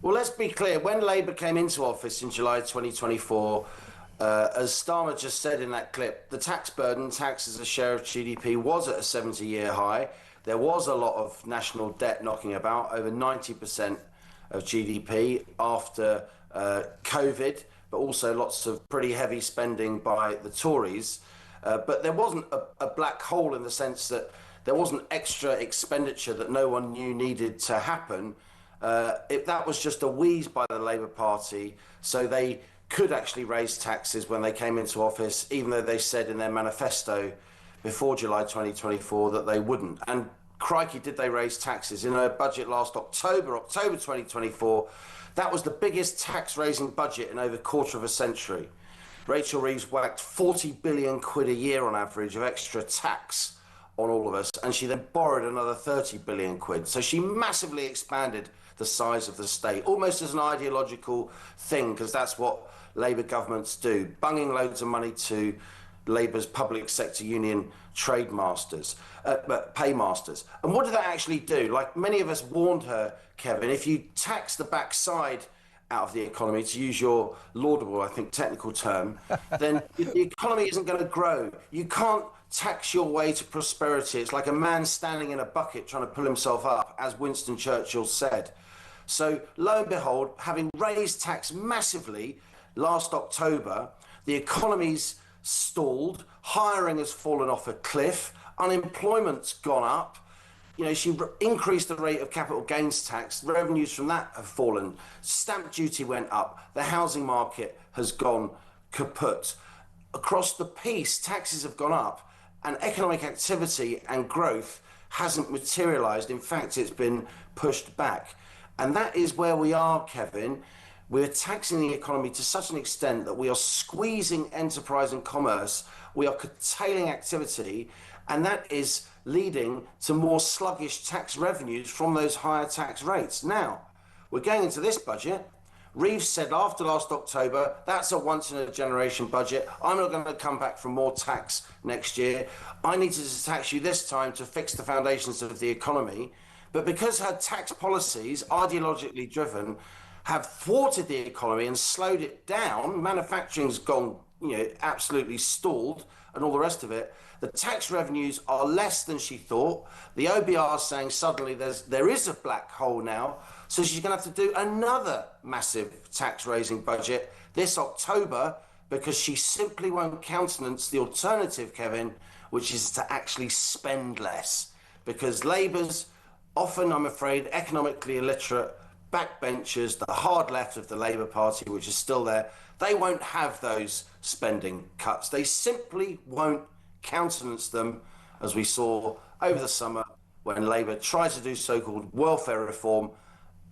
[SPEAKER 17] Well, let's be clear. When Labour came into office in July 2024, as Starmer just said in that clip, the tax burden, tax as a share of GDP, was at a 70-year high. There was a lot of national debt knocking about, over 90% of GDP after COVID, but also lots of pretty heavy spending by the Tories. But there wasn't a black hole in the sense that there wasn't extra expenditure that no one knew needed to happen. That was just a wheeze by the Labour Party, so they could actually raise taxes when they came into office, even though they said in their manifesto before July 2024 that they wouldn't. And crikey, did they raise taxes. In her budget last October 2024, that was the biggest tax-raising budget in over a quarter of a century. Rachel Reeves whacked 40 billion quid a year on average of extra tax on all of us, and she then borrowed another 30 billion quid. So she massively expanded the size of the state, almost as an ideological thing, because that's what Labour governments do, bunging loads of money to Labour's public sector union paymasters. And what did that actually do? Like many of us warned her, Kevin, if you tax the backside out of the economy, to use your laudable, I think, technical term, then the economy isn't going to grow. You can't tax your way to prosperity. It's like a man standing in a bucket trying to pull himself up, as Winston Churchill said. So lo and behold, having raised tax massively last October, the economy's stalled, hiring has fallen off a cliff, unemployment's gone up. You know, she increased the rate of capital gains tax. Revenues from that have fallen. Stamp duty went up. The housing market has gone kaput. Across the piece, taxes have gone up, and economic activity and growth hasn't materialised. In fact, it's been pushed back. And that is where we are, Kevin. We're taxing the economy to such an extent that we are squeezing enterprise and commerce. We are curtailing activity, and that is leading to more sluggish tax revenues from those higher tax rates. Now, we're going into this budget. Reeves said after last October, that's a once-in-a-generation budget. I'm not going to come back for more tax next year. I needed to tax you this time to fix the foundations of the economy. But because her tax policies, ideologically driven, have thwarted the economy and slowed it down, manufacturing's gone, absolutely stalled, and all the rest of it, the tax revenues are less than she thought. The OBR is saying suddenly there is a black hole now, so she's going to have to do another massive tax-raising budget this October because she simply won't countenance the alternative, Kevin, which is to actually spend less. Because Labour's often, I'm afraid, economically illiterate backbenchers, the hard left of the Labour Party, which is still there, they won't have those spending cuts. They simply won't countenance them, as we saw over the summer when Labour tried to do so-called welfare reform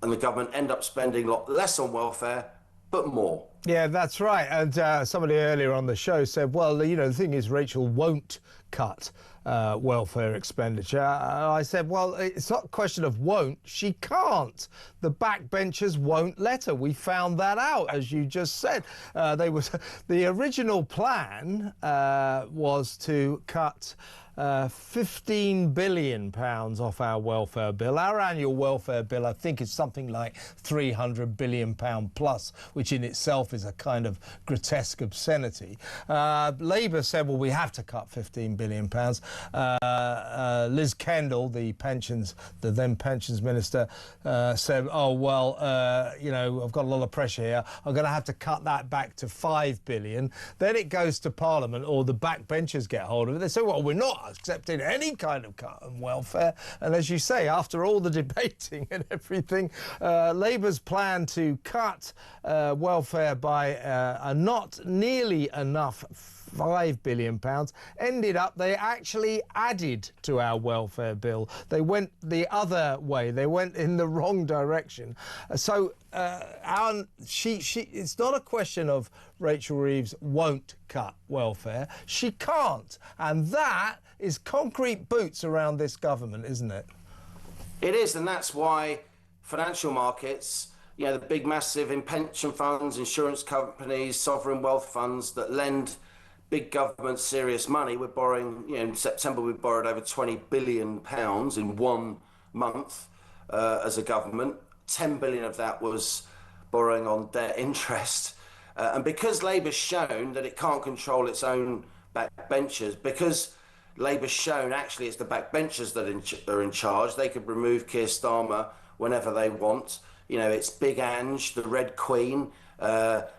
[SPEAKER 17] and the government end up spending a lot less on welfare, but more.
[SPEAKER 2] Yeah, that's right. And somebody earlier on the show said, well, the thing is, Rachel won't cut welfare expenditure. I said, well, it's not a question of won't. She can't. The backbenchers won't let her. We found that out, as you just said. The original plan was to cut £15 billion off our welfare bill. Our annual welfare bill, I think, is something like £300 billion plus, which in itself is a kind of grotesque obscenity. Labour said, well, we have to cut £15 billion. Liz Kendall, the then pensions minister, said, oh, well, I've got a lot of pressure here. I'm going to have to cut that back to £5 billion. Then it goes to Parliament, or the backbenchers get hold of it. They say, well, we're not accepting any kind of cut on welfare. And as you say, after all the debating and everything, Labour's plan to cut welfare by a not nearly enough £5 billion ended up, they actually added to our welfare bill. They went the other way. They went in the wrong direction. So it's not a question of Rachel Reeves won't cut welfare. She can't. And that is concrete boots around this government, isn't it?
[SPEAKER 17] It is, and that's why financial markets, the big, massive pension funds, insurance companies, sovereign wealth funds that lend big government serious money. We're borrowing, in September we borrowed over £20 billion in 1 month as a government. 10 billion of that was borrowing on debt interest. And because Labour's shown that it can't control its own backbenchers, because Labour's shown actually it's the backbenchers that are in charge, they could remove Keir Starmer whenever they want. It's Big Ange, the Red Queen.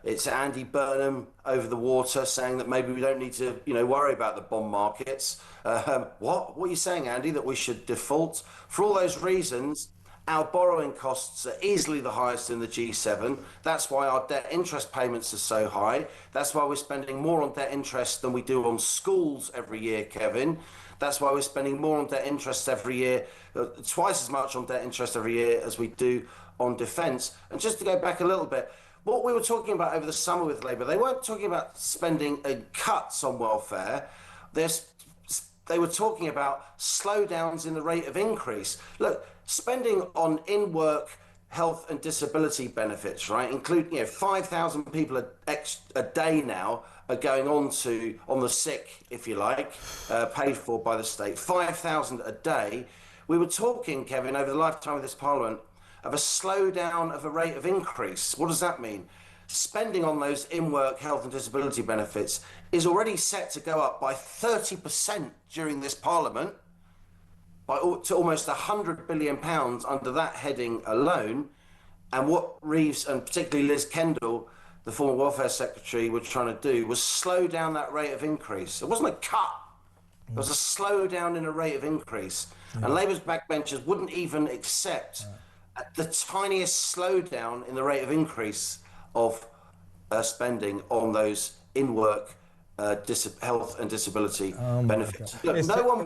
[SPEAKER 17] It's Andy Burnham over the water saying that maybe we don't need to, worry about the bond markets. What are you saying, Andy, that we should default? For all those reasons, our borrowing costs are easily the highest in the G7. That's why our debt interest payments are so high. That's why we're spending more on debt interest than we do on schools every year, Kevin. That's why we're spending more on debt interest every year, twice as much on debt interest every year as we do on defence. And just to go back a little bit, what we were talking about over the summer with Labour, they weren't talking about spending cuts on welfare. They were talking about slowdowns in the rate of increase. Look, spending on in-work health and disability benefits, right, including 5,000 people a day now are going on the sick, if you like, paid for by the state. 5,000 a day. We were talking, Kevin, over the lifetime of this Parliament, of a slowdown of a rate of increase. What does that mean? Spending on those in-work health and disability benefits is already set to go up by 30% during this Parliament, to almost £100 billion under that heading alone. And what Reeves and particularly Liz Kendall, the former Welfare Secretary, were trying to do was slow down that rate of increase. It wasn't a cut. It was a slowdown in a rate of increase. And Labour's backbenchers wouldn't even accept the tiniest slowdown in the rate of increase of spending on those in-work health and disability benefits. Look, no one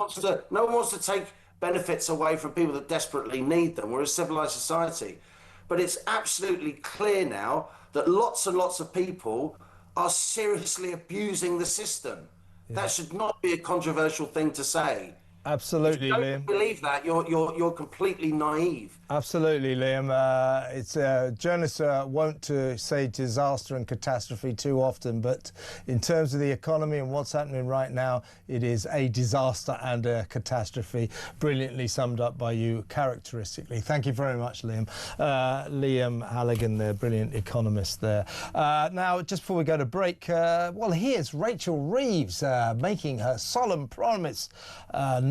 [SPEAKER 17] wants to take benefits away from people that desperately need them. We're a civilised society. But it's absolutely clear now that lots and lots of people are seriously abusing the system. That should not be a controversial thing to say.
[SPEAKER 2] Absolutely,
[SPEAKER 17] if you
[SPEAKER 2] Liam.
[SPEAKER 17] don't believe that, you're completely naive.
[SPEAKER 2] Absolutely, Liam. It's journalists won't say disaster and catastrophe too often, but in terms of the economy and what's happening right now, it is a disaster and a catastrophe. Brilliantly summed up by you, characteristically. Thank you very much, Liam. Liam Halligan, the brilliant economist there. Now, just before we go to break, well, here's Rachel Reeves making her solemn promise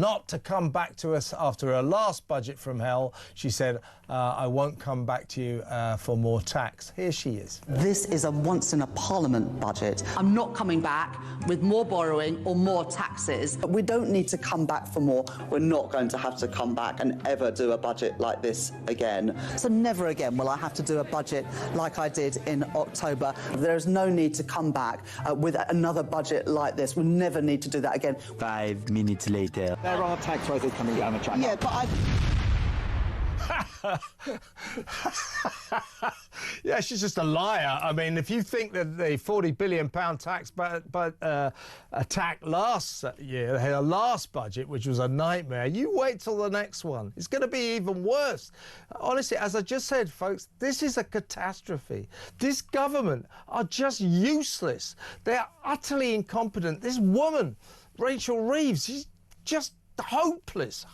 [SPEAKER 2] not to come back to us after her last budget from hell. She said, I won't come back to you for more tax. Here she is.
[SPEAKER 19] This is a once-in-a-parliament budget. I'm not coming back with more borrowing or more taxes. But we don't need to come back for more. We're not going to have to come back and ever do a budget like this again. So never again will I have to do a budget like I did in October. There is no need to come back with another budget like this. We'll never need to do that again.
[SPEAKER 20] 5 minutes later.
[SPEAKER 12] There are tax rises coming down the track.
[SPEAKER 19] Yeah, but
[SPEAKER 2] Yeah, she's just a liar. I mean, if you think that the £40 billion tax attack last year, her last budget, which was a nightmare, you wait till the next one. It's going to be even worse. Honestly, as I just said, folks, this is a catastrophe. This government are just useless. They're utterly incompetent. This woman, Rachel Reeves, she's just hopeless.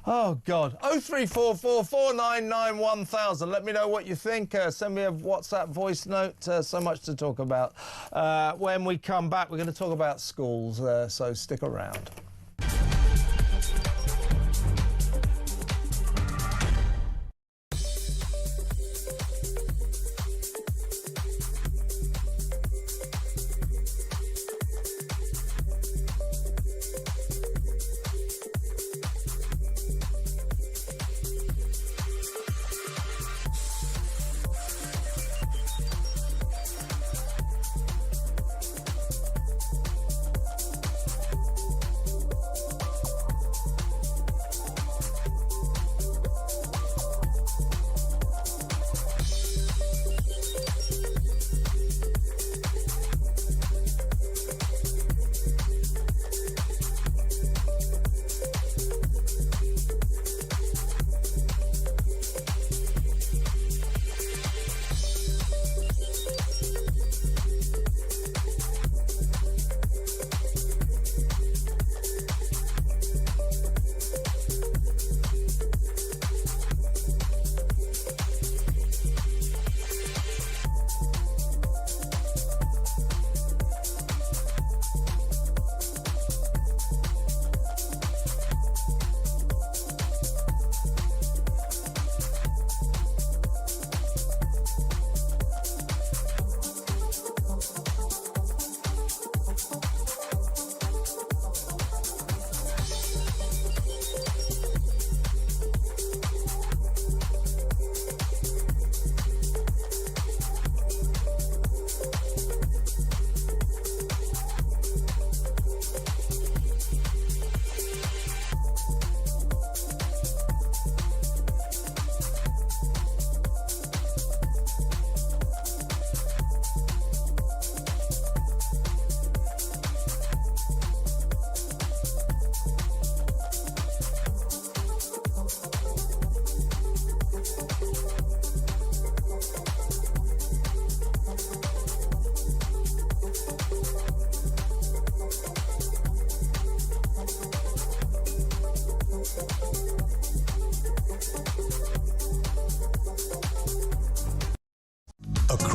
[SPEAKER 2] Oh God. 0344 499 1000. Let me know what you think. Send me a WhatsApp voice note. So much to talk about. When we come back, we're going to talk about schools, so stick around.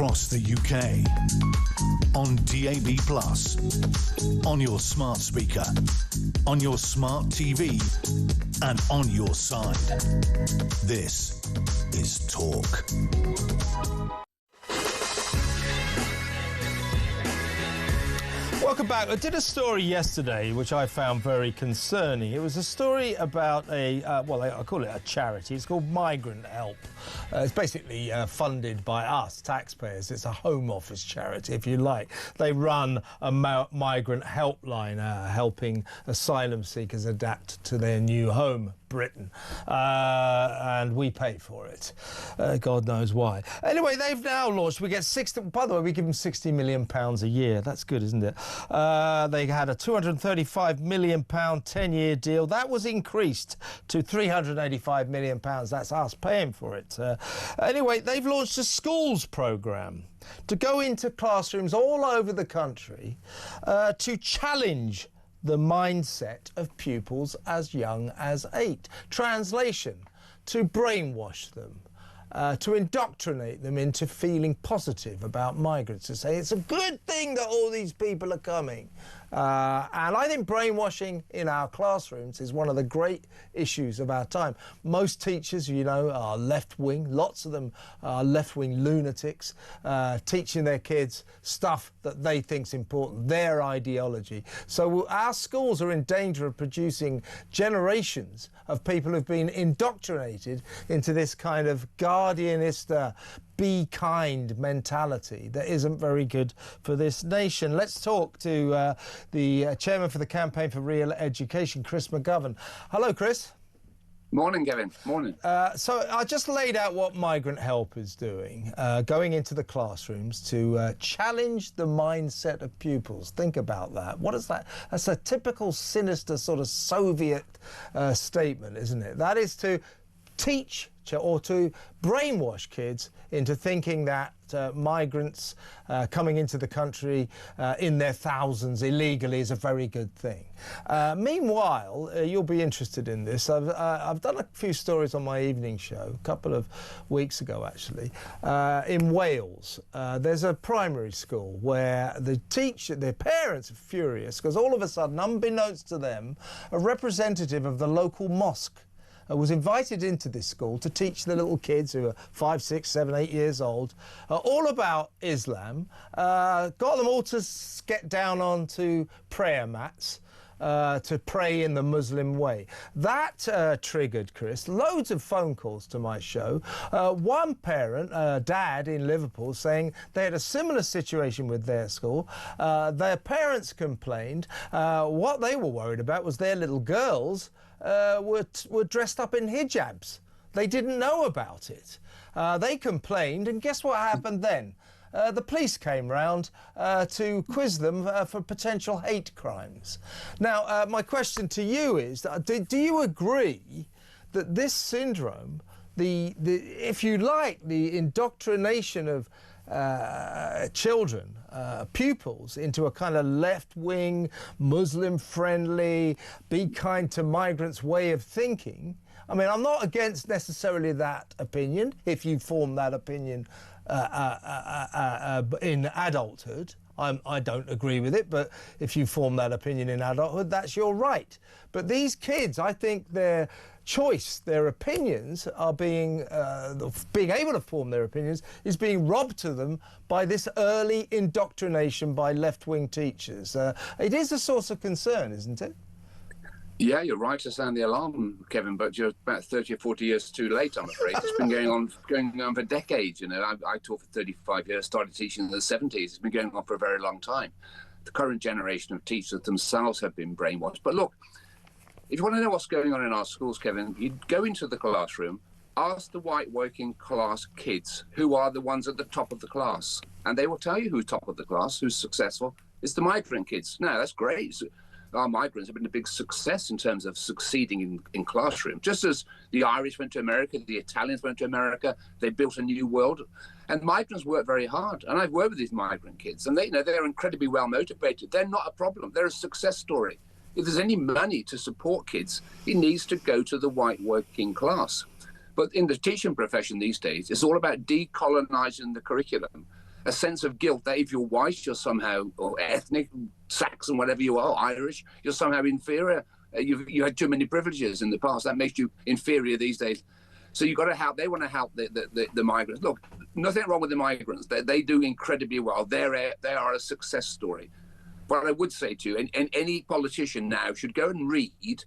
[SPEAKER 1] across the UK. On DAB+, on your smart speaker, on your smart TV, and on your side. This is Talk.
[SPEAKER 2] Welcome back. I did a story yesterday which I found very concerning. It was a story about I call it a charity. It's called Migrant Help. It's basically funded by us, taxpayers. It's a Home Office charity, if you like. They run a migrant helpline, helping asylum seekers adapt to their new home, Britain, and we pay for it. God knows why. Anyway, they've now launched. We get by the way, we give them £60 million a year. That's good, isn't it? They had a £235 million 10-year deal. That was increased to £385 million. That's us paying for it. Anyway, they've launched a schools programme to go into classrooms all over the country to challenge the mindset of pupils as young as 8. Translation, to brainwash them, to indoctrinate them into feeling positive about migrants, to say it's a good thing that all these people are coming. And I think brainwashing in our classrooms is one of the great issues of our time. Most teachers, you know, are left-wing. Lots of them are left-wing lunatics, teaching their kids stuff that they think's important, their ideology. So our schools are in danger of producing generations of people who've been indoctrinated into this kind of guardianist, be kind mentality that isn't very good for this nation. Let's talk to the chairman for the Campaign for Real Education, Chris McGovern. Hello, Chris.
[SPEAKER 21] Morning, Kevin. Morning.
[SPEAKER 2] So I just laid out what Migrant Help is doing, going into the classrooms to challenge the mindset of pupils. Think about that. What is that? That's a typical sinister sort of Soviet statement, isn't it? That is to teach or to brainwash kids into thinking that migrants coming into the country in their thousands illegally is a very good thing. Meanwhile, you'll be interested in this. I've done a few stories on my evening show, a couple of weeks ago actually. In Wales, there's a primary school where their parents are furious because all of a sudden, unbeknownst to them, a representative of the local mosque was invited into this school to teach the little kids who are 5, 6, 7, 8 years old all about Islam, got them all to get down onto prayer mats to pray in the Muslim way. That triggered, Chris, loads of phone calls to my show. One parent, dad in Liverpool, saying they had a similar situation with their school. Their parents complained. What they were worried about was their little girls were dressed up in hijabs. They didn't know about it. They complained, and guess what happened then? The police came round to quiz them for potential hate crimes. Now, my question to you is, do you agree that this syndrome, if you like, the indoctrination of children, pupils, into a kind of left-wing, Muslim-friendly, be kind to migrants way of thinking? I mean, I'm not against necessarily that opinion, if you form that opinion in adulthood. I don't agree with it, but if you form that opinion in adulthood, that's your right. But these kids, I think their choice, their opinions are being able to form their opinions is being robbed to them by this early indoctrination by left-wing teachers. It is a source of concern, isn't it?
[SPEAKER 21] Yeah, you're right to sound the alarm, Kevin, but you're about 30 or 40 years too late, I'm afraid. It's been going on for decades. You know, I taught for 35 years, started teaching in the 70s. It's been going on for a very long time. The current generation of teachers themselves have been brainwashed. But look, if you want to know what's going on in our schools, Kevin, you go into the classroom, ask the white working class kids who are the ones at the top of the class, and they will tell you who's top of the class, who's successful. It's the migrant kids. Now, that's great. Our migrants have been a big success in terms of succeeding in classroom. Just as the Irish went to America, the Italians went to America, they built a new world. And migrants work very hard. And I've worked with these migrant kids, and they're incredibly well motivated. They're not a problem. They're a success story. If there's any money to support kids, it needs to go to the white working class. But in the teaching profession these days, it's all about decolonizing the curriculum. a sense of guilt that if you're white, you're somehow, or ethnic, Saxon, whatever you are, Irish, you're somehow inferior. You had too many privileges in the past. That makes you inferior these days. So you've got to help. They want to help the migrants. Look, nothing wrong with the migrants. They do incredibly well. They are a success story. But I would say to you, and any politician now should go and read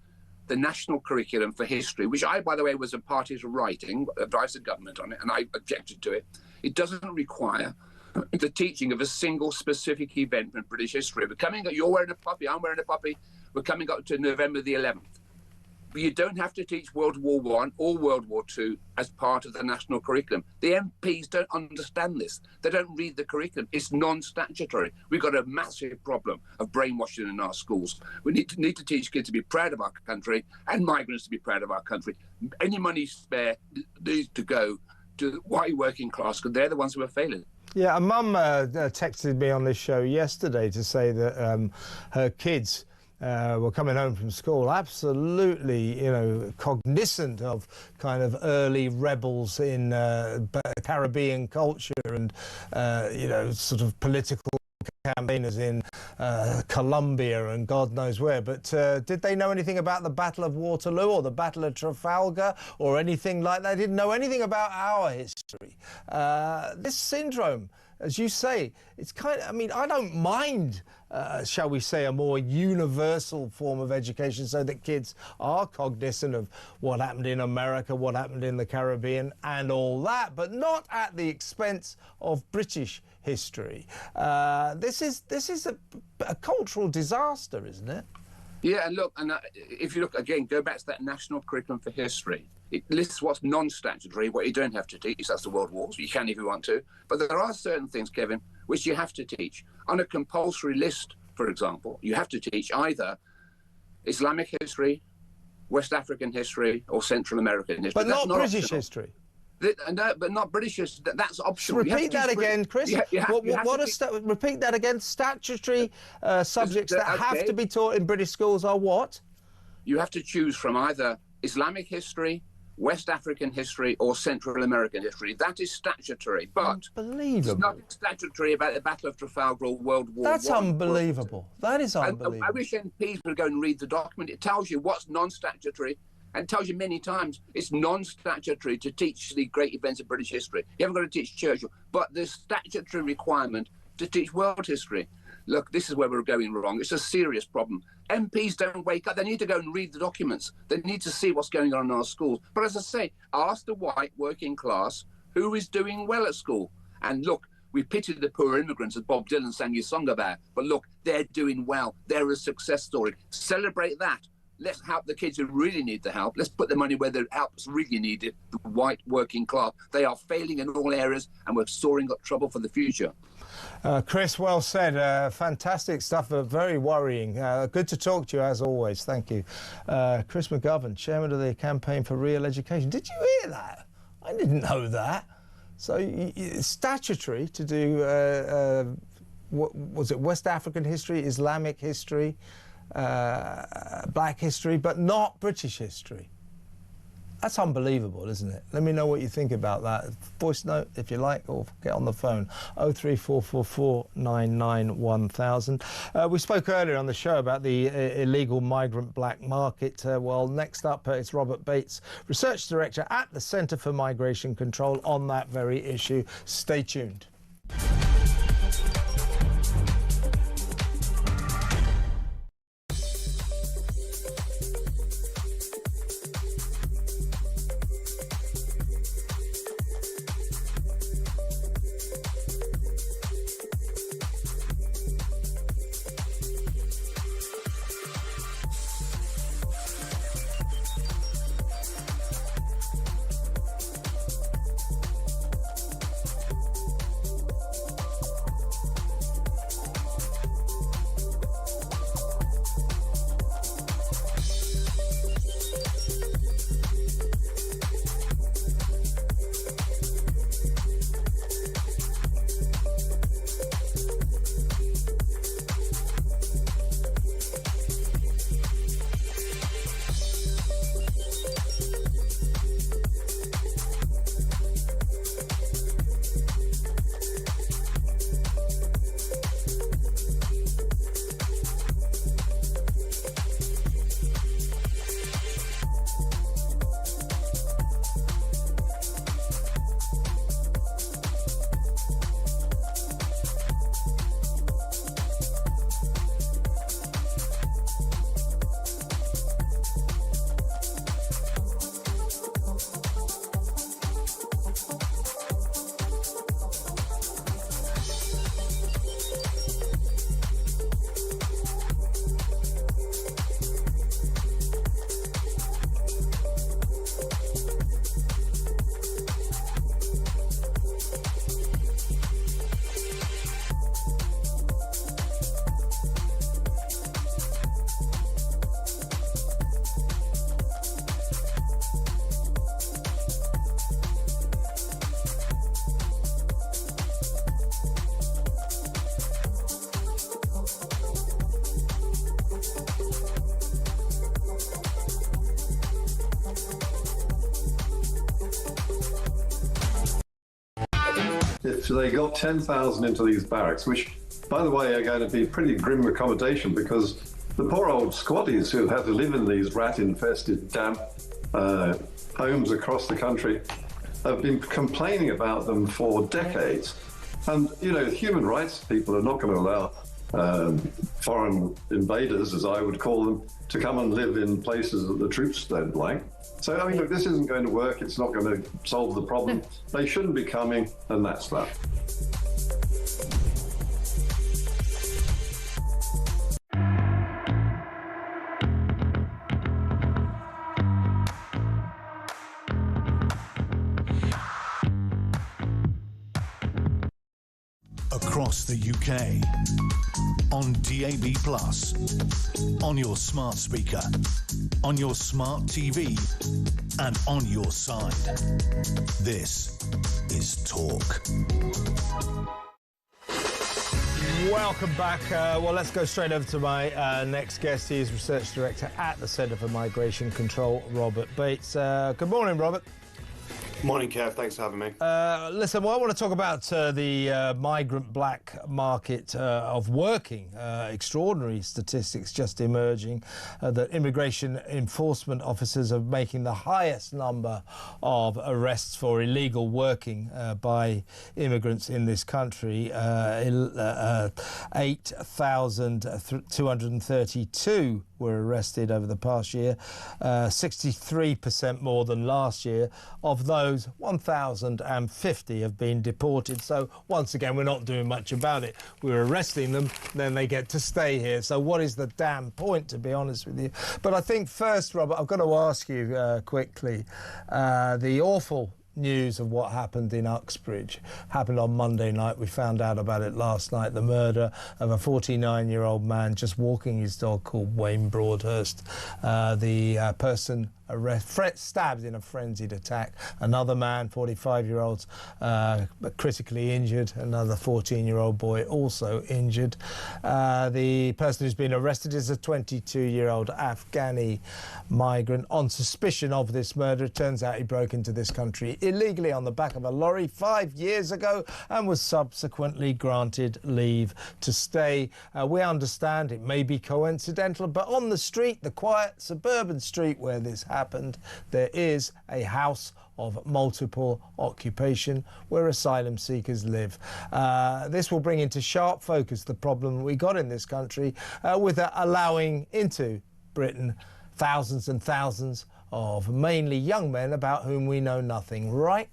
[SPEAKER 21] the national curriculum for history, which I, by the way, was a party to writing, advised the government on it, and I objected to it. It doesn't require the teaching of a single specific event in British history. You're wearing a puppy, I'm wearing a puppy. We're coming up to November the 11th. But you don't have to teach World War I or World War II as part of the national curriculum. The MPs don't understand this. They don't read the curriculum. It's non-statutory. We've got a massive problem of brainwashing in our schools. We need to teach kids to be proud of our country and migrants to be proud of our country. Any money spare needs to go to the white working class, because they're the ones who are failing.
[SPEAKER 2] Yeah, a mum texted me on this show yesterday to say that her kids were coming home from school absolutely, cognizant of kind of early rebels in Caribbean culture and, sort of political campaigners in Colombia and God knows where. But did they know anything about the Battle of Waterloo or the Battle of Trafalgar or anything like that? They didn't know anything about our history. This syndrome, as you say, it's kind of, I don't mind, shall we say, a more universal form of education so that kids are cognizant of what happened in America, what happened in the Caribbean and all that, but not at the expense of British history. This is a cultural disaster, isn't it?
[SPEAKER 21] Yeah, and look, if you look again, go back to that national curriculum for history. It lists what's non-statutory, what you don't have to teach. That's the World Wars. You can if you want to. But there are certain things, Kevin, which you have to teach. On a compulsory list, for example, you have to teach either Islamic history, West African history, or Central American history.
[SPEAKER 2] But not British history.
[SPEAKER 21] No, but not British history. That's optional.
[SPEAKER 2] Repeat that again, Chris. Repeat that again. Statutory subjects that have to be taught in British schools are what?
[SPEAKER 21] You have to choose from either Islamic history, West African history, or Central American history. That is statutory, but it's not statutory about the Battle of Trafalgar or World War I.
[SPEAKER 2] That's unbelievable. That is unbelievable.
[SPEAKER 21] I wish MPs would go and read the document. It tells you what's non-statutory, and tells you many times it's non-statutory to teach the great events of British history. You haven't got to teach Churchill, but there's statutory requirement to teach world history. Look, this is where we're going wrong. It's a serious problem. MPs don't wake up. They need to go and read the documents. They need to see what's going on in our schools. But as I say, ask the white working class who is doing well at school. And look, we pity the poor immigrants, as Bob Dylan sang his song about. But look, they're doing well. They're a success story. Celebrate that. Let's help the kids who really need the help. Let's put the money where the help's really needed, the white working class. They are failing in all areas, and we're soaring up trouble for the future.
[SPEAKER 2] Chris, well said. Fantastic stuff, but very worrying. Good to talk to you, as always. Thank you. Chris McGovern, chairman of the Campaign for Real Education. Did you hear that? I didn't know that. So it's statutory to do, what was it, West African history, Islamic history, black history, but not British history. That's unbelievable, isn't it? Let me know what you think about that. Voice note, if you like, or get on the phone, 03444 99 1000. We spoke earlier on the show about the illegal migrant black market. Well, next up, it's Robert Bates, Research Director at the Centre for Migration Control, on that very issue. Stay tuned.
[SPEAKER 4] they got 10,000 into these barracks, which, by the way, are going to be pretty grim accommodation because the poor old squatties who had to live in these rat-infested, damp homes across the country have been complaining about them for decades. And, you know, human rights people are not going to allow foreign invaders, as I would call them, to come and live in places that the troops don't like. So, I mean, look, this isn't going to work. It's not going to solve the problem. They shouldn't be coming, and that's that.
[SPEAKER 1] Across the UK, on DAB+, on your smart speaker, on your smart TV, and on your side. This is Talk.
[SPEAKER 2] Welcome back. Well, let's go straight over to my next guest. He is Research Director at the Centre for Migration Control, Robert Bates. Good morning, Robert.
[SPEAKER 22] Morning, Kev. Thanks for having me.
[SPEAKER 2] Listen, well, I want to talk about the migrant black market of working. Extraordinary statistics just emerging that immigration enforcement officers are making the highest number of arrests for illegal working by immigrants in this country. 8,232 were arrested over the past year, 63% more than last year. Of those, 1,050 have been deported. So once again, we're not doing much about it. We're arresting them, then they get to stay here. So what is the damn point, to be honest with you? But I think first, Robert, I've got to ask you quickly, the awful news of what happened in Uxbridge happened on Monday night. We found out about it last night. The murder of a 49-year-old man just walking his dog called Wayne Broadhurst. The person stabbed in a frenzied attack. Another man, 45-year-old, critically injured. Another 14-year-old boy also injured. The person who's been arrested is a 22-year-old Afghani migrant on suspicion of this murder. It turns out he broke into this country illegally on the back of a lorry 5 years ago and was subsequently granted leave to stay. We understand it may be coincidental, but on the street, the quiet suburban street where this happened, there is a house of multiple occupation where asylum seekers live. This will bring into sharp focus the problem we got in this country with allowing into Britain thousands and thousands of mainly young men about whom we know nothing, right?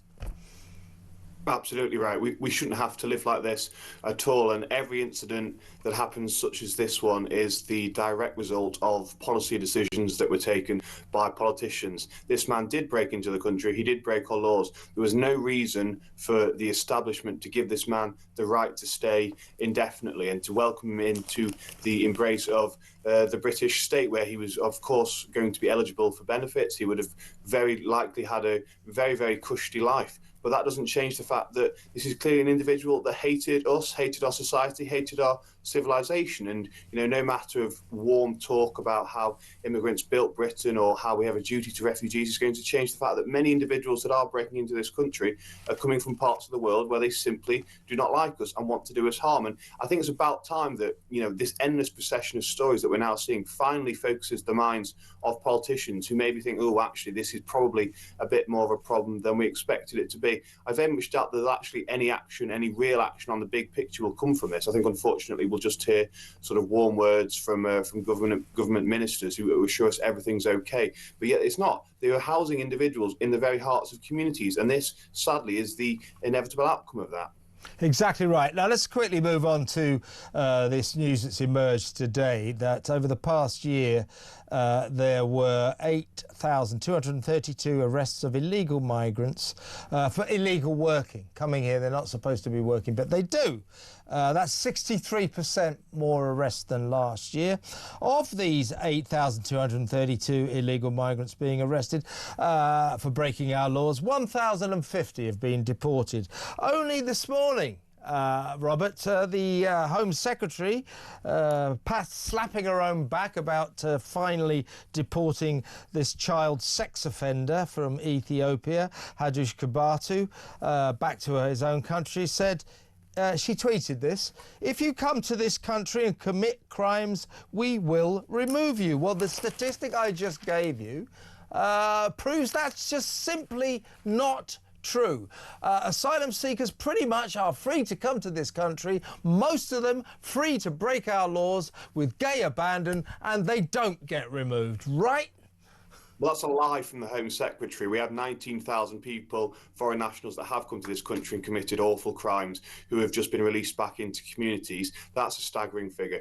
[SPEAKER 22] Absolutely right. We shouldn't have to live like this at all. And every incident that happens, such as this one, is the direct result of policy decisions that were taken by politicians. This man did break into the country. He did break our laws. There was no reason for the establishment to give this man the right to stay indefinitely and to welcome him into the embrace of the British state, where he was, of course, going to be eligible for benefits. He would have very likely had a very, very cushy life. But that doesn't change the fact that this is clearly an individual that hated us, hated our society, hated our civilization. And, you know, no matter of warm talk about how immigrants built Britain or how we have a duty to refugees is going to change the fact that many individuals that are breaking into this country are coming from parts of the world where they simply do not like us and want to do us harm. And I think it's about time that, you know, this endless procession of stories that we're now seeing finally focuses the minds of politicians who maybe think, oh, actually, this is probably a bit more of a problem than we expected it to be. I very much doubt that actually any action, any real action on the big picture will come from this. I think, unfortunately, we'll just hear sort of warm words from government ministers who assure us everything's okay. But yet it's not. They are housing individuals in the very hearts of communities. And this, sadly, is the inevitable outcome of that.
[SPEAKER 2] Exactly right. Now, let's quickly move on to this news that's emerged today, that over the past year, there were 8,232 arrests of illegal migrants for illegal working. Coming here, they're not supposed to be working, but they do. That's 63% more arrests than last year. Of these 8,232 illegal migrants being arrested for breaking our laws, 1,050 have been deported. Only this morning, Robert. The Home Secretary slapping her own back about finally deporting this child sex offender from Ethiopia, Hadush Kabatu, back to his own country, said... she tweeted this: "If you come to this country and commit crimes, we will remove you." Well, the statistic I just gave you proves that's just simply not true. Asylum seekers pretty much are free to come to this country, most of them free to break our laws with gay abandon, and they don't get removed, right?
[SPEAKER 22] Well, that's a lie from the Home Secretary. We have 19,000 people, foreign nationals, that have come to this country and committed awful crimes who have just been released back into communities. That's a staggering figure.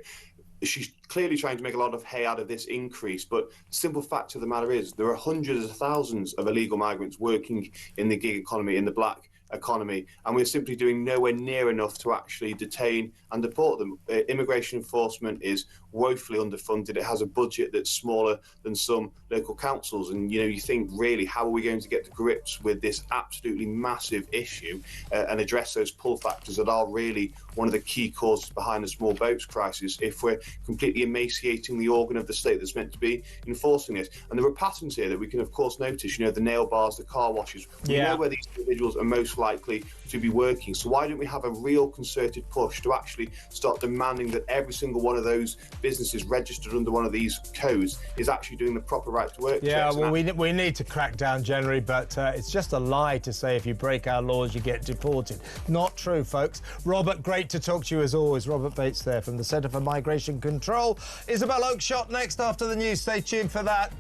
[SPEAKER 22] She's clearly trying to make a lot of hay out of this increase, but the simple fact of the matter is there are hundreds of thousands of illegal migrants working in the gig economy, in the black economy, and we're simply doing nowhere near enough to actually detain and deport them. Immigration enforcement is woefully underfunded. It has a budget that's smaller than some local councils, and you think, really, how are we going to get to grips with this absolutely massive issue and address those pull factors that are really one of the key causes behind the small boats crisis if we're completely emaciating the organ of the state that's meant to be enforcing it? And there are patterns here that we can of course notice, the nail bars, the car washes. We know where these individuals are most likely to be working, so why don't we have a real concerted push to actually start demanding that every single one of those businesses registered under one of these codes is actually doing the proper right to work checks?
[SPEAKER 2] Yeah, well, we need to crack down generally, but it's just a lie to say if you break our laws you get deported. Not true, folks. Robert, great to talk to you as always. Robert Bates there from the Centre for Migration Control. Isabel Oakeshott next after the news. Stay tuned for that.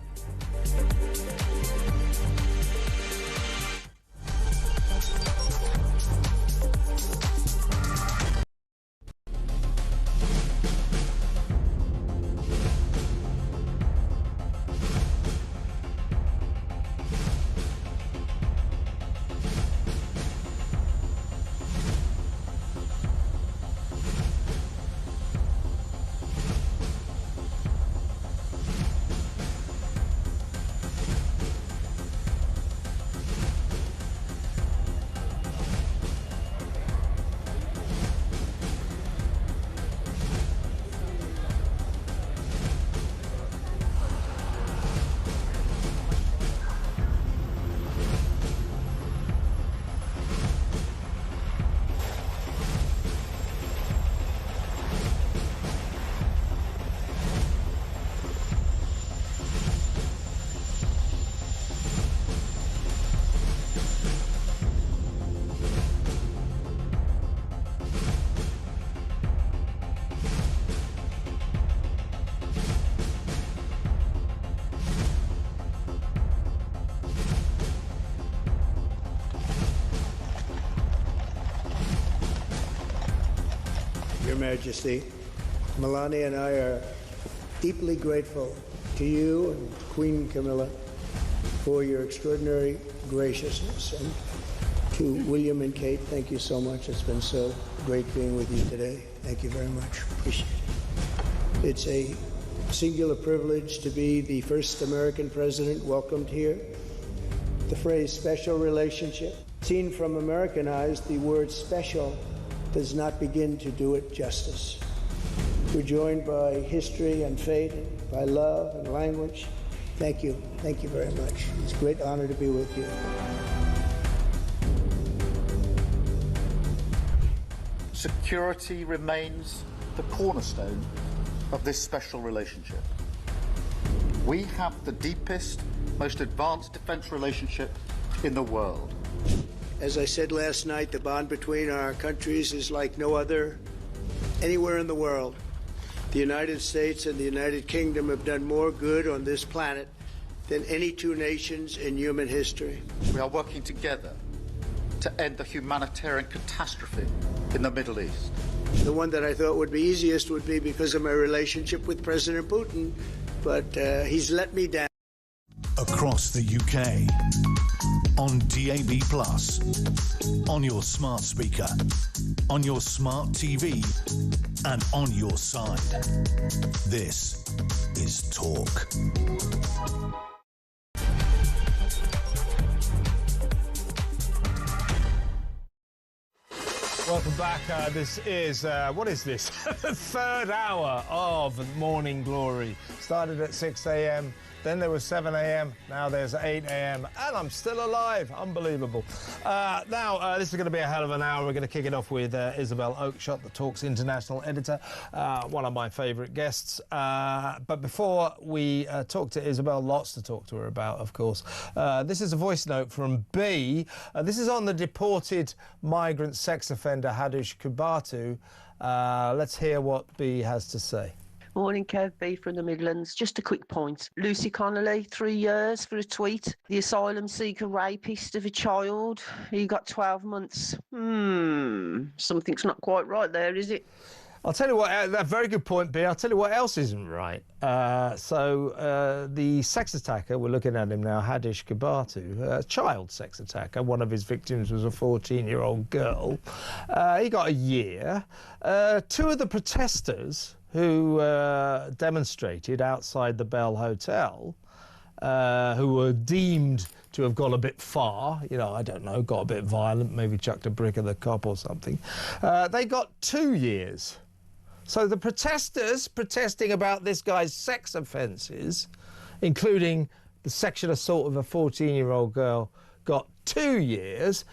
[SPEAKER 5] Your Majesty, Melania and I are deeply grateful to you and Queen Camilla for your extraordinary graciousness. And to William and Kate, thank you so much. It's been so great being with you today. Thank you very much. Appreciate it. It's a singular privilege to be the first American president welcomed here. The phrase special relationship, seen from American eyes, the word special does not begin to do it justice. We're joined by history and fate, and by love and language. Thank you. Thank you very much. It's a great honor to be with you.
[SPEAKER 6] Security remains the cornerstone of this special relationship. We have the deepest, most advanced defense relationship in the world.
[SPEAKER 5] As I said last night, the bond between our countries is like no other anywhere in the world. The United States and the United Kingdom have done more good on this planet than any two nations in human history.
[SPEAKER 6] We are working together to end the humanitarian catastrophe in the Middle East.
[SPEAKER 5] The one that I thought would be easiest would be because of my relationship with President Putin, but he's let me down.
[SPEAKER 1] Across the UK, on DAB+, on your smart speaker, on your smart TV, and on your side. This is Talk.
[SPEAKER 2] Well, Welcome back. This is, what is this? The third hour of Morning Glory. Started at 6 a.m, then there was 7 a.m, now there's 8 a.m, and I'm still alive. Unbelievable. Now, this is going to be a hell of an hour. We're going to kick it off with Isabel Oakeshott, the Talk's international editor, one of my favourite guests. But before we talk to Isabel, lots to talk to her about, of course. This is a voice note from B. This is on the deported migrant sex offender Hadush Kubatu. Let's hear what B has to say.
[SPEAKER 7] Morning, Kev, B from the Midlands. Just a quick point. Lucy Connolly, 3 years for a tweet. The asylum seeker rapist of a child. He got 12 months. Something's not quite right there, is it?
[SPEAKER 2] I'll tell you what, a very good point, B. I'll tell you what else isn't right. The sex attacker, we're looking at him now, Hadush Kubatu, a child sex attacker. One of his victims was a 14-year-old girl. He got a year. Two of the protesters who demonstrated outside the Bell Hotel, who were deemed to have gone a bit far, you know, I don't know, got a bit violent, maybe chucked a brick at the cop or something, they got 2 years. So the protesters protesting about this guy's sex offences, including the sexual assault of a 14-year-old girl, got 2 years.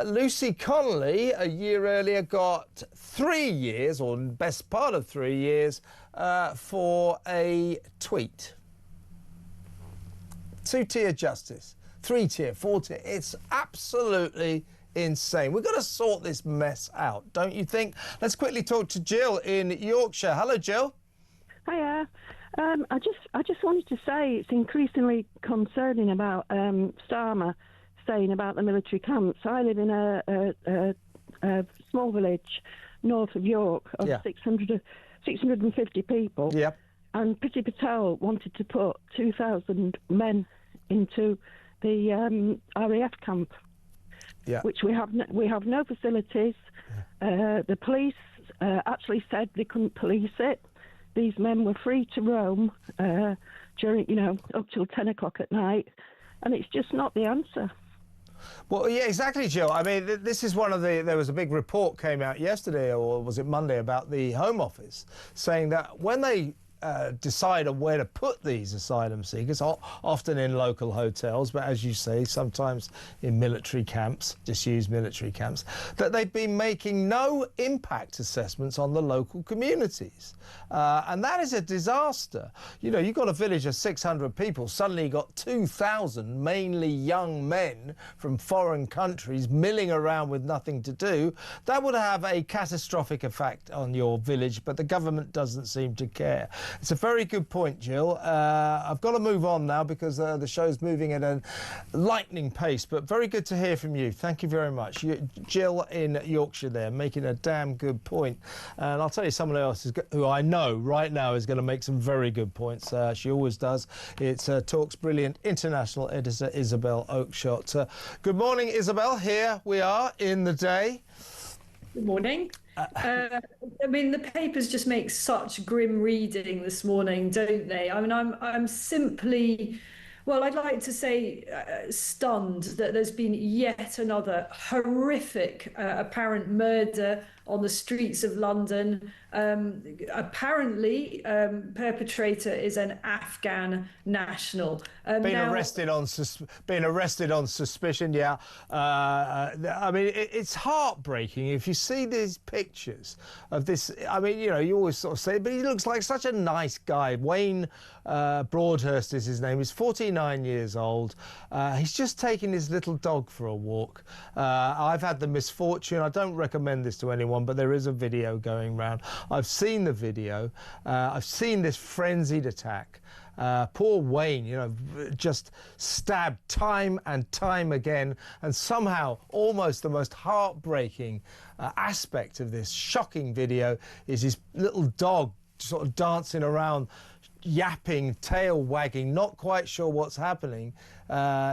[SPEAKER 2] Lucy Connolly, a year earlier, got 3 years, or best part of 3 years, for a tweet. 2-tier justice, 3-tier, 4-tier. It's absolutely insane. We've got to sort this mess out, don't you think? Let's quickly talk to Jill in Yorkshire. Hello, Jill.
[SPEAKER 8] Hiya. I just wanted to say it's increasingly concerning about Starmer saying about the military camps. I live in a small village north of York of 650 people. Yeah. And Priti Patel wanted to put 2,000 men into the RAF camp, which we have no facilities. The police actually said they couldn't police it. These men were free to roam during, up till 10 o'clock at night, and it's just not the answer.
[SPEAKER 2] Well, yeah, exactly, Jill. I mean, this is one of the... There was a big report came out yesterday, or was it Monday, about the Home Office, saying that when they decide on where to put these asylum seekers, often in local hotels, but as you say, sometimes in military camps, disused military camps, that they've been making no impact assessments on the local communities. And that is a disaster. You know, you've got a village of 600 people, suddenly you've got 2,000 mainly young men from foreign countries milling around with nothing to do. That would have a catastrophic effect on your village, but the government doesn't seem to care. It's a very good point, Jill. I've got to move on now because the show's moving at a lightning pace, but very good to hear from you. Thank you very much. Jill in Yorkshire there, making a damn good point. And I'll tell you someone else who I know right now is going to make some very good points. She always does. It's Talk's brilliant international editor, Isabel Oakeshott. Good morning, Isabel. Here we are in the day.
[SPEAKER 23] Good morning. I mean, the papers just make such grim reading this morning, don't they? I mean, I'm simply, well, I'd like to say stunned that there's been yet another horrific apparent murder on the streets of London. Apparently, perpetrator is an Afghan national.
[SPEAKER 2] Being arrested on suspicion. Yeah. I mean, it's heartbreaking if you see these pictures of this. I mean, you know, you always sort of say, but he looks like such a nice guy. Wayne Broadhurst is his name. He's 49 years old. He's just taking his little dog for a walk. I've had the misfortune. I don't recommend this to anyone, but there is a video going around. I've seen the video. I've seen this frenzied attack. Poor Wayne, you know, just stabbed time and time again. And somehow, almost the most heartbreaking aspect of this shocking video is his little dog sort of dancing around, yapping, tail wagging, not quite sure what's happening.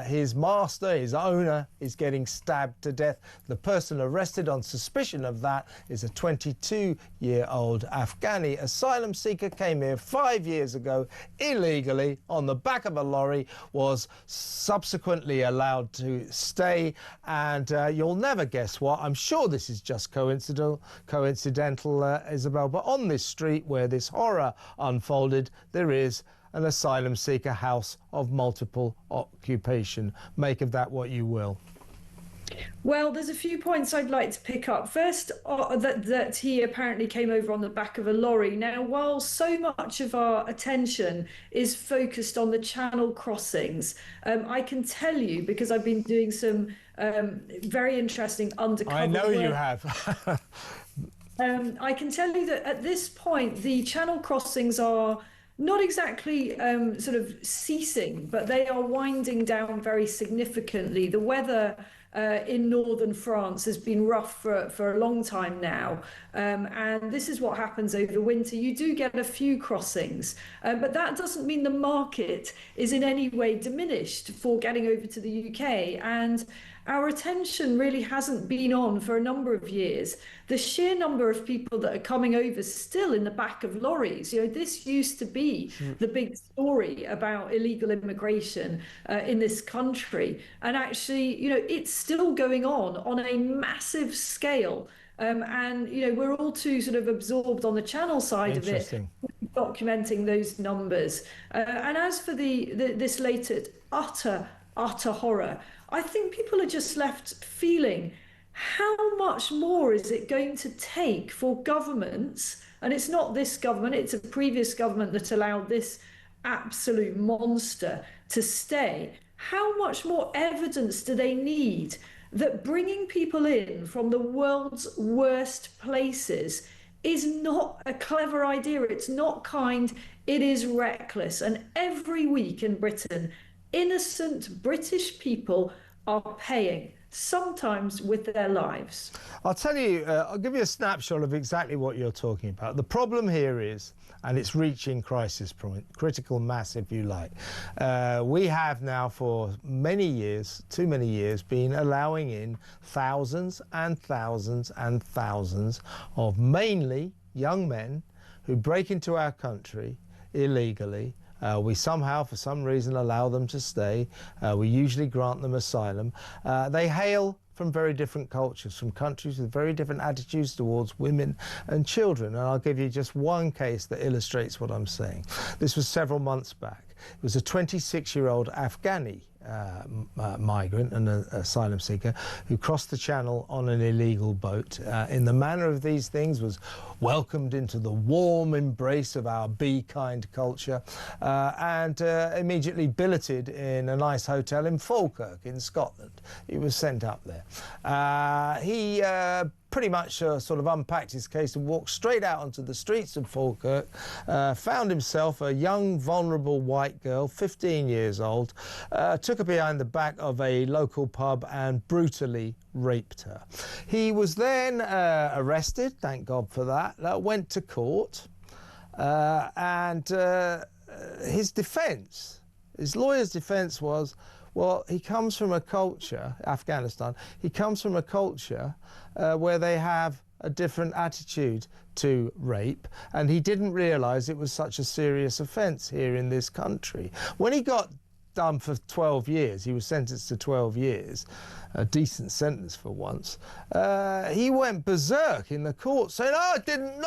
[SPEAKER 2] His master, his owner, is getting stabbed to death. The person arrested on suspicion of that is a 22-year-old Afghani asylum seeker, came here 5 years ago illegally on the back of a lorry, was subsequently allowed to stay, and you'll never guess what. I'm sure this is just coincidental, Isabel, but on this street where this horror unfolded, there is an asylum seeker house of multiple occupation. Make of that what you will.
[SPEAKER 23] Well, there's a few points I'd like to pick up. First, that he apparently came over on the back of a lorry. Now, while so much of our attention is focused on the Channel crossings, I can tell you, because I've been doing some very interesting undercover
[SPEAKER 2] I know
[SPEAKER 23] work.
[SPEAKER 2] you have.
[SPEAKER 23] I can tell you that at this point, the Channel crossings are not exactly sort of ceasing, but they are winding down very significantly. The weather in northern France has been rough for a long time now, and this is what happens over winter. You do get a few crossings, but that doesn't mean the market is in any way diminished for getting over to the UK, and our attention really hasn't been on for a number of years. The sheer number of people that are coming over still in the back of lorries, this used to be the big story about illegal immigration in this country. And actually, it's still going on a massive scale. And, we're all too sort of absorbed on the Channel side of it, documenting those numbers. And as for this latest utter horror, I think people are just left feeling, how much more is it going to take for governments, and it's not this government, it's a previous government that allowed this absolute monster to stay. How much more evidence do they need that bringing people in from the world's worst places is not a clever idea? It's not kind, it is reckless. And every week in Britain, innocent British people are paying, sometimes with their lives.
[SPEAKER 2] I'll tell you, I'll give you a snapshot of exactly what you're talking about. The problem here is, and it's reaching crisis point, critical mass if you like. We have now for many years, too many years, been allowing in thousands and thousands and thousands of mainly young men who break into our country illegally. We somehow, for some reason, allow them to stay. We usually grant them asylum. They hail from very different cultures, from countries with very different attitudes towards women and children. And I'll give you just one case that illustrates what I'm saying. This was several months back. It was a 26-year-old Afghani migrant and an asylum seeker who crossed the Channel on an illegal boat. In the manner of these things, was welcomed into the warm embrace of our be kind culture, and immediately billeted in a nice hotel in Falkirk in Scotland. He was sent up there. He pretty much sort of unpacked his case and walked straight out onto the streets of Falkirk, found himself a young, vulnerable white girl, 15 years old, took her behind the back of a local pub and brutally raped her. He was then arrested, thank God for that, went to court, and his defence, his lawyer's defence was, well, he comes from a culture, Afghanistan, he comes from a culture where they have a different attitude to rape, and he didn't realise it was such a serious offence here in this country. When he got done for 12 years, he was sentenced to 12 years, a decent sentence for once, he went berserk in the court saying, oh, I didn't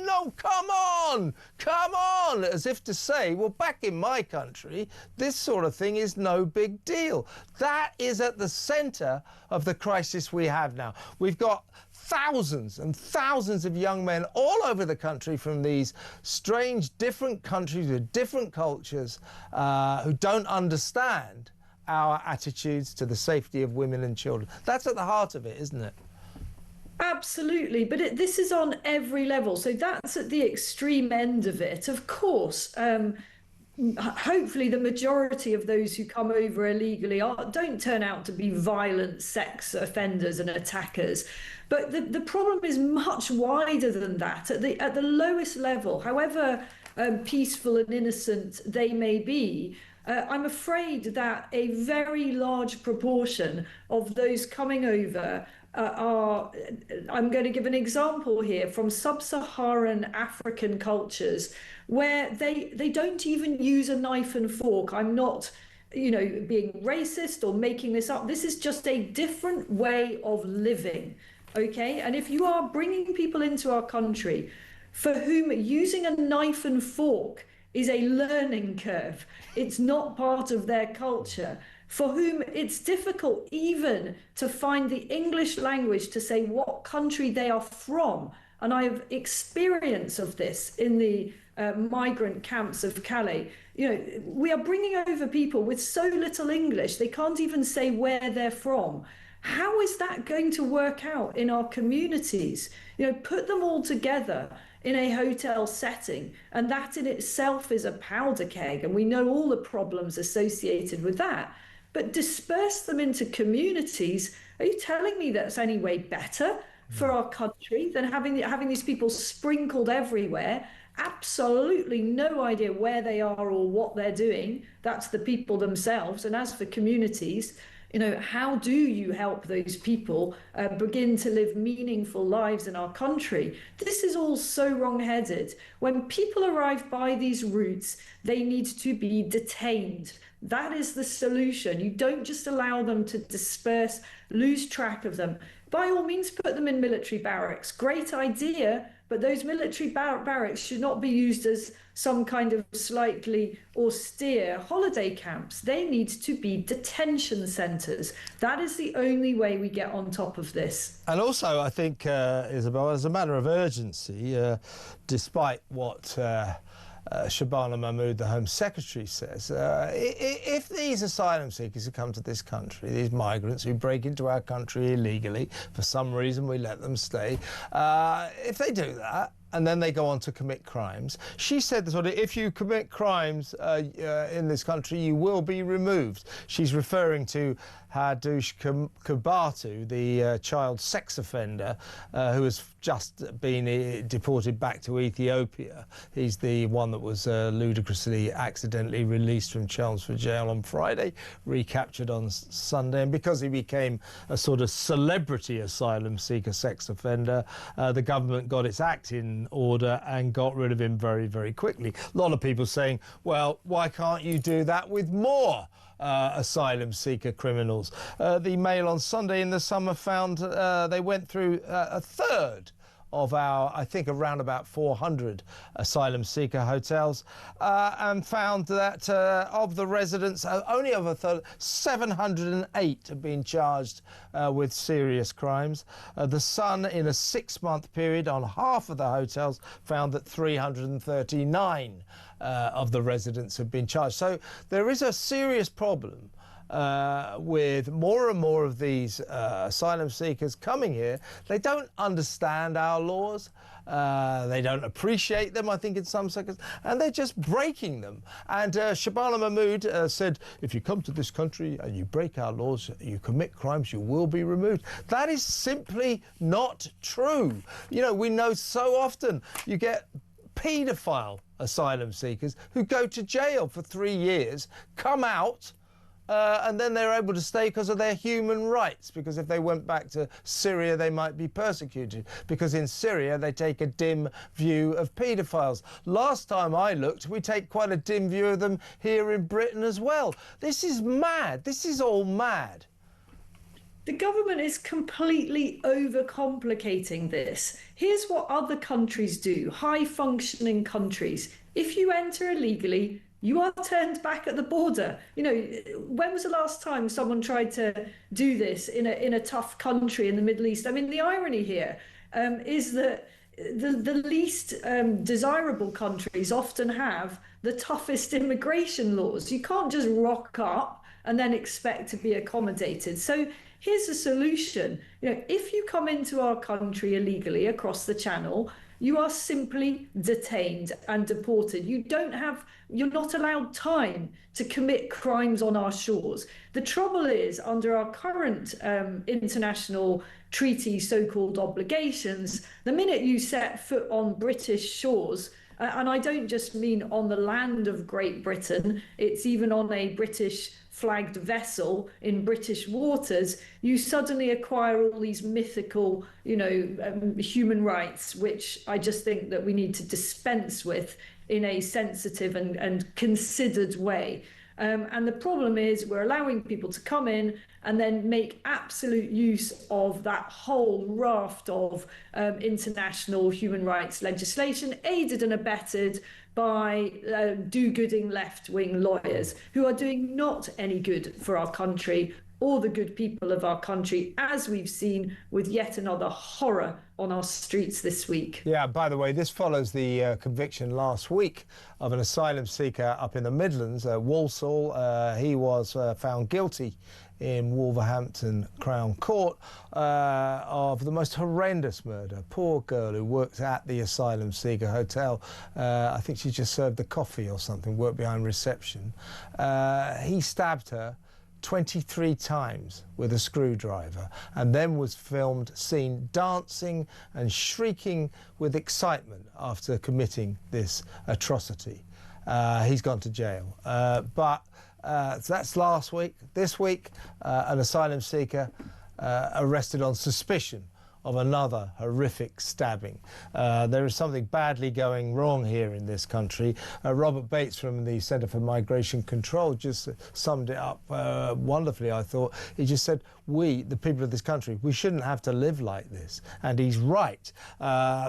[SPEAKER 2] know, come on, as if to say, well, back in my country, this sort of thing is no big deal. That is at the centre of the crisis we have now. We've got thousands and thousands of young men all over the country from these strange, different countries with different cultures who don't understand our attitudes to the safety of women and children. That's at the heart of it, isn't it?
[SPEAKER 23] Absolutely, but this is on every level. So that's at the extreme end of it. Of course, hopefully the majority of those who come over illegally don't turn out to be violent sex offenders and attackers. But the problem is much wider than that. At the lowest level, however peaceful and innocent they may be, I'm afraid that a very large proportion of those coming over are, I'm going to give an example here, from sub-Saharan African cultures where they don't even use a knife and fork. I'm not, being racist or making this up. This is just a different way of living, okay? And if you are bringing people into our country for whom using a knife and fork is a learning curve, it's not part of their culture, for whom it's difficult even to find the English language to say what country they are from. And I have experience of this in the migrant camps of Calais. We are bringing over people with so little English, they can't even say where they're from. How is that going to work out in our communities? Put them all together in a hotel setting, and that in itself is a powder keg, and we know all the problems associated with that. But disperse them into communities. Are you telling me that's any way better for our country than having these people sprinkled everywhere? Absolutely no idea where they are or what they're doing. That's the people themselves. And as for communities, how do you help those people begin to live meaningful lives in our country? This is all so wrong-headed. When people arrive by these routes, they need to be detained. That is the solution. You don't just allow them to disperse, lose track of them. By all means, put them in military barracks. Great idea, but those military barracks should not be used as some kind of slightly austere holiday camps. They need to be detention centres. That is the only way we get on top of this.
[SPEAKER 2] And also, I think, Isabel, as a matter of urgency, despite what Shabana Mahmood, the Home Secretary, says, if these asylum seekers who come to this country, these migrants who break into our country illegally, for some reason we let them stay, if they do that, and then they go on to commit crimes. She said that if you commit crimes in this country, you will be removed. She's referring to Hadush Kabatu, the child sex offender who has just been deported back to Ethiopia. He's the one that was ludicrously accidentally released from Chelmsford Jail on Friday, recaptured on Sunday. And because he became a sort of celebrity asylum seeker sex offender, the government got its act in order and got rid of him very, very quickly. A lot of people saying, well, why can't you do that with more asylum seeker criminals? The Mail on Sunday in the summer found they went through a third of our, I think, around about 400 asylum seeker hotels, and found that of the residents, only of a third, 708 have been charged with serious crimes. The Sun, in a 6-month period on half of the hotels, found that 339 of the residents have been charged. So there is a serious problem with more and more of these asylum seekers coming here. They don't understand our laws. They don't appreciate them, I think, in some circles, and they're just breaking them. And Shabana Mahmood said, if you come to this country and you break our laws, you commit crimes, you will be removed. That is simply not true. We know so often you get paedophile asylum seekers who go to jail for 3 years, come out, and then they're able to stay because of their human rights, because if they went back to Syria, they might be persecuted, because in Syria, they take a dim view of paedophiles. Last time I looked, we take quite a dim view of them here in Britain as well. This is mad. This is all mad.
[SPEAKER 23] The government is completely overcomplicating this. Here's what other countries do, high-functioning countries. If you enter illegally, you are turned back at the border. When was the last time someone tried to do this in a tough country in the Middle East? I mean, the irony here is that the least desirable countries often have the toughest immigration laws. You can't just rock up and then expect to be accommodated. So here's the solution. If you come into our country illegally across the Channel, you are simply detained and deported. You're not allowed time to commit crimes on our shores. The trouble is, under our current international treaty so-called obligations, the minute you set foot on British shores, And I don't just mean on the land of Great Britain, it's even on a British flagged vessel in British waters, you suddenly acquire all these mythical, human rights, which I just think that we need to dispense with in a sensitive and considered way. And the problem is we're allowing people to come in and then make absolute use of that whole raft of international human rights legislation, aided and abetted by do-gooding left-wing lawyers who are doing not any good for our country or the good people of our country, as we've seen with yet another horror on our streets this week.
[SPEAKER 2] Yeah, by the way, this follows the conviction last week of an asylum seeker up in the Midlands, Walsall. He was found guilty in Wolverhampton Crown Court of the most horrendous murder. Poor girl who worked at the asylum seeker hotel. I think she just served the coffee or something, worked behind reception. He stabbed her 23 times with a screwdriver, and then was seen dancing and shrieking with excitement after committing this atrocity. He's gone to jail. So that's last week. This week, an asylum seeker arrested on suspicion of another horrific stabbing. There is something badly going wrong here in this country. Robert Bates from the Centre for Migration Control just summed it up wonderfully, I thought. He just said, we, the people of this country, we shouldn't have to live like this. And he's right.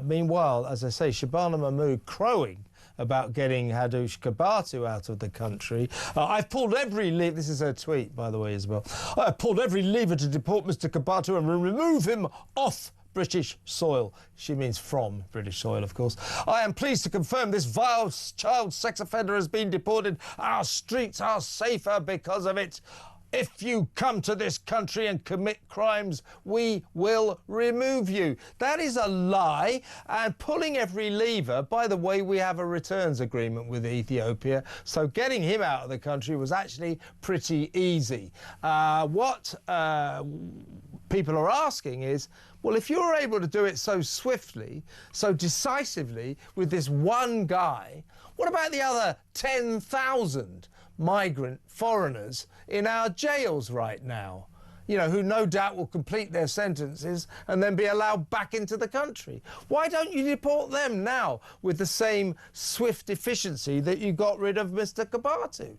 [SPEAKER 2] Meanwhile, as I say, Shabana Mahmood crowing about getting Hadush Kabatu out of the country. I've pulled every lever, this is her tweet, by the way, Isabel. I've pulled every lever to deport Mr. Kabatu and remove him off British soil. She means from British soil, of course. I am pleased to confirm this vile child sex offender has been deported. Our streets are safer because of it. If you come to this country and commit crimes, we will remove you. That is a lie. And pulling every lever, by the way, we have a returns agreement with Ethiopia, so getting him out of the country was actually pretty easy. What people are asking is, well, if you're able to do it so swiftly, so decisively with this one guy, what about the other 10,000 migrant foreigners in our jails right now, who no doubt will complete their sentences and then be allowed back into the country? Why don't you deport them now with the same swift efficiency that you got rid of Mr. Kabatu?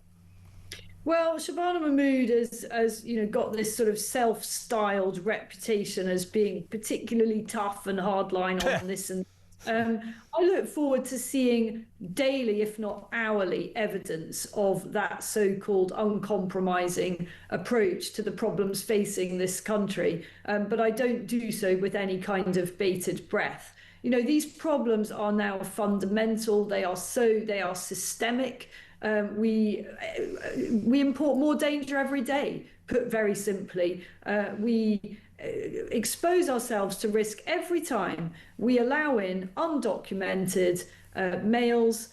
[SPEAKER 23] Well, Shabana Mahmood has got this sort of self-styled reputation as being particularly tough and hardline on this and I look forward to seeing daily, if not hourly, evidence of that so-called uncompromising approach to the problems facing this country. But I don't do so with any kind of bated breath. These problems are now fundamental. They are systemic. We import more danger every day, put very simply. We expose ourselves to risk every time we allow in undocumented males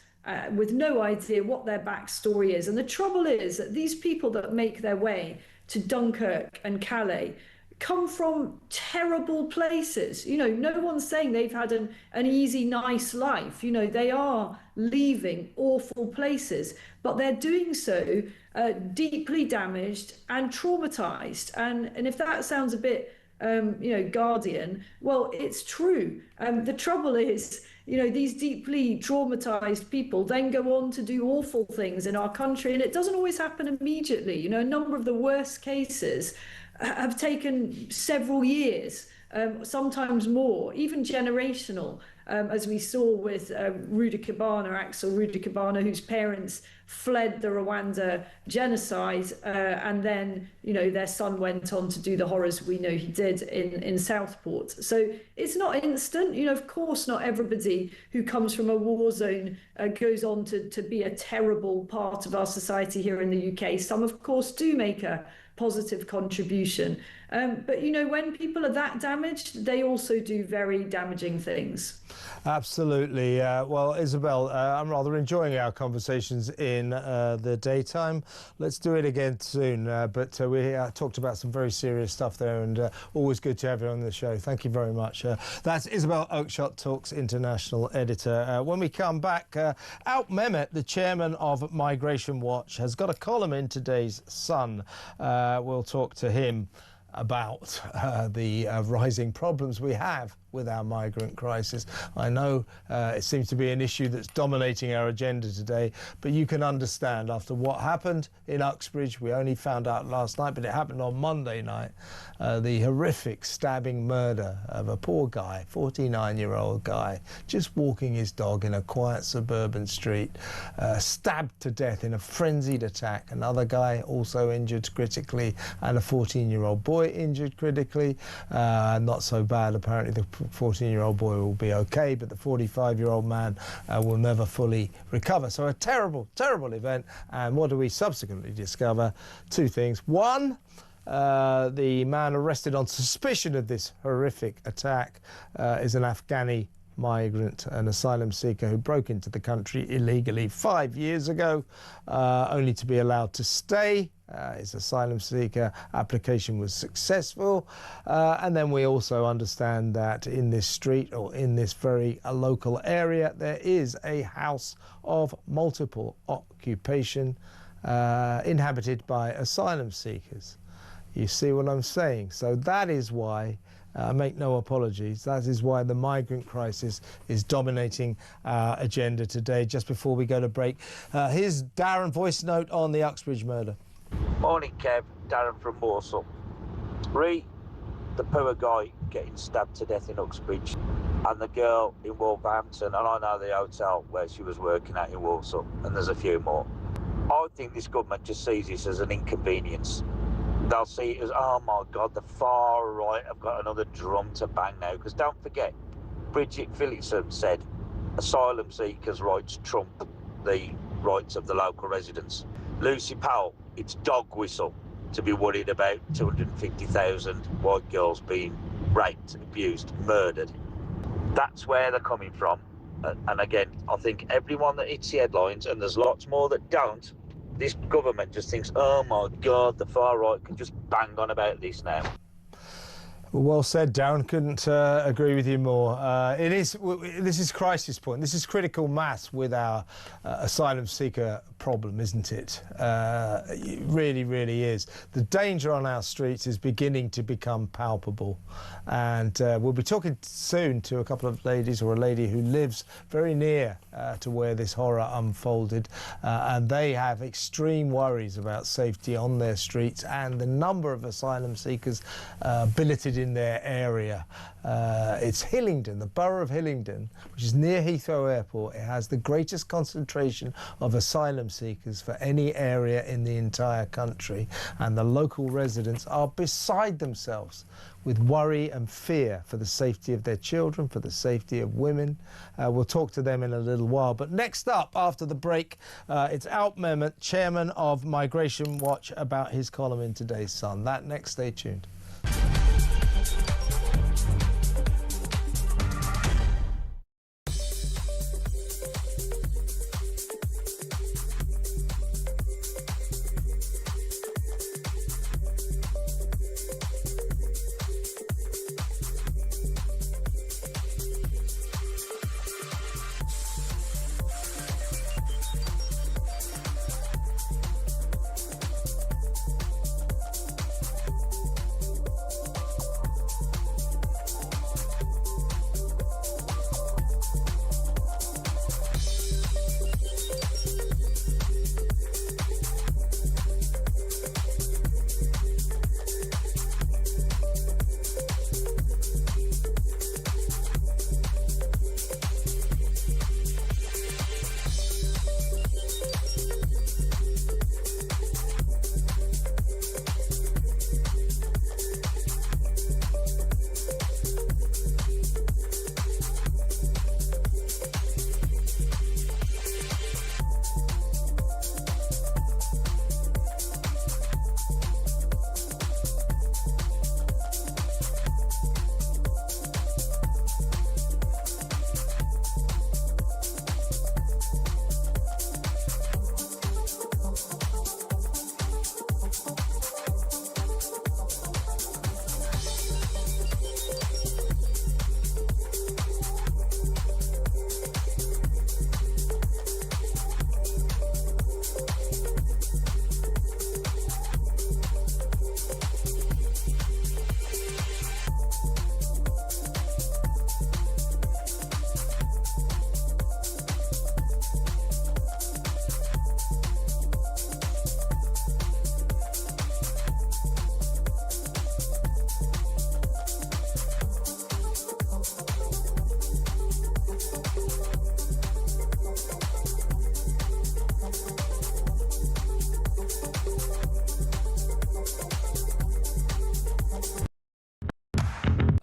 [SPEAKER 23] with no idea what their backstory is. And the trouble is that these people that make their way to Dunkirk and Calais come from terrible places. No one's saying they've had an easy, nice life. They are leaving awful places, but they're doing so deeply damaged and traumatized. And if that sounds a bit, Guardian, well, it's true. The trouble is, these deeply traumatized people then go on to do awful things in our country, and it doesn't always happen immediately. A number of the worst cases have taken several years, sometimes more, even generational, as we saw with Axel Rudikabana, whose parents fled the Rwanda genocide, and then, their son went on to do the horrors we know he did in Southport. So it's not instant. Of course, not everybody who comes from a war zone goes on to be a terrible part of our society here in the UK. Some, of course, do make a positive contribution. But, you know, when people are that damaged, they also do very damaging things.
[SPEAKER 2] Absolutely. Well, Isabel, I'm rather enjoying our conversations in the daytime. Let's do it again soon. But we talked about some very serious stuff there, and always good to have you on the show. Thank you very much. That's Isabel Oakeshott, Talks International editor. When we come back, Alp Mehmet, the chairman of Migration Watch, has got a column in today's Sun. We'll talk to him about the rising problems we have with our migrant crisis. I know it seems to be an issue that's dominating our agenda today, but you can understand after what happened in Uxbridge. We only found out last night, but it happened on Monday night, the horrific stabbing murder of a poor guy, 49-year-old guy, just walking his dog in a quiet suburban street, stabbed to death in a frenzied attack. Another guy also injured critically, and a 14-year-old boy injured critically. Not so bad, apparently. The 14-year-old boy will be okay, but the 45-year-old man will never fully recover. So a terrible, terrible event. And what do we subsequently discover? Two things. One, the man arrested on suspicion of this horrific attack is an Afghani migrant, an asylum seeker who broke into the country illegally 5 years ago, only to be allowed to stay. His asylum seeker application was successful. And then we also understand that in this street, or in this very local area, there is a house of multiple occupation inhabited by asylum seekers. You see what I'm saying? So that is why, make no apologies, that is why the migrant crisis is dominating our agenda today. Just before we go to break, here's Darren voice note on the Uxbridge murder.
[SPEAKER 3] Morning, Kev. Darren from Walsall. The poor guy getting stabbed to death in Uxbridge, and the girl in Wolverhampton, and I know the hotel where she was working at in Walsall, and there's a few more. I think this government just sees this as an inconvenience. They'll see it as, oh my God, the far right have got another drum to bang now. Because don't forget, Bridget Phillipson said asylum seekers' rights trump the rights of the local residents. Lucy Powell, it's dog whistle to be worried about 250,000 white girls being raped, abused, murdered. That's where they're coming from. And again, I think everyone that hits the headlines, and there's lots more that don't, this government just thinks, oh my God, the far right can just bang on about this now.
[SPEAKER 2] Well said, Darren. Couldn't agree with you more. This is crisis point. This is critical mass with our asylum seeker problem, isn't it? It really, really is. The danger on our streets is beginning to become palpable. And we'll be talking soon to a couple of ladies, or a lady who lives very near to where this horror unfolded. And they have extreme worries about safety on their streets and the number of asylum seekers billeted in their area. It's Hillingdon, the borough of Hillingdon, which is near Heathrow Airport. It has the greatest concentration of asylum seekers for any area in the entire country, and the local residents are beside themselves with worry and fear for the safety of their children, for the safety of women. We'll talk to them in a little while. But next up, after the break, it's Alp Mehmet, chairman of Migration Watch, about his column in today's Sun. That next, stay tuned.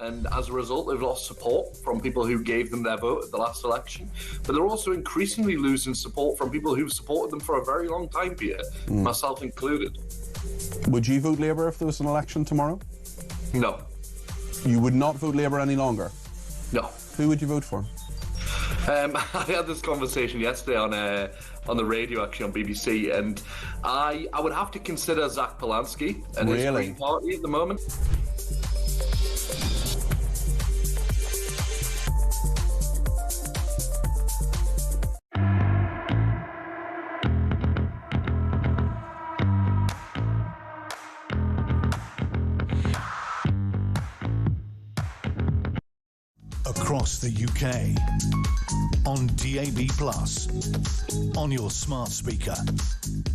[SPEAKER 9] and as a result, they've lost support from people who gave them their vote at the last election. But they're also increasingly losing support from people who've supported them for a very long time, Peter, myself included.
[SPEAKER 10] Would you vote Labour if there was an election tomorrow?
[SPEAKER 9] No.
[SPEAKER 10] You would not vote Labour any longer?
[SPEAKER 9] No.
[SPEAKER 10] Who would you vote for?
[SPEAKER 9] I had this conversation yesterday on the radio, actually, on BBC, and I would have to consider Zach Polanski and his Green Party at the moment.
[SPEAKER 1] Across the UK, on DAB+, on your smart speaker,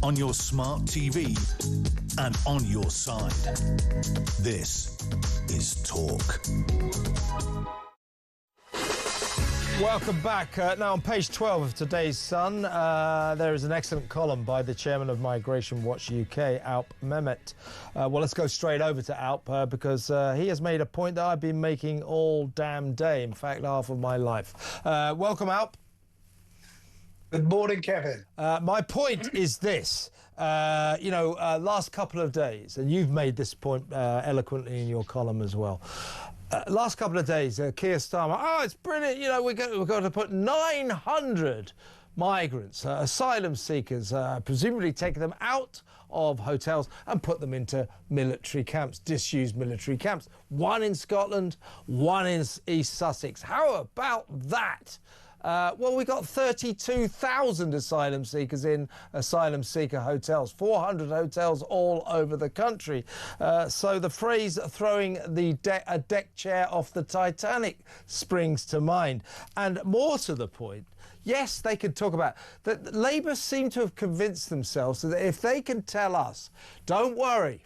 [SPEAKER 1] on your smart TV, and on your side. This is Talk.
[SPEAKER 2] Welcome back. Now, on page 12 of today's Sun, there is an excellent column by the chairman of Migration Watch UK, Alp Mehmet. Well, let's go straight over to Alp because he has made a point that I've been making all damn day, in fact, half of my life. Welcome, Alp.
[SPEAKER 11] Good morning, Kevin.
[SPEAKER 2] My point is this. Last couple of days, and you've made this point eloquently in your column as well. Last couple of days, Keir Starmer, it's brilliant, we're going to put 900 migrants, asylum seekers, presumably taking them out of hotels and put them into military camps, disused military camps. One in Scotland, one in East Sussex. How about that? Well, we got 32,000 asylum seekers in asylum seeker hotels, 400 hotels all over the country. So the phrase throwing a deck chair off the Titanic springs to mind. And more to the point, yes, they could talk about that. Labour seem to have convinced themselves that if they can tell us, don't worry,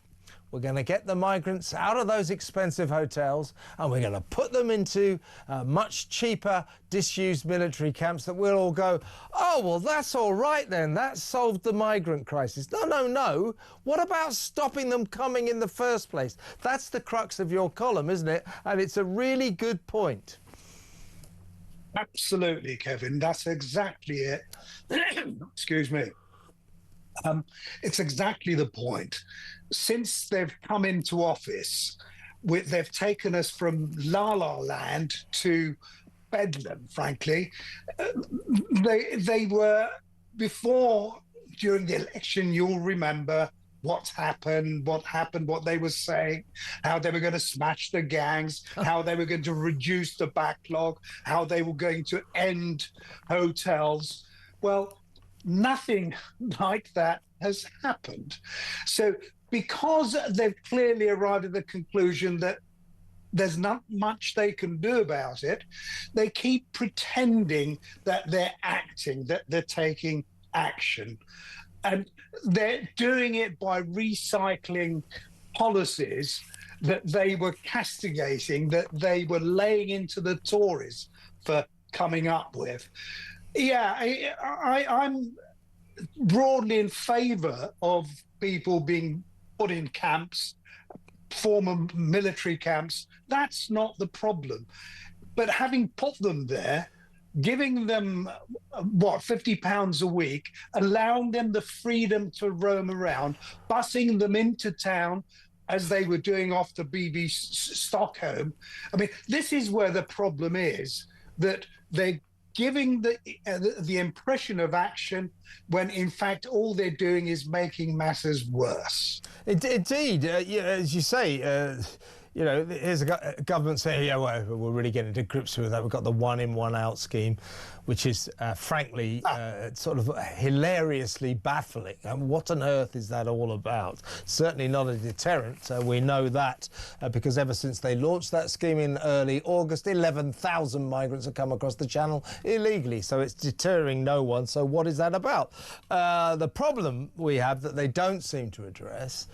[SPEAKER 2] we're going to get the migrants out of those expensive hotels and we're going to put them into much cheaper, disused military camps, that we'll all go, oh, well, that's all right then. That solved the migrant crisis. No. What about stopping them coming in the first place? That's the crux of your column, isn't it? And it's a really good point.
[SPEAKER 11] Absolutely, Kevin. That's exactly it. Excuse me. It's exactly the point. Since they've come into office, they've taken us from La La Land to Bedlam, frankly. They were, before, during the election, you'll remember what happened, what they were saying, how they were going to smash the gangs, how they were going to reduce the backlog, how they were going to end hotels. Well, nothing like that has happened. So because they've clearly arrived at the conclusion that there's not much they can do about it, they keep pretending that they're acting, that they're taking action. And they're doing it by recycling policies that they were castigating, that they were laying into the Tories for coming up with. Yeah, I'm broadly in favour of people being put in camps, former military camps. That's not the problem. But having put them there, giving them, £50 a week, allowing them the freedom to roam around, busing them into town as they were doing off the BBC Stockholm. I mean, this is where the problem is, that they're giving the impression of action when in fact all they're doing is making matters worse.
[SPEAKER 2] Indeed, as you say, here's a government saying, we're really getting to grips with that. We've got the one-in, one-out scheme, which is, frankly, sort of hilariously baffling. And what on earth is that all about? Certainly not a deterrent. We know that because ever since they launched that scheme in early August, 11,000 migrants have come across the channel illegally. So it's deterring no one. So what is that about? The problem we have that they don't seem to address,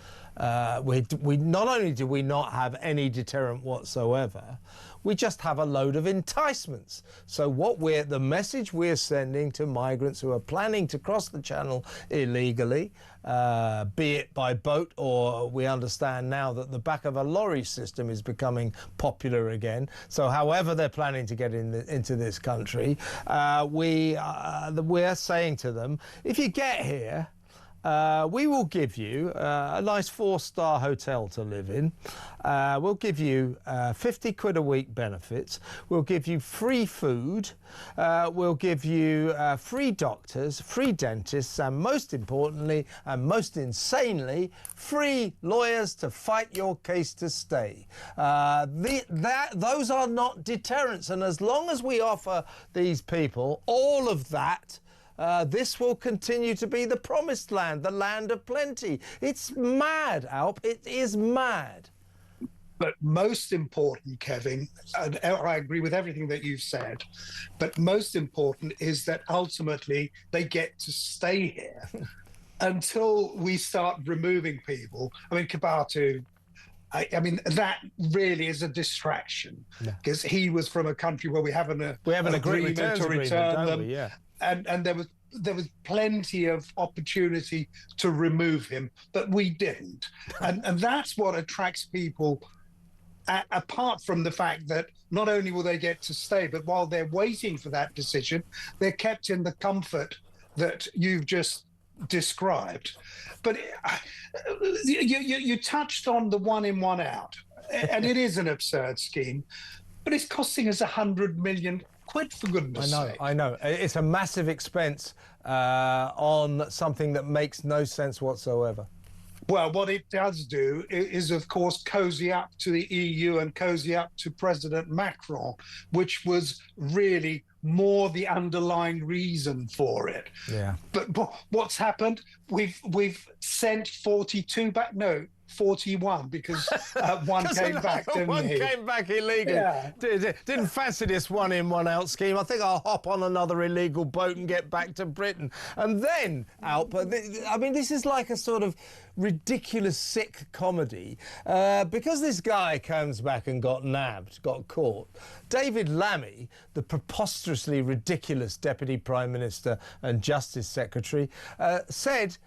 [SPEAKER 2] we not only do we not have any deterrent whatsoever, we just have a load of enticements. So what the message we're sending to migrants who are planning to cross the channel illegally, be it by boat, or we understand now that the back of a lorry system is becoming popular again. So however they're planning to get into this country, we're saying to them, if you get here, we will give you a nice 4-star hotel to live in. We'll give you 50 quid a week benefits. We'll give you free food. We'll give you free doctors, free dentists, and most importantly, and most insanely, free lawyers to fight your case to stay. Those are not deterrents. And as long as we offer these people all of that, this will continue to be the promised land, the land of plenty. It's mad, Alp. It is mad.
[SPEAKER 11] But most important, Kevin, and I agree with everything that you've said, but most important is that ultimately they get to stay here until we start removing people. I mean, Kabatu, I mean, that really is a distraction, because he was from a country where we have an agreement to return them.
[SPEAKER 2] Yeah.
[SPEAKER 11] And there was plenty of opportunity to remove him, but we didn't. And that's what attracts people, apart from the fact that not only will they get to stay, but while they're waiting for that decision, they're kept in the comfort that you've just described. But you touched on the 1 in, 1 out, and it is an absurd scheme, but it's costing us 100 million quid, for goodness sake.
[SPEAKER 2] I know. It's a massive expense on something that makes no sense whatsoever.
[SPEAKER 11] Well, what it does do is, of course, cozy up to the EU and cozy up to President Macron, which was really more the underlying reason for it.
[SPEAKER 2] Yeah.
[SPEAKER 11] But what's happened? We've sent 42 back. No, 41, because one came back, didn't
[SPEAKER 2] one
[SPEAKER 11] he?
[SPEAKER 2] came back illegally.
[SPEAKER 11] Yeah.
[SPEAKER 2] Didn't fancy this 1 in, 1 out scheme. I think I'll hop on another illegal boat and get back to Britain. And then, Alp, I mean, this is like a sort of ridiculous, sick comedy. Because this guy comes back and got nabbed, got caught, David Lammy, the preposterously ridiculous Deputy Prime Minister and Justice Secretary, said,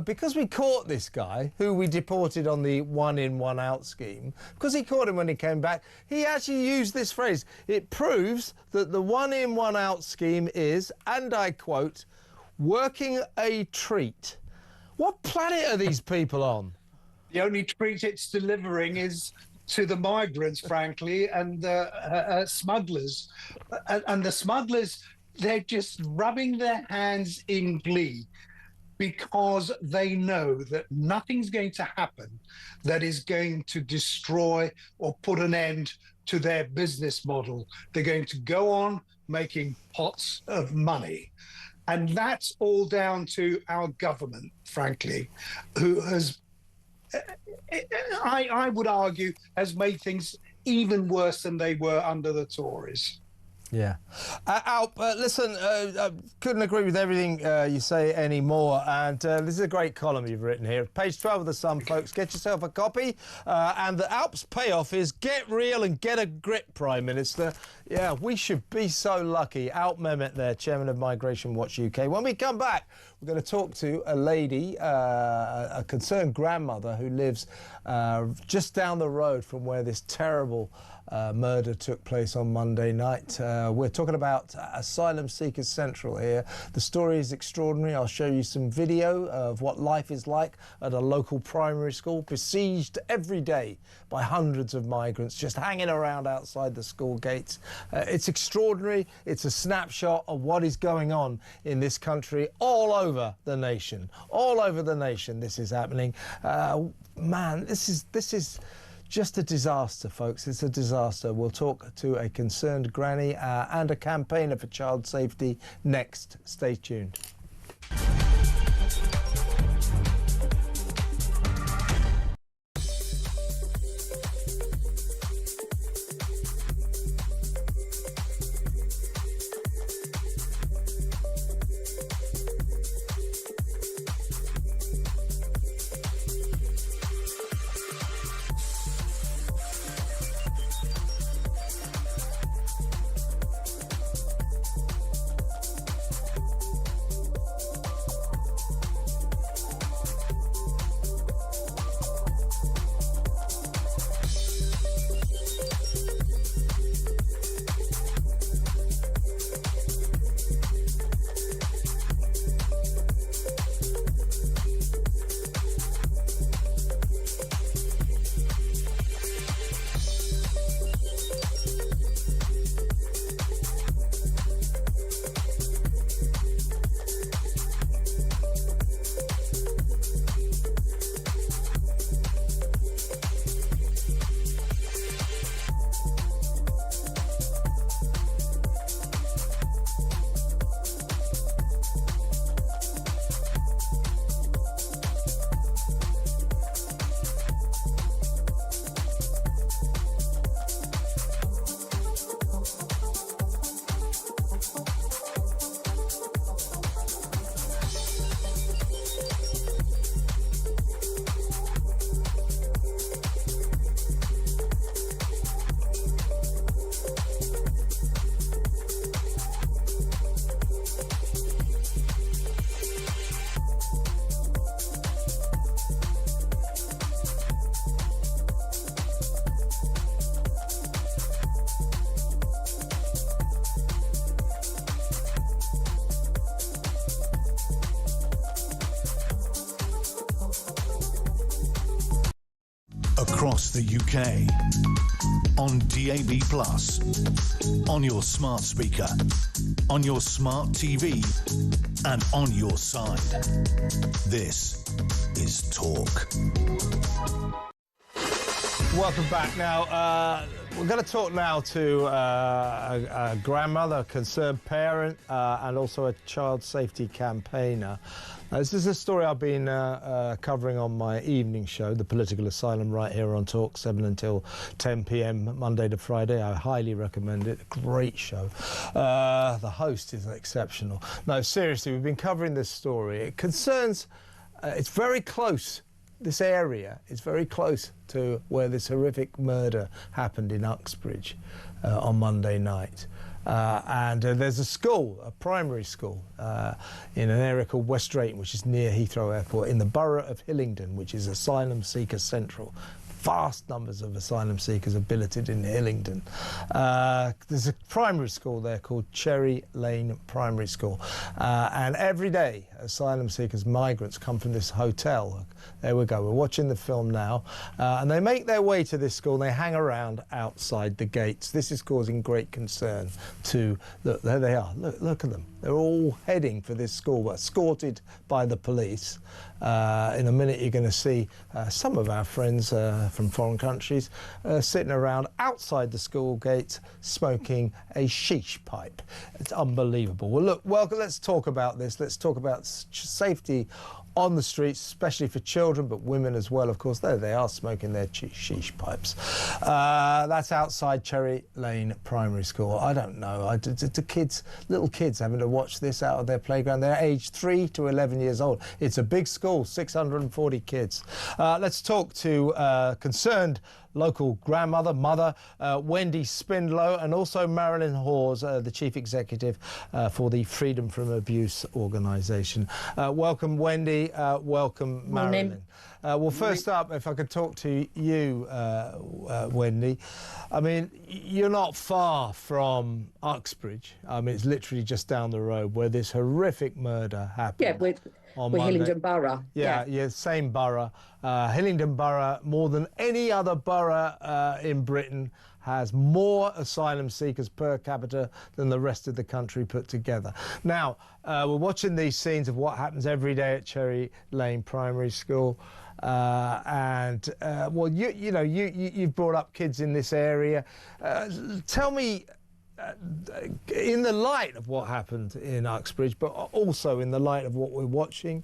[SPEAKER 2] because we caught this guy, who we deported on the 1 in, 1 out scheme, because he caught him when he came back, he actually used this phrase. It proves that the 1 in, 1 out scheme is, and I quote, working a treat. What planet are these people on?
[SPEAKER 11] The only treat it's delivering is to the migrants, frankly, and smugglers. And the smugglers, they're just rubbing their hands in glee, because they know that nothing's going to happen that is going to destroy or put an end to their business model. They're going to go on making pots of money. And that's all down to our government, frankly, who has, I would argue, has made things even worse than they were under the Tories.
[SPEAKER 2] Yeah. Alp, listen, couldn't agree with everything you say anymore. And this is a great column you've written here. Page 12 of The Sun, folks. Get yourself a copy. And the Alp's payoff is get real and get a grip, Prime Minister. Yeah, we should be so lucky. Alp Mehmet there, Chairman of Migration Watch UK. When we come back, we're going to talk to a lady, a concerned grandmother who lives just down the road from where this terrible murder took place on Monday night. We're talking about Asylum Seekers Central here. The story is extraordinary. I'll show you some video of what life is like at a local primary school, besieged every day by hundreds of migrants just hanging around outside the school gates. It's extraordinary. It's a snapshot of what is going on in this country all over the nation. All over the nation this is happening. Man, this is just a disaster, folks. It's a disaster. We'll talk to a concerned granny and a campaigner for child safety next. Stay tuned.
[SPEAKER 1] across the UK, on DAB+, on your smart speaker, on your smart TV, and on your side. This is Talk.
[SPEAKER 2] Welcome back. Now, we're going to talk now to a grandmother, a concerned parent, and also a child safety campaigner. This is a story I've been covering on my evening show, The Political Asylum, right here on Talk, 7 until 10 p.m, Monday to Friday. I highly recommend it. Great show. The host is exceptional. No, seriously, we've been covering this story. It concerns, it's very close. This area is very close to where this horrific murder happened in Uxbridge on Monday night. And there's a school, a primary school, in an area called West Drayton, which is near Heathrow Airport, in the borough of Hillingdon, which is asylum seeker central. Vast numbers of asylum seekers are billeted in Hillingdon. There's a primary school there called Cherry Lane Primary School. And every day, asylum seekers, migrants, come from this hotel. There we go. We're watching the film now. And they make their way to this school and they hang around outside the gates. This is causing great concern to... Look, there they are. Look at them. They're all heading for this school, escorted by the police. In a minute, you're going to see some of our friends from foreign countries sitting around outside the school gates smoking a sheesh pipe. It's unbelievable. Well, look, let's talk about this. Let's talk about safety on the streets, especially for children, but women as well, of course. There they are, smoking their sheesh pipes. That's outside Cherry Lane Primary School. I don't know. Do kids, little kids, having to watch this out of their playground? They're aged 3 to 11 years old. It's a big school, 640 kids. Let's talk to concerned local mother, Wendy Spindlow, and also Marilyn Hawes, the Chief Executive for the Freedom from Abuse organisation. Welcome, Wendy. Welcome, Marilyn. Well, first up, if I could talk to you, Wendy. I mean, you're not far from Uxbridge. I mean, it's literally just down the road where this horrific murder happened.
[SPEAKER 13] Yeah, we're Hillingdon Borough.
[SPEAKER 2] Yeah, same borough. Hillingdon Borough, more than any other borough in Britain, has more asylum seekers per capita than the rest of the country put together. Now, we're watching these scenes of what happens every day at Cherry Lane Primary School. Well, you've brought up kids in this area. Tell me, in the light of what happened in Uxbridge, but also in the light of what we're watching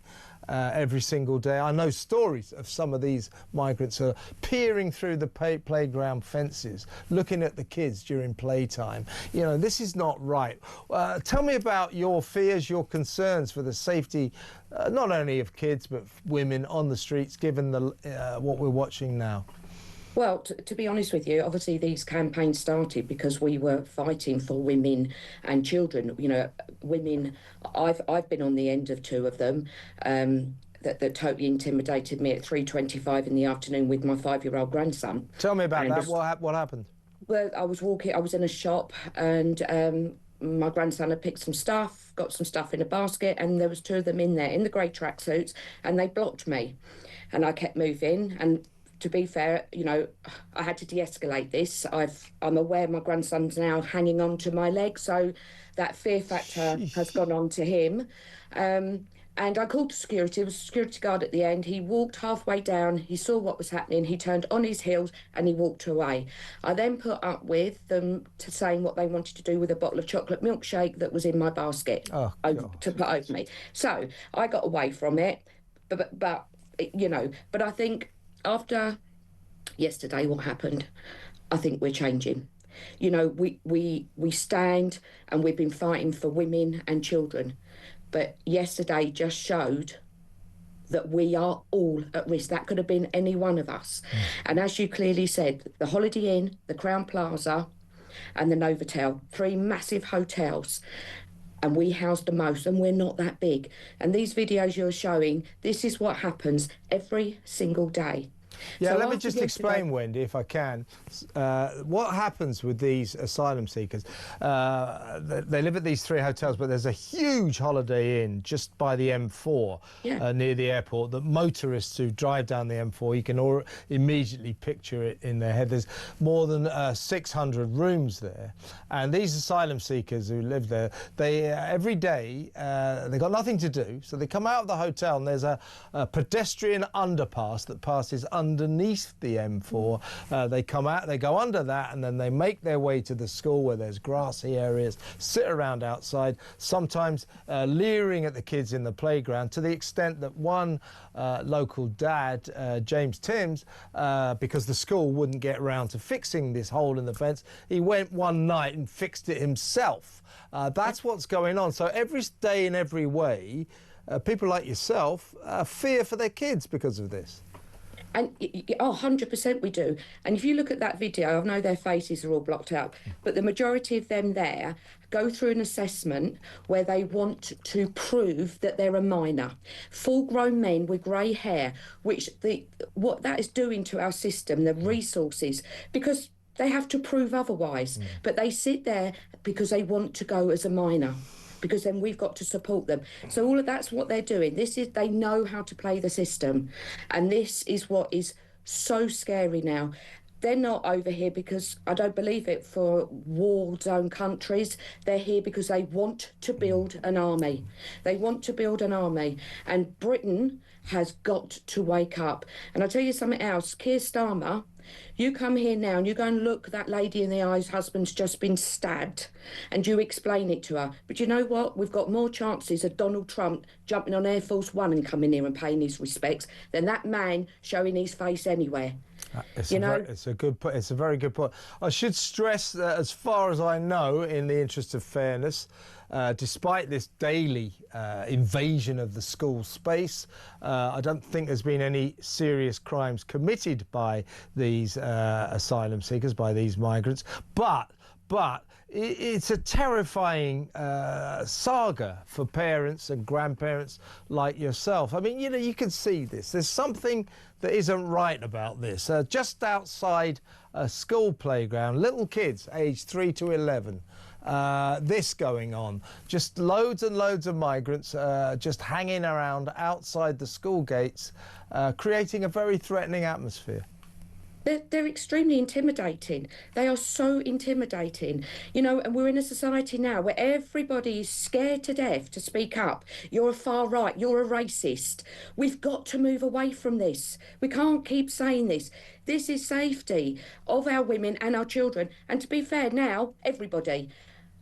[SPEAKER 2] every single day. I know stories of some of these migrants are peering through the playground fences, looking at the kids during playtime. You know, this is not right. Tell me about your fears, your concerns for the safety, not only of kids, but women on the streets, given what we're watching now.
[SPEAKER 13] Well, to be honest with you, obviously these campaigns started because we were fighting for women and children. You know, women, I've been on the end of 2 of them that totally intimidated me at 3:25 in the afternoon with my 5-year-old grandson.
[SPEAKER 2] Tell me about that. What happened?
[SPEAKER 13] Well, I was in a shop and my grandson had picked some stuff, got some stuff in a basket, and there was 2 of them in there in the grey tracksuits, and they blocked me. And I kept moving, and to be fair, you know, I had to de-escalate this. I'm aware my grandson's now hanging on to my leg, so that fear factor has gone on to him. And I called the security. There was a security guard at the end. He walked halfway down. He saw what was happening. He turned on his heels and he walked away. I then put up with them saying what they wanted to do with a bottle of chocolate milkshake that was in my basket to put over me. So I got away from it. But you know, but I think after yesterday, what happened, I think we're changing. You know, we stand and we've been fighting for women and children. But yesterday just showed that we are all at risk. That could have been any one of us. And as you clearly said, the Holiday Inn, the Crowne Plaza and the Novotel, 3 massive hotels. And we house the most, and we're not that big. And these videos you're showing, this is what happens every single day.
[SPEAKER 2] Yeah,
[SPEAKER 13] So
[SPEAKER 2] let me
[SPEAKER 13] after
[SPEAKER 2] just
[SPEAKER 13] yesterday-
[SPEAKER 2] explain, Wendy, if I can. What happens with these asylum seekers? They live at these 3 hotels, but there's a huge Holiday Inn just by the M4 near the airport that motorists who drive down the M4, you can immediately picture it in their head. There's more than 600 rooms there. And these asylum seekers who live there, they every day, they've got nothing to do. So they come out of the hotel and there's a pedestrian underpass that passes underneath the M4. They come out, they go under that, and then they make their way to the school where there's grassy areas, sit around outside, sometimes leering at the kids in the playground, to the extent that one local dad, James Timms, because the school wouldn't get around to fixing this hole in the fence, he went one night and fixed it himself. That's what's going on. So every day in every way, people like yourself fear for their kids because of this.
[SPEAKER 13] And 100% we do. And if you look at that video, I know their faces are all blocked out, but the majority of them there go through an assessment where they want to prove that they're a minor. Full-grown men with grey hair, which what that is doing to our system, the resources, because they have to prove otherwise. But they sit there because they want to go as a minor, because then we've got to support them. So all of that's what they're doing. They know how to play the system. And this is what is so scary now. They're not over here because, I don't believe it, for war zone countries. They're here because they want to build an army. They want to build an army. And Britain has got to wake up. And I'll tell you something else. Keir Starmer, you come here now and you go and look that lady in the eyes, husband's just been stabbed, and you explain it to her. But you know what? We've got more chances of Donald Trump jumping on Air Force One and coming here and paying his respects than that man showing his face anywhere.
[SPEAKER 2] It's a very good point. I should stress that, as far as I know, in the interest of fairness, despite this daily invasion of the school space, I don't think there's been any serious crimes committed by these asylum seekers, by these migrants. But it's a terrifying saga for parents and grandparents like yourself. I mean, you can see this. There's something that isn't right about this. Just outside a school playground, little kids aged 3 to 11, this going on. Just loads and loads of migrants just hanging around outside the school gates, creating a very threatening atmosphere.
[SPEAKER 13] They're extremely intimidating. They are so intimidating. And we're in a society now where everybody is scared to death to speak up. You're a far right, you're a racist. We've got to move away from this. We can't keep saying this. This is safety of our women and our children. And to be fair now, everybody.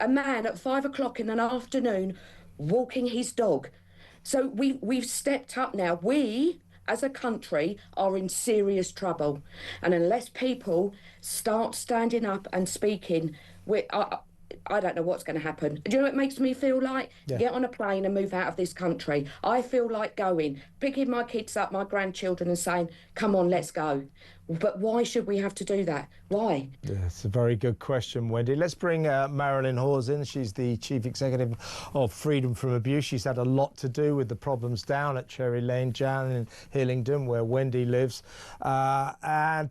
[SPEAKER 13] A man at 5 o'clock in the afternoon walking his dog. So we've stepped up now. We, as a country, are in serious trouble. And unless people start standing up and speaking, I don't know what's going to happen. Do you know what it makes me feel like?
[SPEAKER 2] Yeah.
[SPEAKER 13] Get on a plane and move out of this country. I feel like going, picking my kids up, my grandchildren, and saying, come on, let's go. But why should we have to do that? Why?
[SPEAKER 2] Yeah, it's a very good question, Wendy. Let's bring Marilyn Hawes in. She's the Chief Executive of Freedom from Abuse. She's had a lot to do with the problems down at Cherry Lane, down in Hillingdon, where Wendy lives. Marilyn,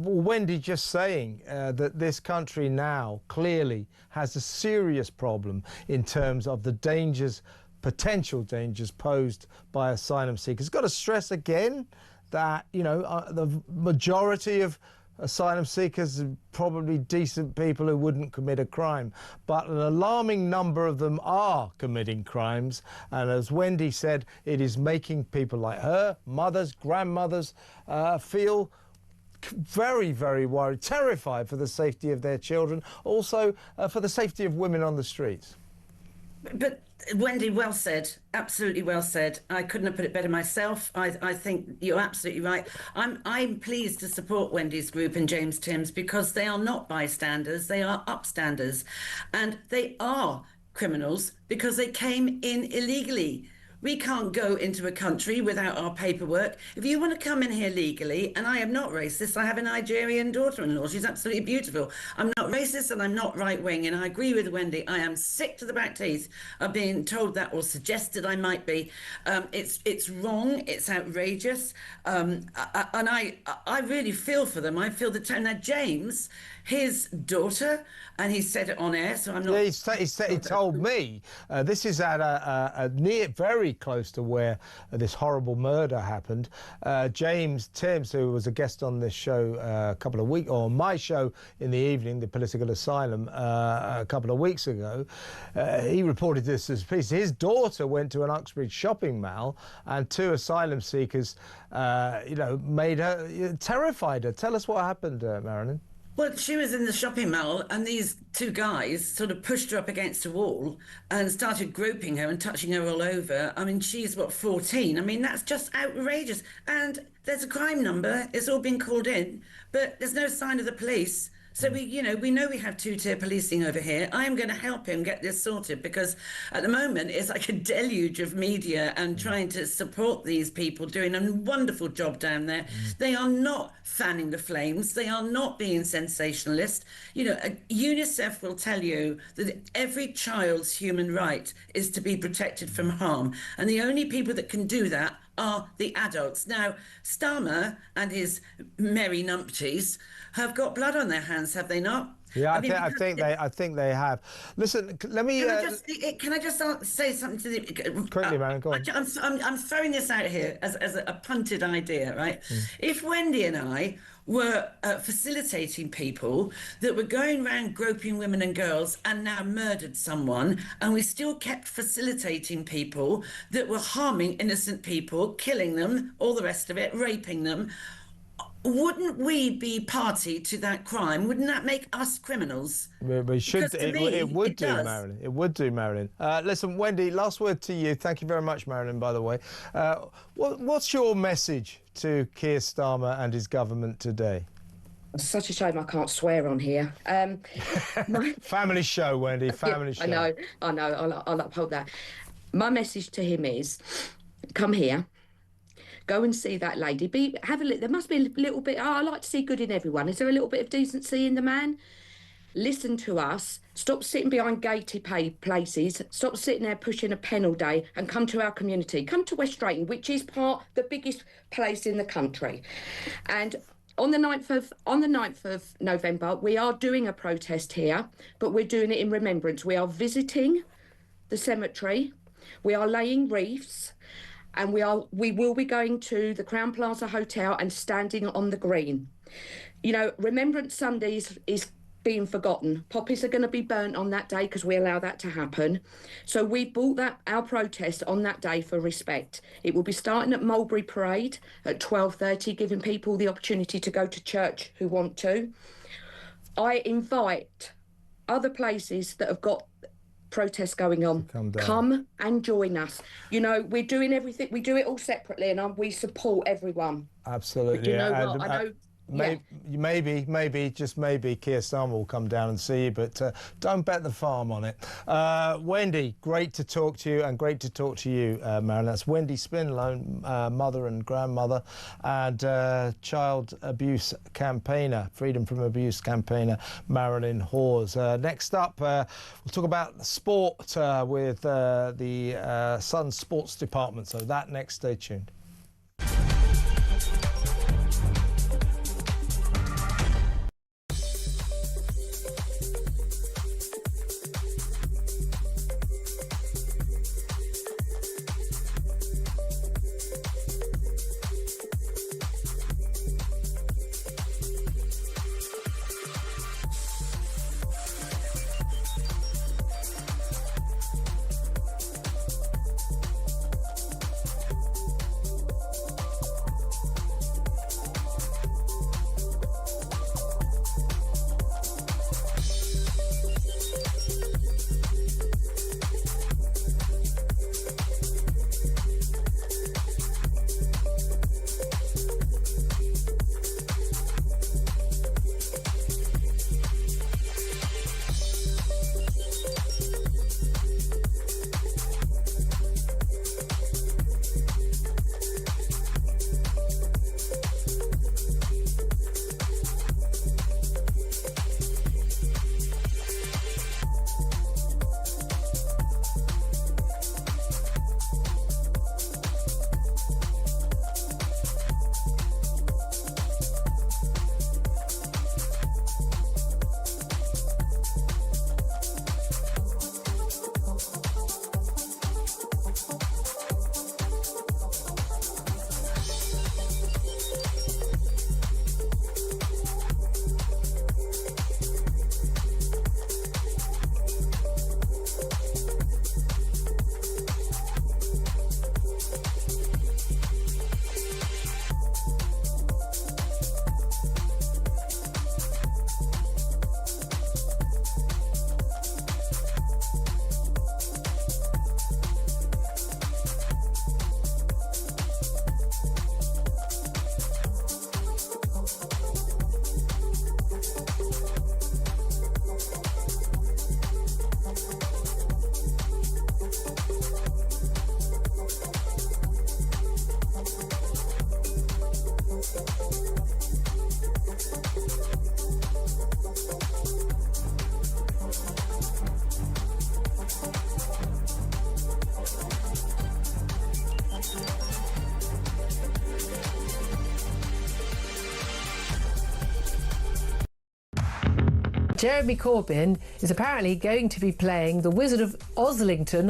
[SPEAKER 2] Wendy just saying that this country now clearly has a serious problem in terms of the dangers, potential dangers posed by asylum seekers. Got to stress again that, the majority of asylum seekers are probably decent people who wouldn't commit a crime, but an alarming number of them are committing crimes. And as Wendy said, it is making people like her, mothers, grandmothers, feel very, very worried, terrified for the safety of their children, also for the safety of women on the streets.
[SPEAKER 14] But Wendy, well said, absolutely well said. I couldn't have put it better myself. I think you're absolutely right. I'm pleased to support Wendy's group and James Timms, because they are not bystanders, they are upstanders, and they are criminals because they came in illegally. We can't go into a country without our paperwork. If you want to come in here legally, and I am not racist, I have a Nigerian daughter-in-law. She's absolutely beautiful. I'm not racist and I'm not right-wing, and I agree with Wendy. I am sick to the back teeth of being told that or suggested I might be. It's wrong. It's outrageous. And I really feel for them. I feel the time. Now, James, his daughter, and he said it on air, so I'm not...
[SPEAKER 2] Yeah, he told me this is at a near, very close to where this horrible murder happened. James Timms, who was a guest on this show a couple of weeks, or my show in the evening, The Political Asylum, a couple of weeks ago, he reported this as a piece. His daughter went to an Uxbridge shopping mall, and 2 asylum seekers, made her, terrified her. Tell us what happened, Marilyn.
[SPEAKER 14] Well, she was in the shopping mall and these 2 guys sort of pushed her up against a wall and started groping her and touching her all over. I mean, she's, 14? I mean, that's just outrageous. And there's a crime number. It's all been called in, but there's no sign of the police. So we know we have 2-tier policing over here. I am going to help him get this sorted because at the moment it's like a deluge of media and trying to support these people doing a wonderful job down there. They are not fanning the flames. They are not being sensationalist. UNICEF will tell you that every child's human right is to be protected from harm. And the only people that can do that are the adults. Now, Starmer and his merry numpties have got blood on their hands, have they not?
[SPEAKER 2] Yeah, I think they have. Listen, let me.
[SPEAKER 14] Can I just say something to the
[SPEAKER 2] quickly, man? Go on.
[SPEAKER 14] I'm throwing this out here as a punted idea, right? If Wendy and I were facilitating people that were going around groping women and girls and now murdered someone, and we still kept facilitating people that were harming innocent people, killing them, all the rest of it, raping them, wouldn't we be party to that crime? Wouldn't that make us criminals?
[SPEAKER 2] We should. It would do,
[SPEAKER 14] does.
[SPEAKER 2] Marilyn. It would do, Marilyn. Listen, Wendy, last word to you. Thank you very much, Marilyn, by the way. What's your message to Keir Starmer and his government today?
[SPEAKER 13] It's such a shame I can't swear on here.
[SPEAKER 2] Family show, Wendy, family show.
[SPEAKER 13] I know, I'll uphold that. My message to him is, come here. Go and see that lady. Have a look. There must be a little bit. I like to see good in everyone. Is there a little bit of decency in the man? Listen to us. Stop sitting behind gated places. Stop sitting there pushing a pen all day and come to our community. Come to West Drayton, which is the biggest place in the country. And on the 9th of November, we are doing a protest here, but we're doing it in remembrance. We are visiting the cemetery. We are laying wreaths. And we will be going to the Crown Plaza Hotel and standing on the green. Remembrance Sunday is being forgotten. Poppies are going to be burnt on that day because we allow that to happen. So we brought our protest on that day for respect. It will be starting at Mulberry Parade at 12:30, giving people the opportunity to go to church who want to. I invite other places that have got protests going on, come and join us. We're doing everything, we do it all separately, and we support everyone.
[SPEAKER 2] Absolutely.
[SPEAKER 13] But you know what? I know.
[SPEAKER 2] Maybe, just maybe, Keir Starmer will come down and see you, but don't bet the farm on it. Wendy, great to talk to you, and great to talk to you, Marilyn. That's Wendy Spinlow, mother and grandmother, and child abuse campaigner, freedom from abuse campaigner, Marilyn Hawes. Next up, we'll talk about sport with the Sun Sports Department. So that next, stay tuned.
[SPEAKER 15] Jeremy Corbyn is apparently going to be playing the Wizard of Oslington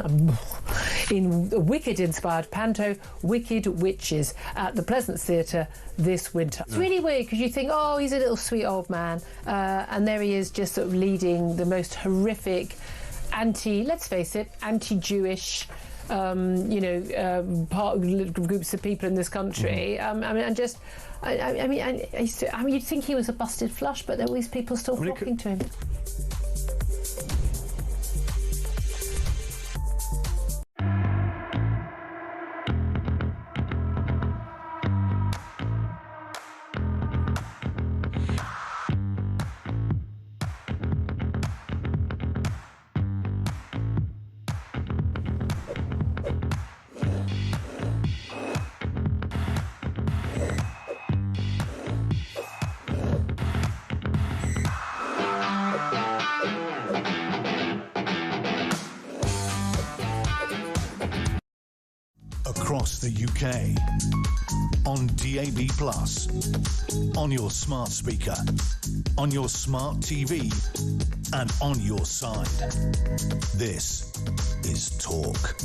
[SPEAKER 15] in a Wicked-inspired panto, Wicked Witches, at the Pleasance Theatre this winter. It's really weird because you think, oh, he's a little sweet old man, and there he is just sort of leading the most horrific let's face it, anti-Jewish groups of people in this country. You'd think he was a busted flush, but there were these people still flocking to him.
[SPEAKER 1] Across the UK, on DAB+, on your smart speaker, on your smart TV, and on your side. This is Talk.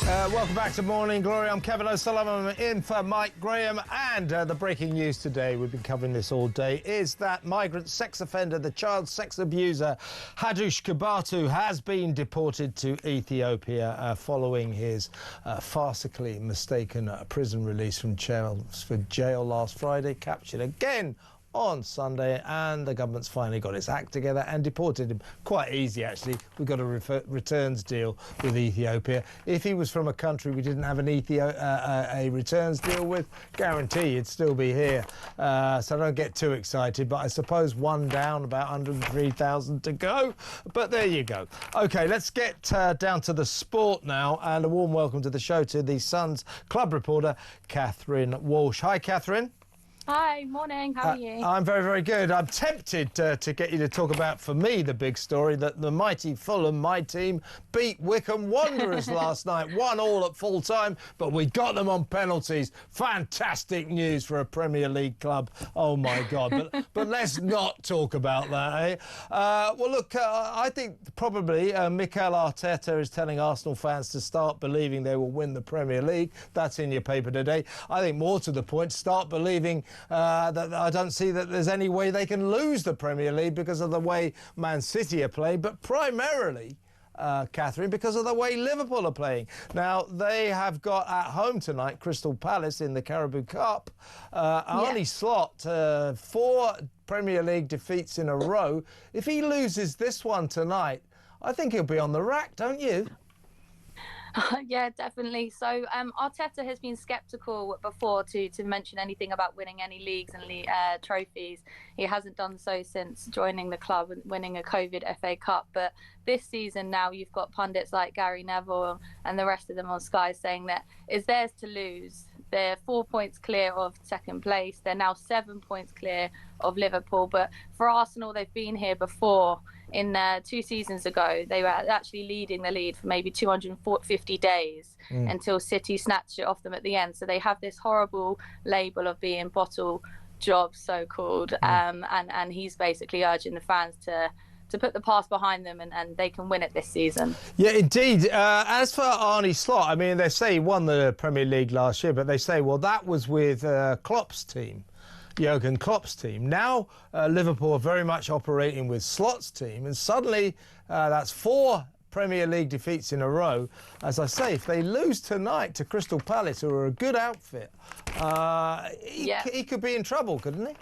[SPEAKER 2] Welcome back to Morning Glory. I'm Kevin O'Sullivan. I'm in for Mike Graham. And the breaking news today, we've been covering this all day, is that migrant sex offender, the child sex abuser, Hadush Kibatu, has been deported to Ethiopia following his farcically mistaken prison release from jail last Friday, captured again on Sunday, and the government's finally got its act together and deported him. Quite easy, actually. We've got a returns deal with Ethiopia. If he was from a country we didn't have a returns deal with, guarantee he'd still be here. So don't get too excited, but I suppose one down, about 103,000 to go. But there you go. OK, let's get down to the sport now, and a warm welcome to the show to the Sun's club reporter, Catherine Walsh. Hi, Catherine.
[SPEAKER 16] Hi, morning. How are you?
[SPEAKER 2] I'm very, very good. I'm tempted to get you to talk about, for me, the big story, that the mighty Fulham, my team, beat Wycombe Wanderers last night. 1-1 at full time, but we got them on penalties. Fantastic news for a Premier League club. Oh, my God. But let's not talk about that, eh? Well, look, I think probably Mikel Arteta is telling Arsenal fans to start believing they will win the Premier League. That's in your paper today. I think more to the point, start believing that I don't see that there's any way they can lose the Premier League because of the way Man City are playing, but primarily, Catherine, because of the way Liverpool are playing. Now, they have got at home tonight Crystal Palace in the Carabao Cup. Arne Slot, 4 Premier League defeats in a row. If he loses this one tonight, I think he'll be on the rack, don't you?
[SPEAKER 16] Yeah, definitely. So Arteta has been sceptical before to mention anything about winning any leagues and trophies. He hasn't done so since joining the club and winning a COVID FA Cup. But this season now you've got pundits like Gary Neville and the rest of them on Sky saying that it's theirs to lose. They're 4 points clear of second place. They're now 7 points clear of Liverpool. But for Arsenal, they've been here before. In 2 seasons ago, they were actually leading the lead for maybe 250 days until City snatched it off them at the end. So they have this horrible label of being bottle jobs, so-called. And he's basically urging the fans to put the past behind them and they can win it this season. Yeah, indeed. As for Arne Slot, I mean, they say he won the Premier League last year, but they say, well, that was with Klopp's team. Jurgen Klopp's team. Now Liverpool are very much operating with Slot's team, and suddenly that's 4 Premier League defeats in a row. As I say, if they lose tonight to Crystal Palace, who are a good outfit, he could be in trouble, couldn't he?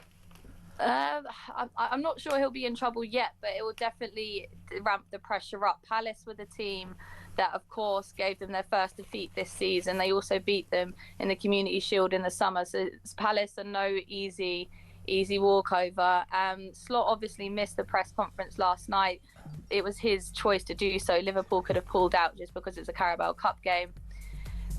[SPEAKER 16] I'm not sure he'll be in trouble yet, but it will definitely ramp the pressure up. Palace were the team that, of course, gave them their first defeat this season. They also beat them in the Community Shield in the summer. So Palace are no easy walkover. Slot obviously missed the press conference last night. It was his choice to do so. Liverpool could have pulled out just because it's a Carabao Cup game.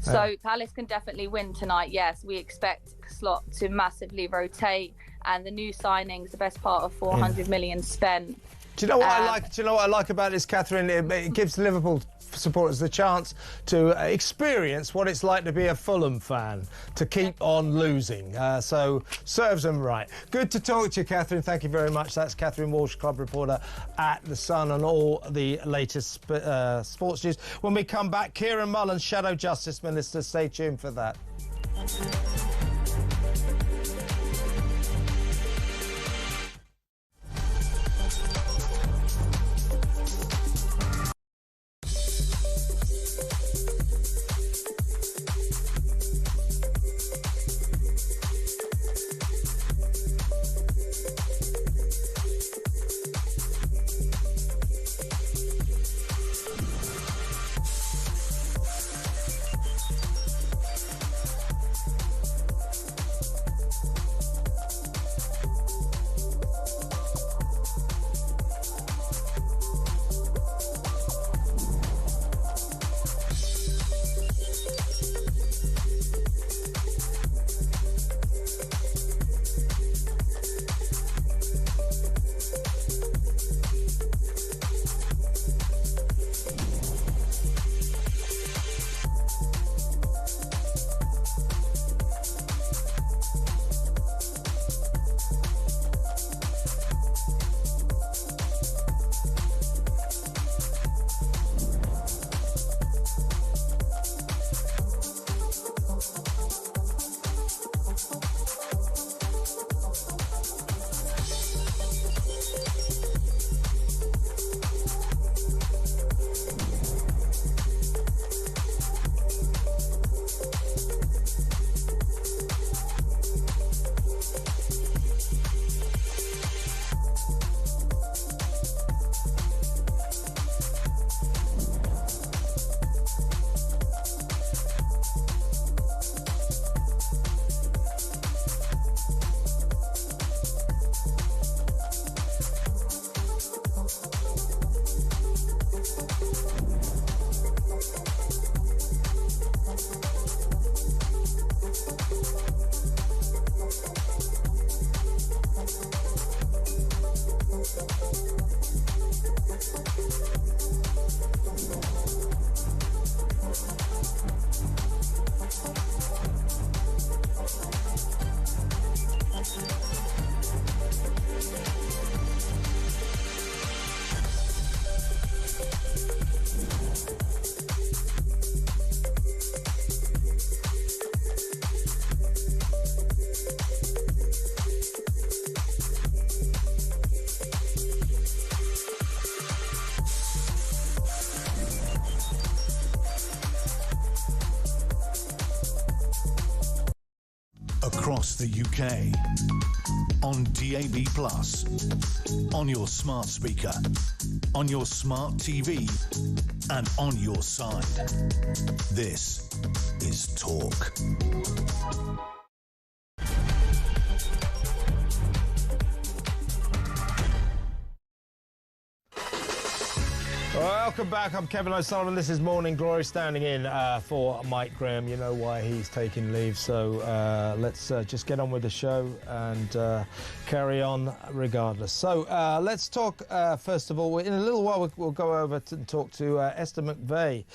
[SPEAKER 16] So Palace can definitely win tonight, yes. We expect Slot to massively rotate. And the new signings, the best part of 400 million spent,
[SPEAKER 2] Do you know what I like? Do you know what I like about this, Catherine? It gives Liverpool supporters the chance to experience what it's like to be a Fulham fan, to keep on losing. So serves them right. Good to talk to you, Catherine. Thank you very much. That's Catherine Walsh, club reporter at The Sun, on all the latest sports news. When we come back, Kieran Mullen, Shadow Justice Minister. Stay tuned for that.
[SPEAKER 1] Across the UK, on DAB+, on your smart speaker, on your smart TV, and on your side. This is Talk.
[SPEAKER 2] Welcome back. I'm Kevin O'Sullivan. This is Morning Glory, standing in for Mike Graham. You know why he's taking leave, so let's just get on with the show and carry on regardless. So let's talk, first of all, in a little while we'll go over to talk to Esther McVey,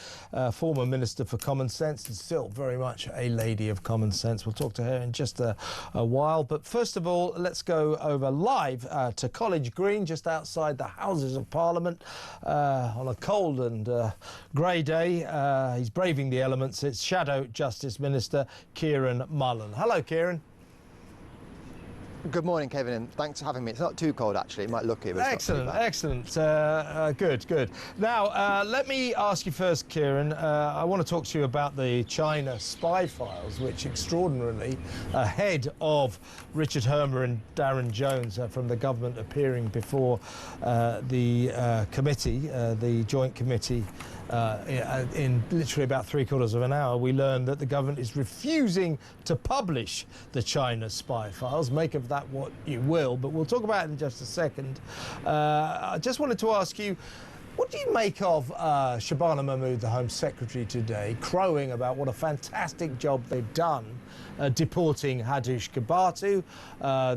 [SPEAKER 2] former Minister for Common Sense, and still very much a lady of common sense. We'll talk to her in just a while. But first of all, let's go over live to College Green, just outside the Houses of Parliament, on a cold and grey day. He's braving the elements. It's Shadow Justice Minister Kieran Mullen. Hello, Kieran.
[SPEAKER 17] Good morning, Kevin, and thanks for having me. It's not too cold, actually. It might look it, but it's not too bad.
[SPEAKER 2] Excellent. Good. Now, let me ask you first, Kieran. I want to talk to you about the China spy files, which extraordinarily, ahead of Richard Hermer and Darren Jones from the government appearing before the committee, the joint committee, in literally about 3/4 of an hour, we learned that the government is refusing to publish the China spy files. Make of that what you will, but we'll talk about it in just a second. I just wanted to ask you, What do you make of Shabana Mahmood, the Home Secretary, today, crowing about what a fantastic job they've done deporting Hadush Gabatu,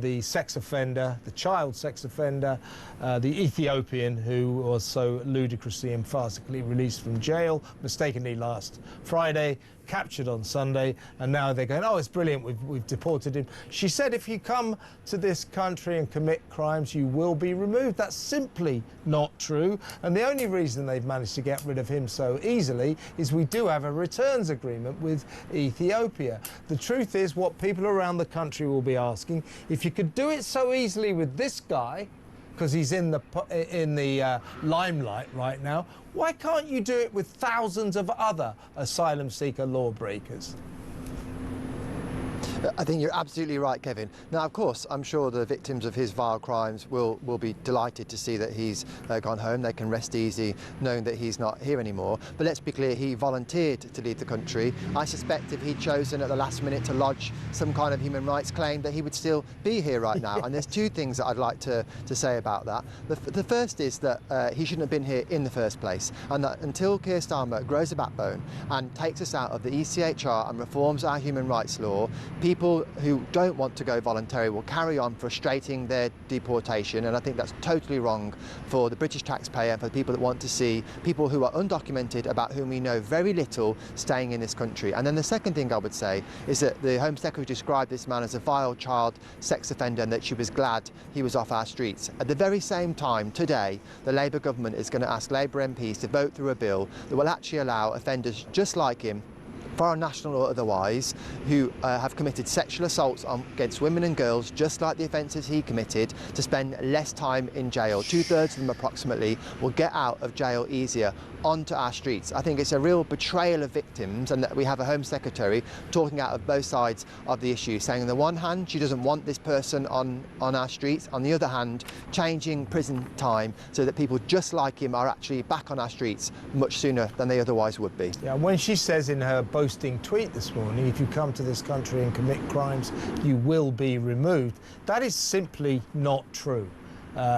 [SPEAKER 2] the sex offender, the child sex offender, the Ethiopian who was so ludicrously and farcically released from jail, mistakenly last Friday, captured on Sunday, and now they're going, oh, it's brilliant, we've deported him. She said if you come to this country and commit crimes, you will be removed. That's simply not true, and the only reason they've managed to get rid of him so easily is we do have a returns agreement with Ethiopia. The truth is, what people around the country will be asking, if you could do it so easily with this guy, because he's in the limelight right now, why can't you do it with thousands of other asylum seeker lawbreakers?
[SPEAKER 17] I think you're absolutely right, Kevin. Now, of course, I'm sure the victims of his vile crimes will be delighted to see that he's gone home. They can rest easy knowing that he's not here anymore. But let's be clear, he volunteered to leave the country. I suspect if he'd chosen at the last minute to lodge some kind of human rights claim, that he would still be here right now. And there's two things that I'd like to say about that. The first is that he shouldn't have been here in the first place, and that until Keir Starmer grows a backbone and takes us out of the ECHR and reforms our human rights law, people who don't want to go voluntary will carry on frustrating their deportation, and I think that's totally wrong for the British taxpayer and for the people that want to see people who are undocumented, about whom we know very little, staying in this country. And then the second thing I would say is that the Home Secretary described this man as a vile child sex offender and that she was glad he was off our streets. At the very same time, today, the Labour government is going to ask Labour MPs to vote through a bill that will actually allow offenders just like him, foreign national or otherwise, who have committed sexual assaults against women and girls, just like the offences he committed, to spend less time in jail. 2/3 of them approximately will get out of jail easier onto our streets. I think it's a real betrayal of victims, and that we have a Home Secretary talking out of both sides of the issue, saying on the one hand she doesn't want this person on our streets, on the other hand changing prison time so that people just like him are actually back on our streets much sooner than they otherwise would be.
[SPEAKER 2] Yeah, when she says in her boasting tweet this morning, if you come to this country and commit crimes, you will be removed, that is simply not true.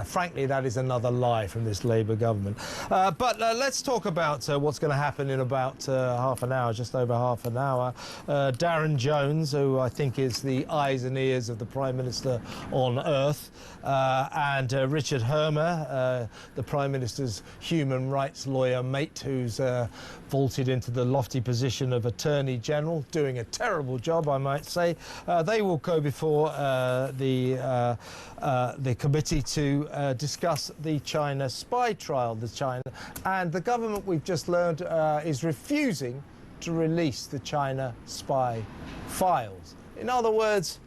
[SPEAKER 2] Frankly, that is another lie from this Labour government. But let's talk about what's going to happen in about half an hour, just over half an hour. Darren Jones, who I think is the eyes and ears of the Prime Minister on earth, and Richard Hermer, the Prime Minister's human rights lawyer mate, who's vaulted into the lofty position of Attorney General, doing a terrible job, I might say. They will go before the committee to discuss the China spy trial, and the government, we've just learned, is refusing to release the China spy files. In other words,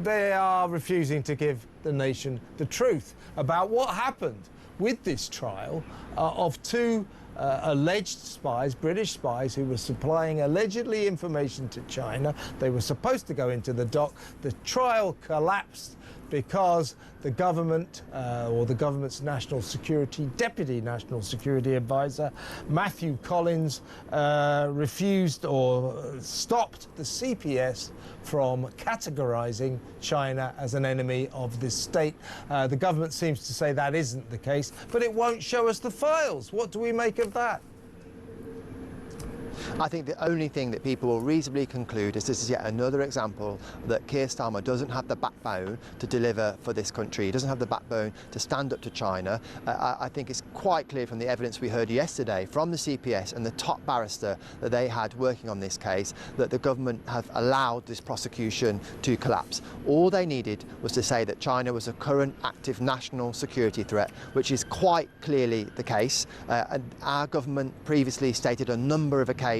[SPEAKER 2] they are refusing to give the nation the truth about what happened with this trial of two alleged spies, British spies, who were supplying allegedly information to China. They were supposed to go into the dock. The trial collapsed because the government, or the government's national security, deputy national security advisor, Matthew Collins, refused or stopped the CPS from categorising China as an enemy of this state. The government seems to say that isn't the case, but it won't show us the files. What do we make of that?
[SPEAKER 17] I think the only thing that people will reasonably conclude is this is yet another example that Keir Starmer doesn't have the backbone to deliver for this country. He doesn't have the backbone to stand up to China. I think it's quite clear from the evidence we heard yesterday from the CPS and the top barrister that they had working on this case that the government have allowed this prosecution to collapse. All they needed was to say that China was a current active national security threat, which is quite clearly the case. And our government previously stated a number of occasions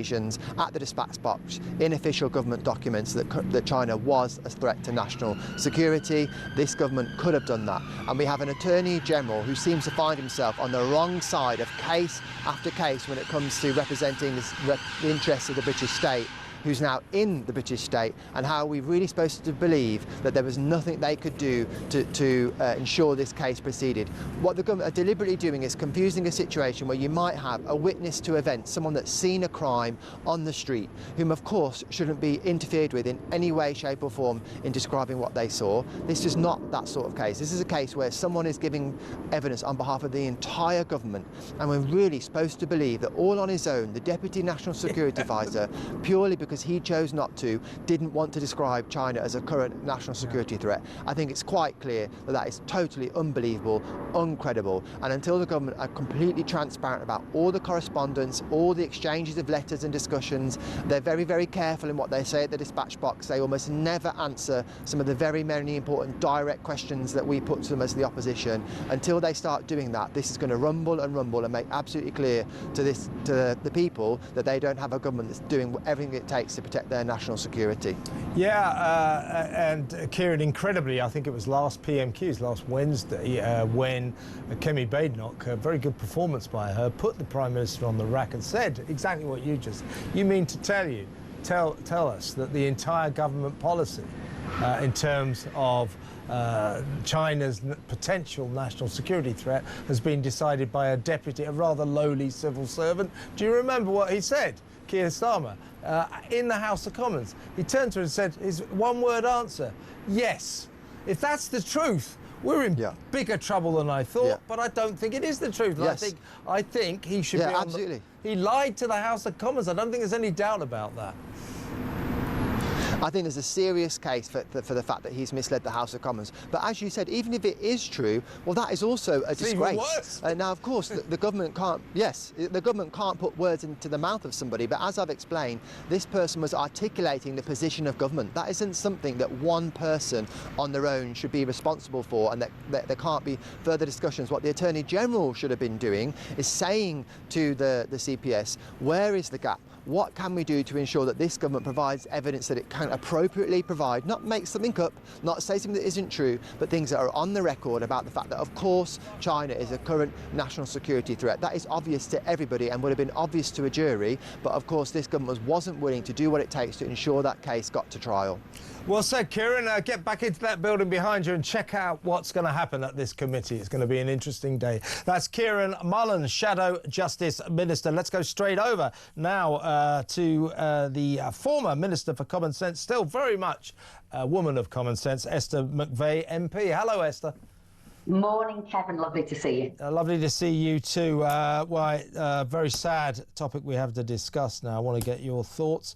[SPEAKER 17] at the dispatch box in official government documents that China was a threat to national security. This government could have done that, and we have an Attorney General who seems to find himself on the wrong side of case after case when it comes to representing the interests of the British state. who's now in the British state, and how are we really supposed to believe that there was nothing they could do to ensure this case proceeded? What the government are deliberately doing is confusing a situation where you might have a witness to events, someone that's seen a crime on the street, whom of course shouldn't be interfered with in any way, shape or form in describing what they saw. This is not that sort of case. This is a case where someone is giving evidence on behalf of the entire government, and we're really supposed to believe that all on his own, the Deputy National Security Advisor, purely because he chose not to, didn't want to describe China as a current national security threat. I think it's quite clear that that is totally unbelievable, uncredible, and until the government are completely transparent about all the correspondence, all the exchanges of letters and discussions, they're very, very careful in what they say at the dispatch box. They almost never answer some of the very many important direct questions that we put to them as the opposition. Until they start doing that, this is going to rumble and make absolutely clear to the people that they don't have a government that's doing everything it takes to protect their national security.
[SPEAKER 2] Yeah, and Kieran, incredibly, I think it was last PMQs, last Wednesday, when Kemi Badenoch, a very good performance by her, put the Prime Minister on the rack and said exactly what you mean to tell us that the entire government policy in terms of China's potential national security threat has been decided by a deputy, a rather lowly civil servant. Do you remember what he said, Keir Starmer, in the House of Commons? He turned to her and said his one-word answer, yes. If that's the truth, we're in bigger trouble than I thought, but I don't think it is the truth.
[SPEAKER 17] Yes.
[SPEAKER 2] I think he should be on
[SPEAKER 17] absolutely.
[SPEAKER 2] He lied to the House of Commons. I don't think there's any doubt about that.
[SPEAKER 17] I think there's a serious case for the fact that he's misled the House of Commons. But as you said, even if it is true, well, that is also a disgrace.
[SPEAKER 2] Even worse.
[SPEAKER 17] Now, of course, the government can't. Yes, the government can't put words into the mouth of somebody. But as I've explained, this person was articulating the position of government. That isn't something that one person on their own should be responsible for, and that there can't be further discussions. What the Attorney General should have been doing is saying to the CPS, where is the gap? What can we do to ensure that this government provides evidence that it can appropriately provide, not make something up, not say something that isn't true, but things that are on the record about the fact that, of course, China is a current national security threat. That is obvious to everybody and would have been obvious to a jury, but of course this government wasn't willing to do what it takes to ensure that case got to trial.
[SPEAKER 2] Well said, Kieran. Get back into that building behind you and check out what's going to happen at this committee. It's going to be an interesting day. That's Kieran Mullen, Shadow Justice Minister. Let's go straight over now to the former Minister for Common Sense, still very much a woman of common sense, Esther McVey MP. Hello, Esther.
[SPEAKER 12] Morning, Kevin. Lovely to see you.
[SPEAKER 2] Lovely to see you too. Very sad topic we have to discuss now. I want to get your thoughts.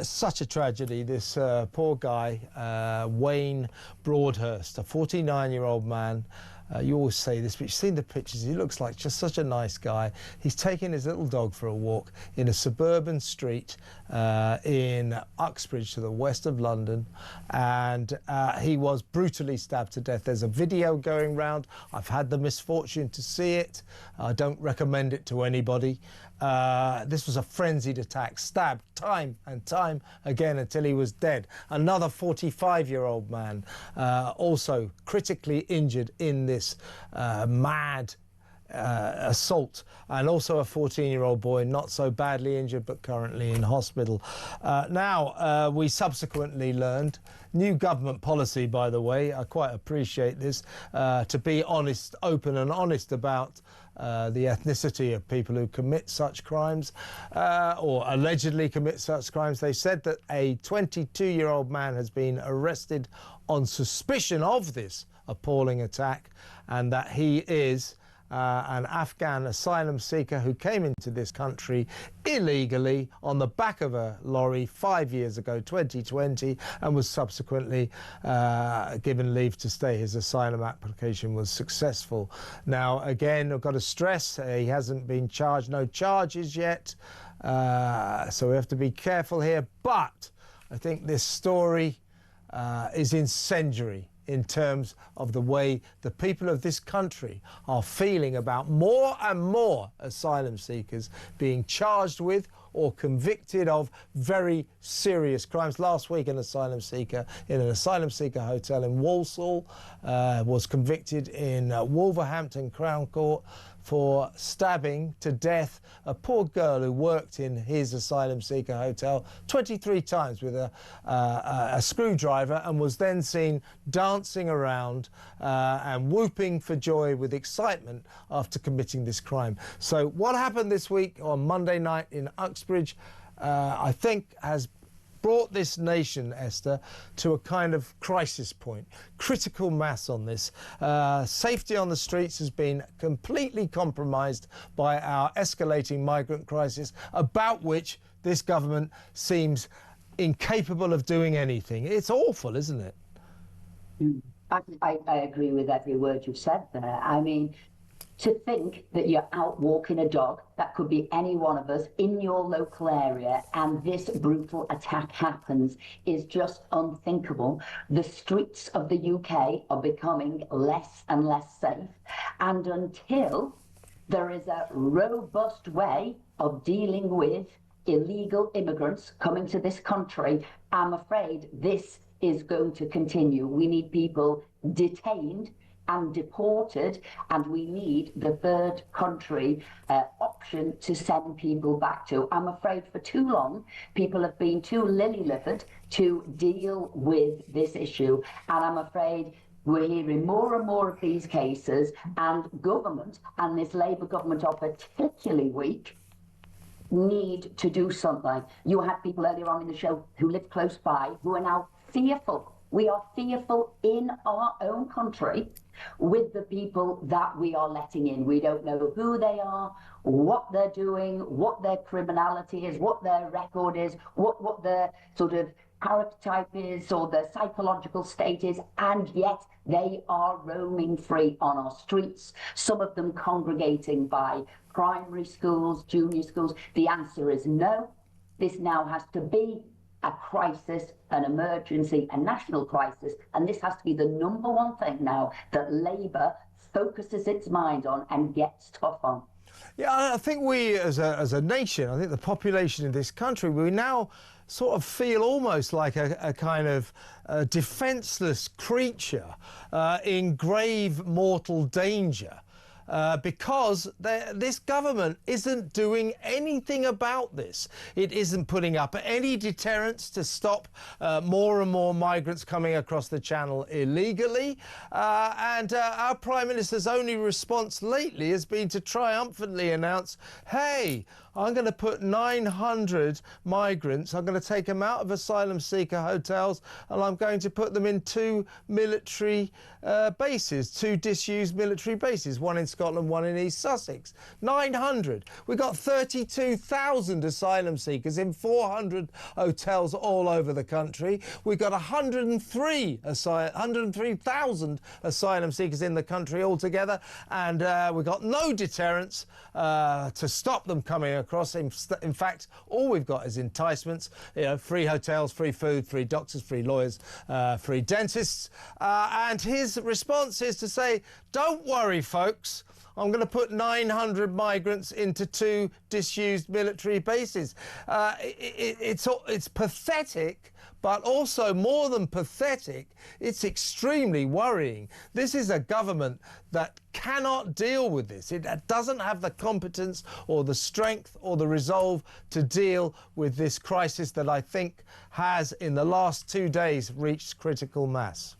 [SPEAKER 2] Such a tragedy. This poor guy, Wayne Broadhurst, a 49-year-old man. You always say this, but you've seen the pictures. He looks like just such a nice guy. He's taking his little dog for a walk in a suburban street in Uxbridge to the west of London, and he was brutally stabbed to death. There's a video going round. I've had the misfortune to see it. I don't recommend it to anybody. This was a frenzied attack, stabbed time and time again until he was dead. Another 45-year-old man also critically injured in this mad assault, and also a 14-year-old boy not so badly injured but currently in hospital. Now, we subsequently learned new government policy, by the way. I quite appreciate this, to be honest, open and honest about the ethnicity of people who commit such crimes or allegedly commit such crimes. They said that a 22-year-old man has been arrested on suspicion of this appalling attack, and that he is an Afghan asylum seeker who came into this country illegally on the back of a lorry 5 years ago, 2020, and was subsequently given leave to stay. His asylum application was successful. Now, again, I've got to stress, he hasn't been charged, no charges yet, so we have to be careful here. But I think this story is incendiary in terms of the way the people of this country are feeling about more and more asylum seekers being charged with or convicted of very serious crimes. Last week, an asylum seeker in an asylum seeker hotel in Walsall was convicted in Wolverhampton Crown Court for stabbing to death a poor girl who worked in his asylum seeker hotel 23 times with a screwdriver, and was then seen dancing around and whooping for joy with excitement after committing this crime. So what happened this week on Monday night in Uxbridge, I think has brought this nation, Esther, to a kind of crisis point, critical mass on this. Safety on the streets has been completely compromised by our escalating migrant crisis, about which this government seems incapable of doing anything. It's awful, isn't it?
[SPEAKER 12] I agree with every word you've said there. I mean, to think that you're out walking a dog, that could be any one of us, in your local area, and this brutal attack happens is just unthinkable. The streets of the UK are becoming less and less safe, and until there is a robust way of dealing with illegal immigrants coming to this country, I'm afraid this is going to continue. We need people detained and deported, and we need the third country option to send people back to. I'm afraid for too long, people have been too lily-livered to deal with this issue, and I'm afraid we're hearing more and more of these cases, and government, and this Labour government are particularly weak, need to do something. You had people earlier on in the show who live close by who are now fearful. We are fearful in our own country with the people that we are letting in. We don't know who they are, what they're doing, what their criminality is, what their record is, what their sort of character type is, or their psychological state is, and yet they are roaming free on our streets, some of them congregating by primary schools, junior schools. The answer is no. This now has to be a crisis, an emergency, a national crisis, and this has to be the number one thing now that Labour focuses its mind on and gets tough on.
[SPEAKER 2] Yeah, I think we as a nation, I think the population in this country, we now sort of feel almost like a kind of defenceless creature in grave mortal danger. Because this government isn't doing anything about this. It isn't putting up any deterrents to stop more and more migrants coming across the channel illegally. And our Prime Minister's only response lately has been to triumphantly announce, hey, I'm going to put 900 migrants, I'm going to take them out of asylum seeker hotels, and I'm going to put them in 2 military bases, 2 disused military bases, one in Scotland, one in East Sussex. 900. We've got 32,000 asylum seekers in 400 hotels all over the country. We've got 103,000 asylum seekers in the country altogether, and we've got no deterrents to stop them coming across. In fact, all we've got is enticements, you know, free hotels, free food, free doctors, free lawyers, free dentists. And his response is to say, don't worry, folks, I'm going to put 900 migrants into 2 disused military bases. It's pathetic, but also more than pathetic, it's extremely worrying. This is a government that cannot deal with this. It doesn't have the competence or the strength or the resolve to deal with this crisis that I think has, in the last 2 days, reached critical mass.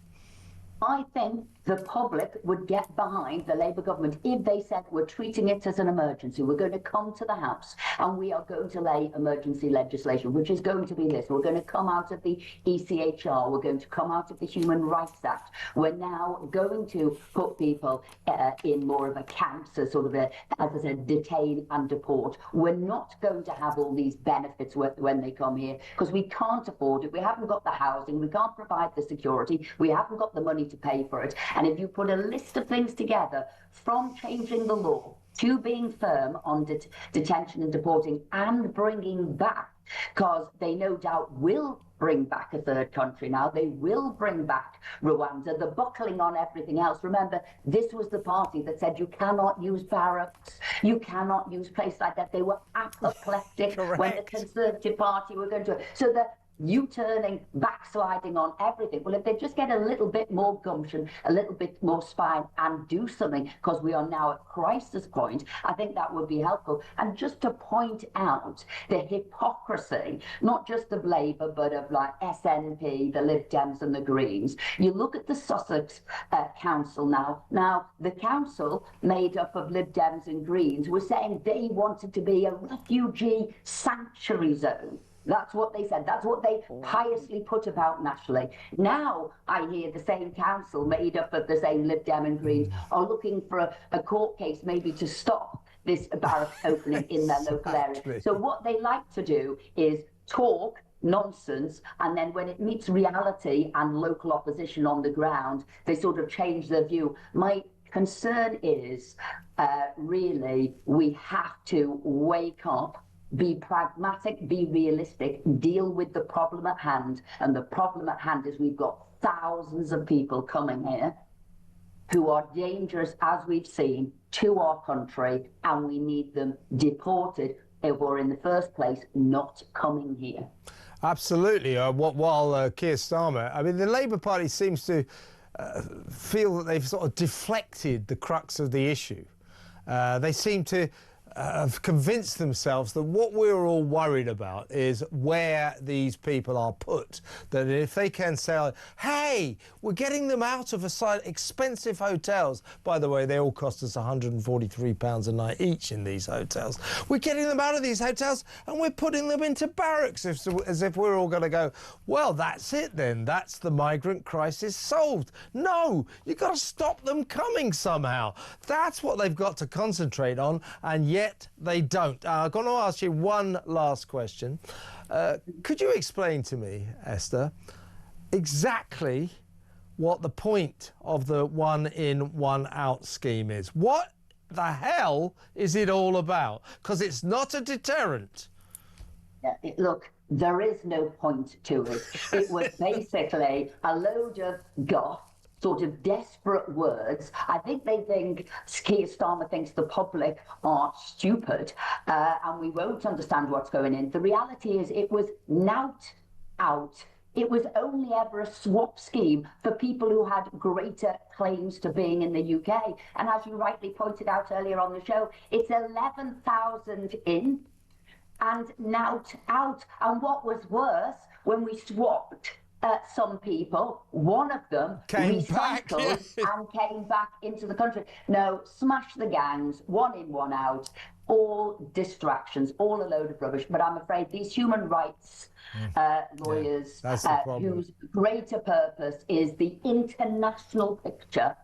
[SPEAKER 12] I think the public would get behind the Labour government if they said we're treating it as an emergency. We're going to come to the House and we are going to lay emergency legislation, which is going to be this. We're going to come out of the ECHR. We're going to come out of the Human Rights Act. We're now going to put people in more of a camps, as sort of a, as I said, detain and deport. We're not going to have all these benefits when they come here because we can't afford it. We haven't got the housing. We can't provide the security. We haven't got the money to pay for it. And if you put a list of things together, from changing the law to being firm on detention and deporting and bringing back because they no doubt will bring back a third country now. They will bring back Rwanda. The buckling on everything else. Remember, this was the party that said you cannot use barracks, you cannot use places like that. They were apoplectic when the Conservative Party were going to. So the U-turning, backsliding on everything. Well, if they just get a little bit more gumption, a little bit more spine and do something, because we are now at crisis point, I think that would be helpful. And just to point out the hypocrisy, not just of Labour, but of like SNP, the Lib Dems and the Greens. You look at the Sussex Council now. Now, the council made up of Lib Dems and Greens was saying they wanted to be a refugee sanctuary zone. That's what they said. That's what they piously put about nationally. Now I hear the same council made up of the same Lib Dem and Greens are looking for a court case maybe to stop this barrack opening in their local area. So what they like to do is talk nonsense, and then when it meets reality and local opposition on the ground, they sort of change their view. My concern is really we have to wake up, be pragmatic, be realistic, deal with the problem at hand. And the problem at hand is we've got thousands of people coming here who are dangerous, as we've seen, to our country, and we need them deported or in the first place not coming here.
[SPEAKER 2] Absolutely. While Keir Starmer, I mean, the Labour Party seems to feel that they've sort of deflected the crux of the issue. They seem to have convinced themselves that what we're all worried about is where these people are put. That if they can say, hey, we're getting them out of expensive hotels. By the way, they all cost us £143 a night each in these hotels. We're getting them out of these hotels and we're putting them into barracks as if we're all going to go, well, that's it then. That's the migrant crisis solved. No, you've got to stop them coming somehow. That's what they've got to concentrate on, and yet they don't. I'm going to ask you one last question. Could you explain to me, Esther, exactly what the point of the one in, one out scheme is? What the hell is it all about? Because it's not a deterrent.
[SPEAKER 12] Look, there is no point to it. It was basically a load of guff, sort of desperate words. I think they think, Keir Starmer thinks the public are stupid and we won't understand what's going in. The reality is it was knout out. It was only ever a swap scheme for people who had greater claims to being in the UK. And as you rightly pointed out earlier on the show, it's 11,000 in and knout out. And what was worse, when we swapped some people, one of them recycled and came back into the country. No, smash the gangs, one in, one out, all distractions, all a load of rubbish. But I'm afraid these human rights lawyers whose greater purpose is the international picture,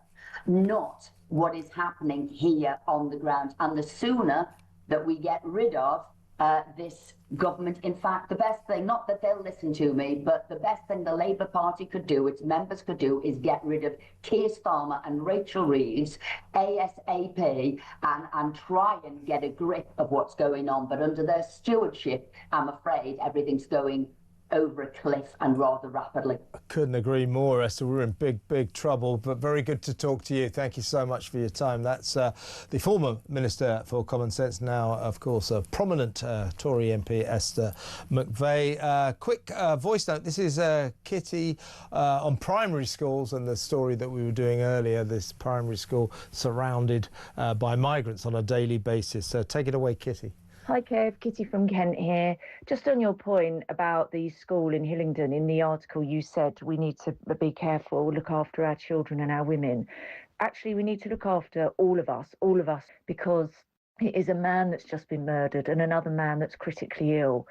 [SPEAKER 12] not what is happening here on the ground. And the sooner that we get rid of this government, in fact, the best thing, not that they'll listen to me, but the best thing the Labour Party could do, its members could do, is get rid of Keir Starmer and Rachel Reeves ASAP and try and get a grip of what's going on. But under their stewardship, I'm afraid everything's going over a cliff, and rather rapidly.
[SPEAKER 2] I couldn't agree more, Esther. We're in big trouble, but very good to talk to you. Thank you so much for your time. That's the former Minister for Common Sense, now, of course, a prominent Tory MP, Esther McVey. Quick voice note. This is Kitty on primary schools and the story that we were doing earlier, this primary school surrounded by migrants on a daily basis. So take it away, Kitty.
[SPEAKER 18] Hi Kev, Kitty from Kent here. Just on your point about the school in Hillingdon, in the article you said we need to be careful, look after our children and our women. Actually, we need to look after all of us, because it is a man that's just been murdered and another man that's critically ill.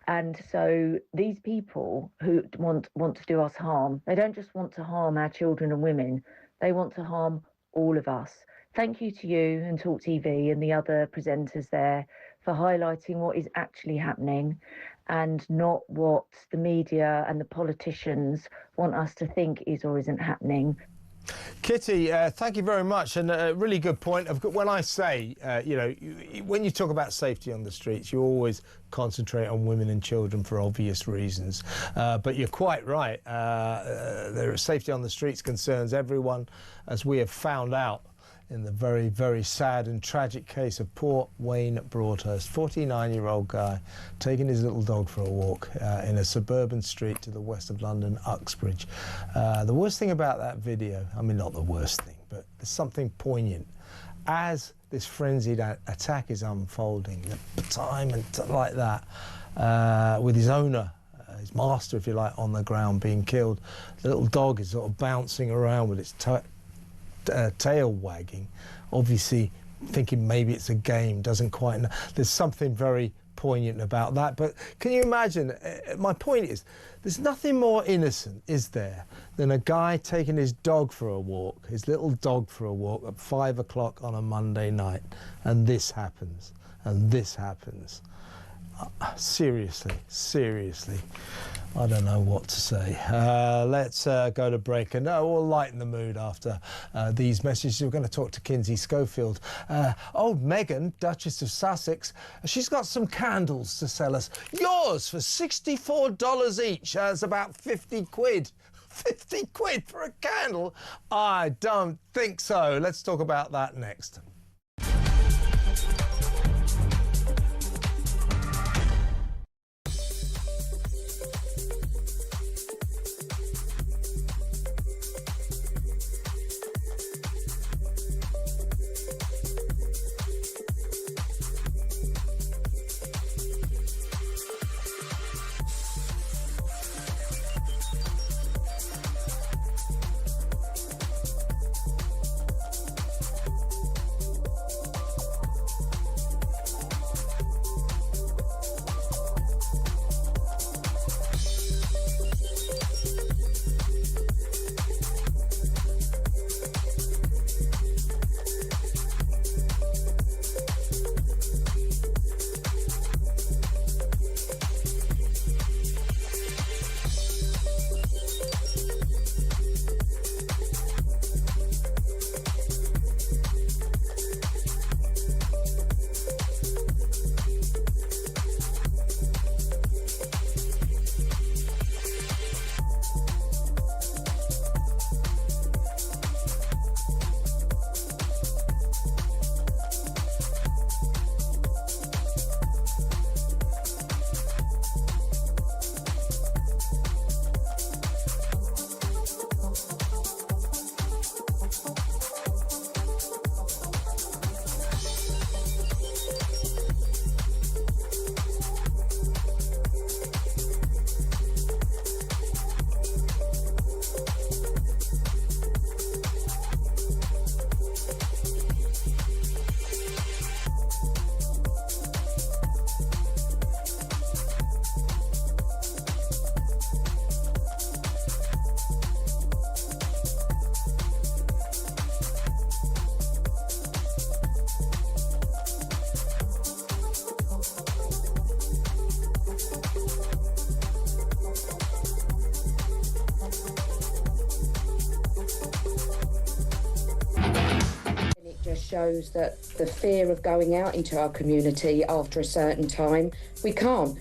[SPEAKER 18] And so these people who want to do us harm, they don't just want to harm our children and women, they want to harm all of us. Thank you to you and talkTV and the other presenters there for highlighting what is actually happening and not what the media and the politicians want us to think is or isn't happening.
[SPEAKER 2] Kitty, thank you very much, and a really good point. When I say, when you talk about safety on the streets, you always concentrate on women and children for obvious reasons. But you're quite right. Safety on the streets concerns everyone, as we have found out in the very, very sad and tragic case of poor Wayne Broadhurst, 49-year-old guy taking his little dog for a walk in a suburban street to the west of London, Uxbridge. The worst thing about that video, I mean, not the worst thing, but there's something poignant. As this frenzied attack is unfolding, the time and like that, with his owner, his master, if you like, on the ground being killed, the little dog is sort of bouncing around with its tail wagging, obviously thinking maybe it's a game, doesn't quite know. There's something very poignant about that. But can you imagine, my point is, there's nothing more innocent, is there, than a guy taking his dog for a walk, his little dog for a walk at 5 o'clock on a Monday night, and this happens, and this happens. Seriously, I don't know what to say. Let's go to break, and we'll lighten the mood after these messages. We're going to talk to Kinsey Schofield. Old Meghan, Duchess of Sussex, she's got some candles to sell us. Yours for $64 each. That's about 50 quid. 50 quid for a candle? I don't think so. Let's talk about that next.
[SPEAKER 13] Shows that the fear of going out into our community after a certain time, we can't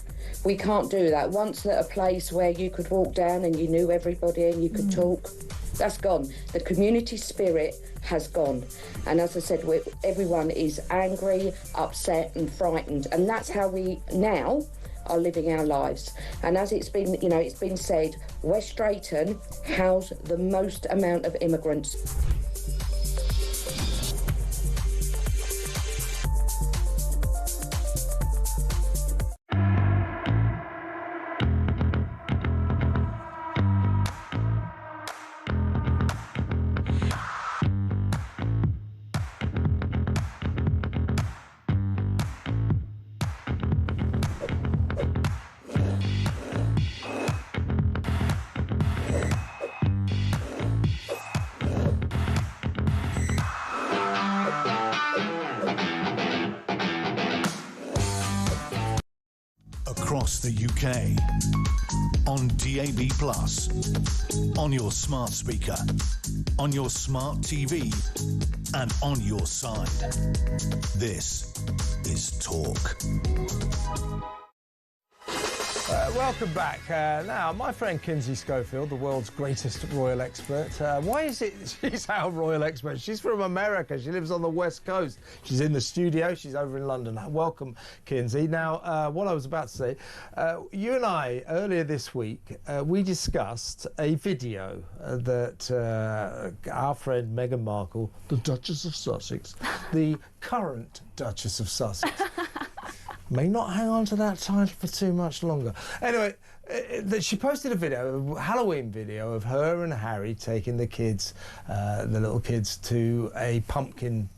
[SPEAKER 13] do that. Once at a place where you could walk down and you knew everybody and you could talk, that's gone. The community spirit has gone, and as I said, everyone is angry, upset and frightened, and that's how we now are living our lives. And as it's been said, West Drayton house the most amount of immigrants.
[SPEAKER 1] the UK. On DAB+, on your smart speaker, on your smart TV, and on your side. This is Talk.
[SPEAKER 2] Welcome back. Now, my friend Kinsey Schofield, the world's greatest royal expert. Why is it she's our royal expert? She's from America. She lives on the West Coast. She's in the studio. She's over in London. Welcome, Kinsey. Now, what I was about to say, you and I, earlier this week, we discussed a video that our friend Meghan Markle, the Duchess of Sussex, the current Duchess of Sussex, may not hang on to that title for too much longer. Anyway, she posted a video, a Halloween video of her and Harry taking the kids, the little kids, to a pumpkin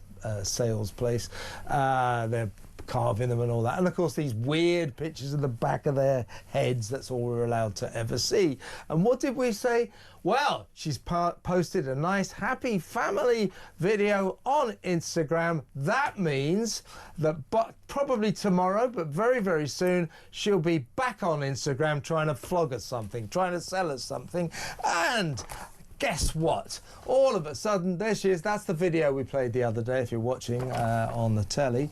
[SPEAKER 2] sales place. They're carving them and all that. And of course, these weird pictures of the back of their heads, that's all we're allowed to ever see. And what did we say? Well, she's posted a nice, happy family video on Instagram. That means that probably tomorrow, but very, very soon, she'll be back on Instagram trying to flog us something, trying to sell us something. And guess what? All of a sudden, there she is. That's the video we played the other day, if you're watching on the telly.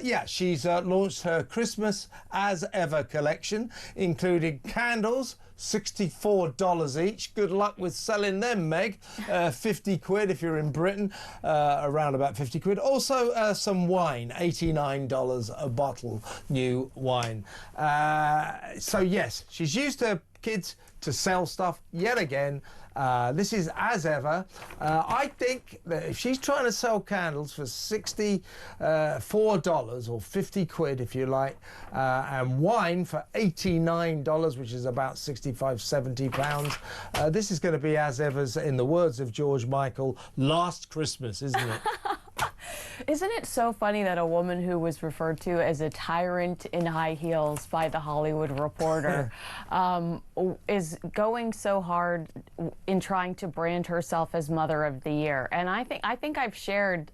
[SPEAKER 2] Yeah, she's launched her Christmas As Ever collection, including candles, $64 each. Good luck with selling them, Meg. 50 quid if you're in Britain, around about 50 quid. Also, some wine, $89 a bottle, new wine. So, yes, she's used her kids to sell stuff yet again. This is As Ever. I think that if she's trying to sell candles for $64 or 50 quid, if you like, and wine for $89, which is about 65, 70 pounds, this is going to be As Ever's, in the words of George Michael, last Christmas, isn't it?
[SPEAKER 19] Isn't it so funny that a woman who was referred to as a tyrant in high heels by the Hollywood Reporter is going so hard in trying to brand herself as Mother of the Year? And I think I've shared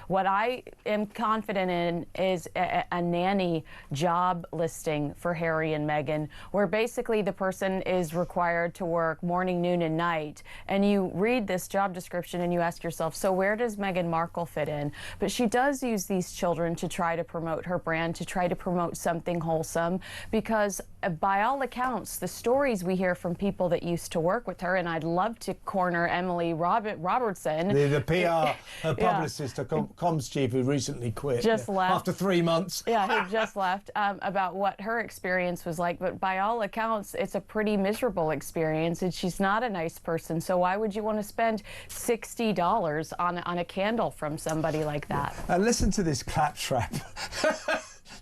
[SPEAKER 19] what I am confident in is a nanny job listing for Harry and Meghan, where basically the person is required to work morning, noon, and night. And you read this job description and you ask yourself, so where does Meghan Markle fit in? But she does use these children to try to promote her brand, to try to promote something wholesome, because by all accounts, the stories we hear from people that used to work with her, and I'd love to corner Emily Robertson.
[SPEAKER 2] The PR, her publicist, her comms chief, who recently quit.
[SPEAKER 19] Just left.
[SPEAKER 2] After 3 months.
[SPEAKER 19] Yeah, who just left, about what her experience was like. But by all accounts, it's a pretty miserable experience, and she's not a nice person. So why would you want to spend $60 on a candle from somebody like that?
[SPEAKER 2] And listen to this claptrap.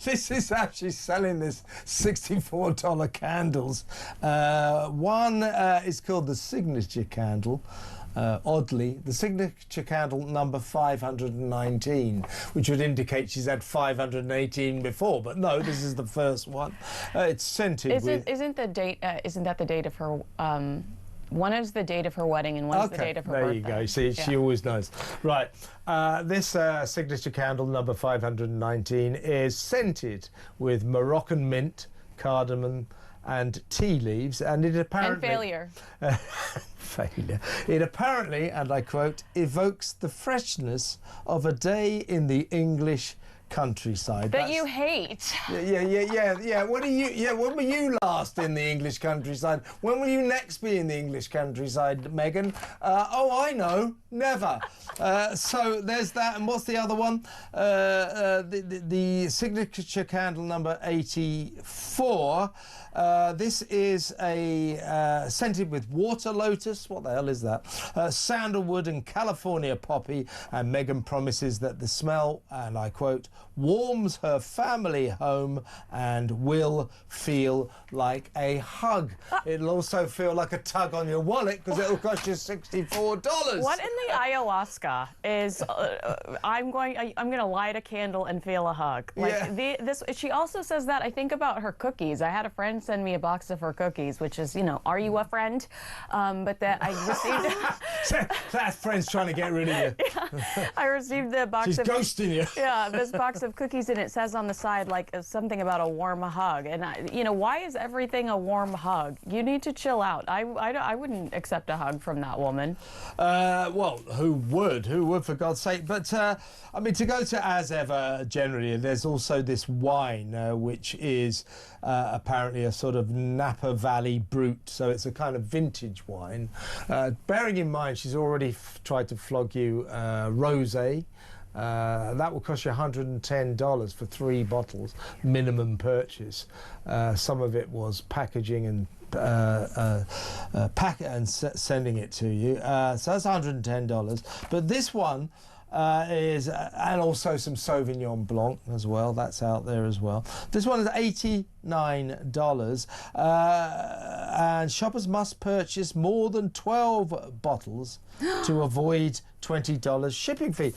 [SPEAKER 2] This is how she's selling this $64 candles. One is called the signature candle. Oddly, the signature candle number 519, which would indicate she's had 518 before, but no, this is the first one. It's scented with...
[SPEAKER 19] Isn't that the date of her... one is the date of her wedding and one's the date of her birthday.
[SPEAKER 2] There you go. See, she always knows. Right. This signature candle number 519 is scented with Moroccan mint, cardamom, and tea leaves, and it apparently...
[SPEAKER 19] And failure.
[SPEAKER 2] Failure. It apparently, and I quote, evokes the freshness of a day in the English countryside.
[SPEAKER 19] That you hate.
[SPEAKER 2] Yeah. When were you last in the English countryside? When will you next be in the English countryside, Meghan? Oh, I know. Never. So there's that. And what's the other one? The signature candle number 84. This is a scented with water lotus. What the hell is that? Sandalwood and California poppy. And Meghan promises that the smell, and I quote, warms her family home and will feel like a hug. It'll also feel like a tug on your wallet because it'll cost you $64.
[SPEAKER 19] What in the ayahuasca is I'm going to light a candle and feel a hug. She also says that. I think about her cookies. I had a friend send me a box of her cookies, which is, are you a friend? But that I received
[SPEAKER 2] That friend's trying to get rid of you.
[SPEAKER 19] Yeah, I received the box
[SPEAKER 2] She's
[SPEAKER 19] of...
[SPEAKER 2] ghosting you.
[SPEAKER 19] Yeah, this box of cookies, and it says on the side, like, something about a warm hug. And, why is everything a warm hug? You need to chill out. I wouldn't accept a hug from that woman.
[SPEAKER 2] Well, who would? Who would, for God's sake? But, I mean, to go to As Ever, generally, there's also this wine, which is apparently a sort of Napa Valley Brut. So it's a kind of vintage wine. Bearing in mind, she's already tried to flog you rosé. That will cost you $110 for 3 bottles, minimum purchase. Some of it was packaging and sending it to you. So that's $110. But this one is, and also some Sauvignon Blanc as well. That's out there as well. This one is $89, and shoppers must purchase more than 12 bottles to avoid $20 shipping fee.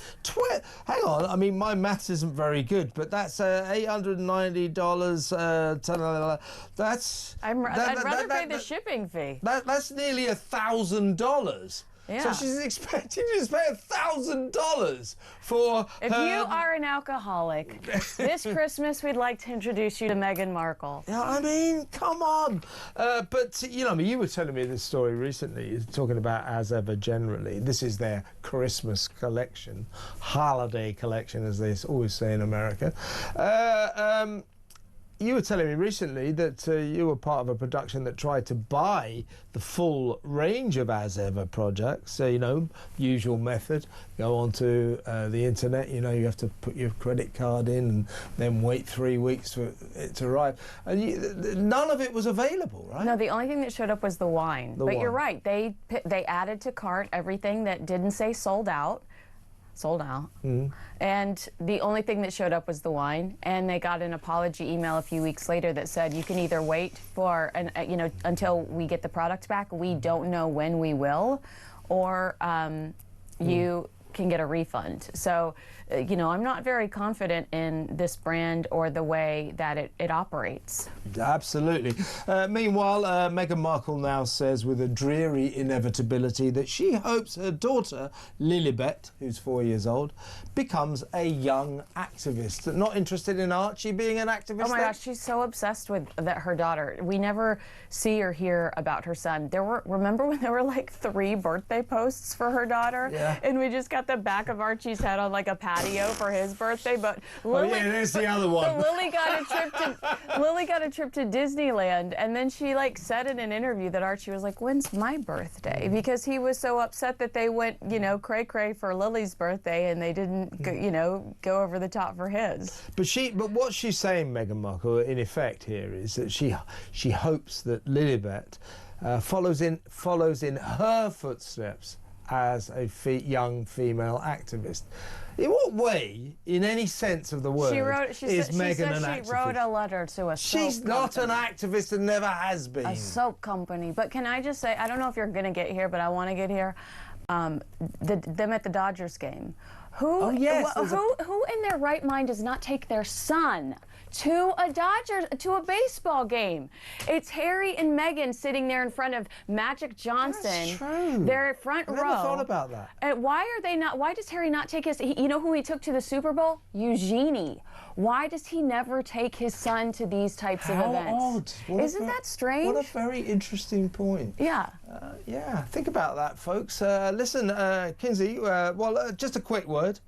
[SPEAKER 2] Hang on, I mean, my maths isn't very good, but that's $890.
[SPEAKER 19] I'd rather pay the shipping fee.
[SPEAKER 2] That's nearly $1,000.
[SPEAKER 19] Yeah.
[SPEAKER 2] So she's expecting you to pay $1,000 for
[SPEAKER 19] If you are an alcoholic, this Christmas we'd like to introduce you to Meghan Markle.
[SPEAKER 2] Yeah, I mean, come on. But, you were telling me this story recently, talking about As Ever generally. This is their Christmas collection, holiday collection, as they always say in America. You were telling me recently that you were part of a production that tried to buy the full range of As Ever projects. So, usual method, go onto the internet, you have to put your credit card in and then wait 3 weeks for it to arrive. And none of it was available, right?
[SPEAKER 19] No, the only thing that showed up was the wine. But you're right, they added to cart everything that didn't say sold out. And the only thing that showed up was the wine, and they got an apology email a few weeks later that said you can either wait for until we get the product back, we don't know when we will, or you can get a refund. So I'm not very confident in this brand or the way that it operates.
[SPEAKER 2] Absolutely. Meanwhile, Meghan Markle now says with a dreary inevitability that she hopes her daughter, Lilibet, who's 4 years old, becomes a young activist. Not interested in Archie being an activist?
[SPEAKER 19] Oh my gosh, she's so obsessed with her daughter. We never see or hear about her son. Remember when there were like 3 birthday posts for her daughter?
[SPEAKER 2] Yeah.
[SPEAKER 19] And we just got the back of Archie's head on like a patio for his birthday, but Lily,
[SPEAKER 2] there's the other one.
[SPEAKER 19] Lily got a trip to Disneyland, and then she said in an interview that Archie was like, "When's my birthday?" Because he was so upset that they went, cray cray for Lily's birthday, and they didn't, go over the top for his.
[SPEAKER 2] But what she's saying, Meghan Markle, in effect here, is that she hopes that Lilibet follows in her footsteps as a young female activist. In what way, in any sense of the word, is Meghan an activist?
[SPEAKER 19] She wrote a letter to a soap
[SPEAKER 2] She's not an activist and never has been.
[SPEAKER 19] A soap company. But can I just say, I don't know if you're going to get here, but I want to get here. Them at the Dodgers game. Who in their right mind does not take their son to a baseball game? It's Harry and Meghan sitting there in front of Magic Johnson.
[SPEAKER 2] That's true.
[SPEAKER 19] They're front row.
[SPEAKER 2] I never thought about that.
[SPEAKER 19] And why does Harry not take you know who he took to the Super Bowl? Eugenie. Why does he never take his son to these types of events?
[SPEAKER 2] Odd.
[SPEAKER 19] Isn't that strange?
[SPEAKER 2] What a very interesting point.
[SPEAKER 19] Yeah.
[SPEAKER 2] Think about that, folks. Listen, Kinsey, just a quick word.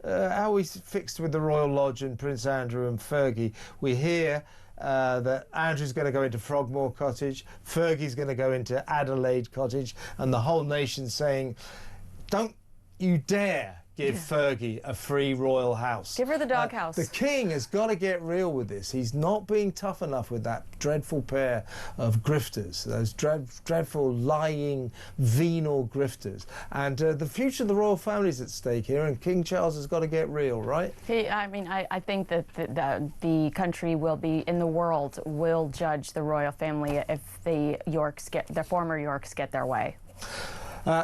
[SPEAKER 2] How are we fixed with the Royal Lodge and Prince Andrew and Fergie? We hear that Andrew's going to go into Frogmore Cottage, Fergie's going to go into Adelaide Cottage, and the whole nation's saying, don't you dare give Fergie a free royal house.
[SPEAKER 19] Give her the doghouse.
[SPEAKER 2] The king has got to get real with this. He's not being tough enough with that dreadful pair of grifters, those dreadful, lying, venal grifters. And the future of the royal family is at stake here, and King Charles has got to get real, right?
[SPEAKER 19] I think that the country will be, in the world, will judge the royal family if the former Yorks get their way.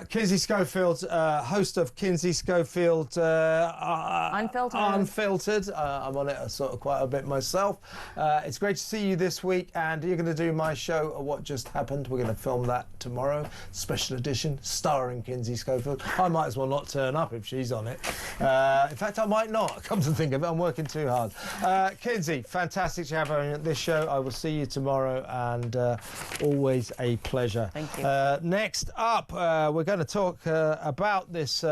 [SPEAKER 2] Kinsey Schofield, host of Kinsey Schofield Unfiltered. I'm on it sort of quite a bit myself. It's great to see you this week, and you're going to do my show, What Just Happened. We're going to film that tomorrow, special edition, starring Kinsey Schofield. I might as well not turn up if she's on it. In fact, I might not, come to think of it. I'm working too hard. Kinsey, fantastic to have her on this show. I will see you tomorrow, and always a pleasure.
[SPEAKER 19] Thank you.
[SPEAKER 2] Next up, we're going to talk about this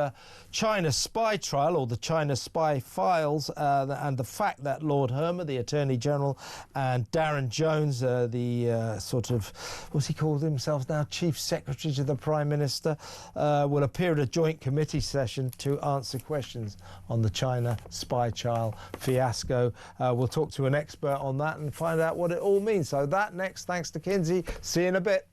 [SPEAKER 2] China spy trial, or the China spy files, and the fact that Lord Hermer, the Attorney General, and Darren Jones, the sort of, what's he called himself now, Chief Secretary to the Prime Minister, will appear at a joint committee session to answer questions on the China spy trial fiasco. We'll talk to an expert on that and find out what it all means. So that next, thanks to Kinsey. See you in a bit.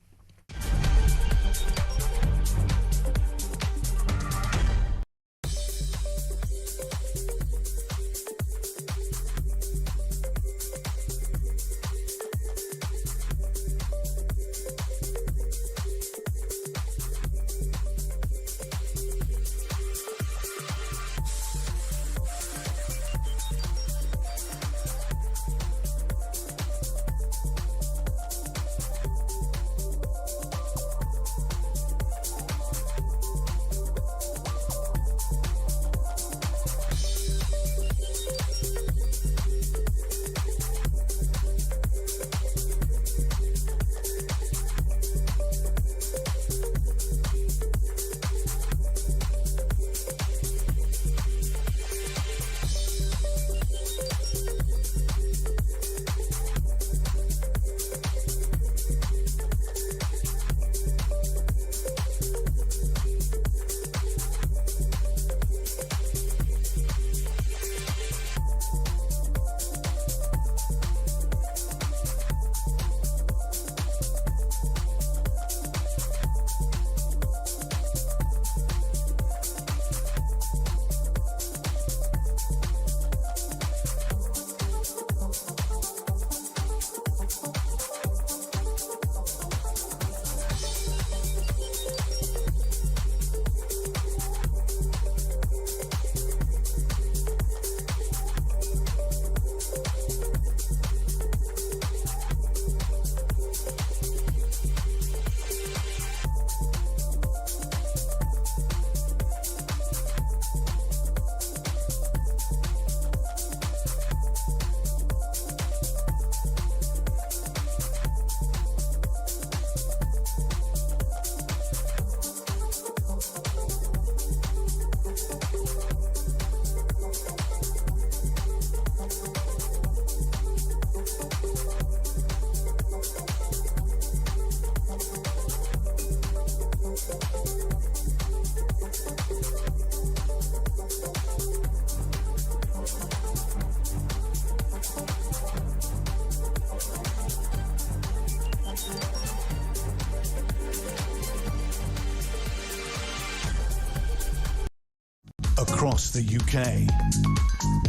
[SPEAKER 1] Across the UK,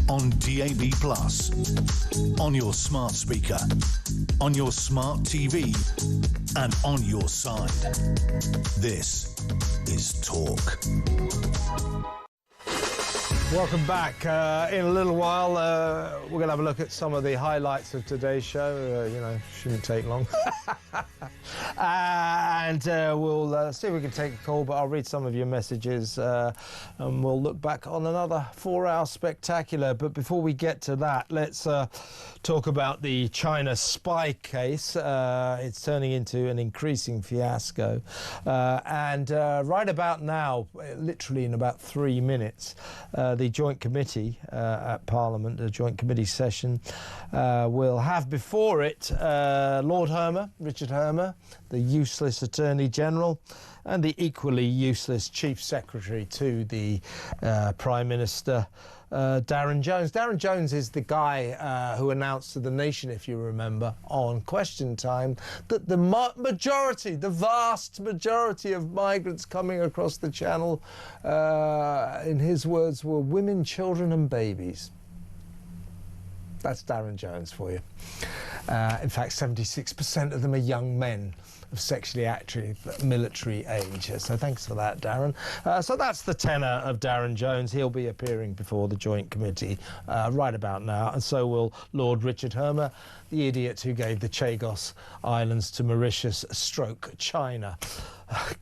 [SPEAKER 1] on DAB+, on your smart speaker, on your smart TV, and on your side. This is Talk.
[SPEAKER 2] Welcome back. In a little while, we're going to have a look at some of the highlights of today's show. Shouldn't take long. And we'll see if we can take a call, but I'll read some of your messages and we'll look back on another 4-hour spectacular. But before we get to that, let's talk about the China spy case. It's turning into an increasing fiasco. And right about now, literally in about 3 minutes, the Joint Committee at Parliament, the Joint Committee session, will have before it Lord Hermer, Richard Hermer, the useless Attorney General, and the equally useless Chief Secretary to the Prime Minister, Darren Jones. Darren Jones is the guy who announced to the nation, if you remember, on Question Time, that the majority, the vast majority of migrants coming across the Channel, in his words, were women, children and babies. That's Darren Jones for you. In fact, 76% of them are young men. of sexually active military age. So thanks for that, Darren. So that's the tenor of Darren Jones. He'll be appearing before the Joint Committee right about now, and so will Lord Richard Hermer, the idiot who gave the Chagos Islands to Mauritius stroke China.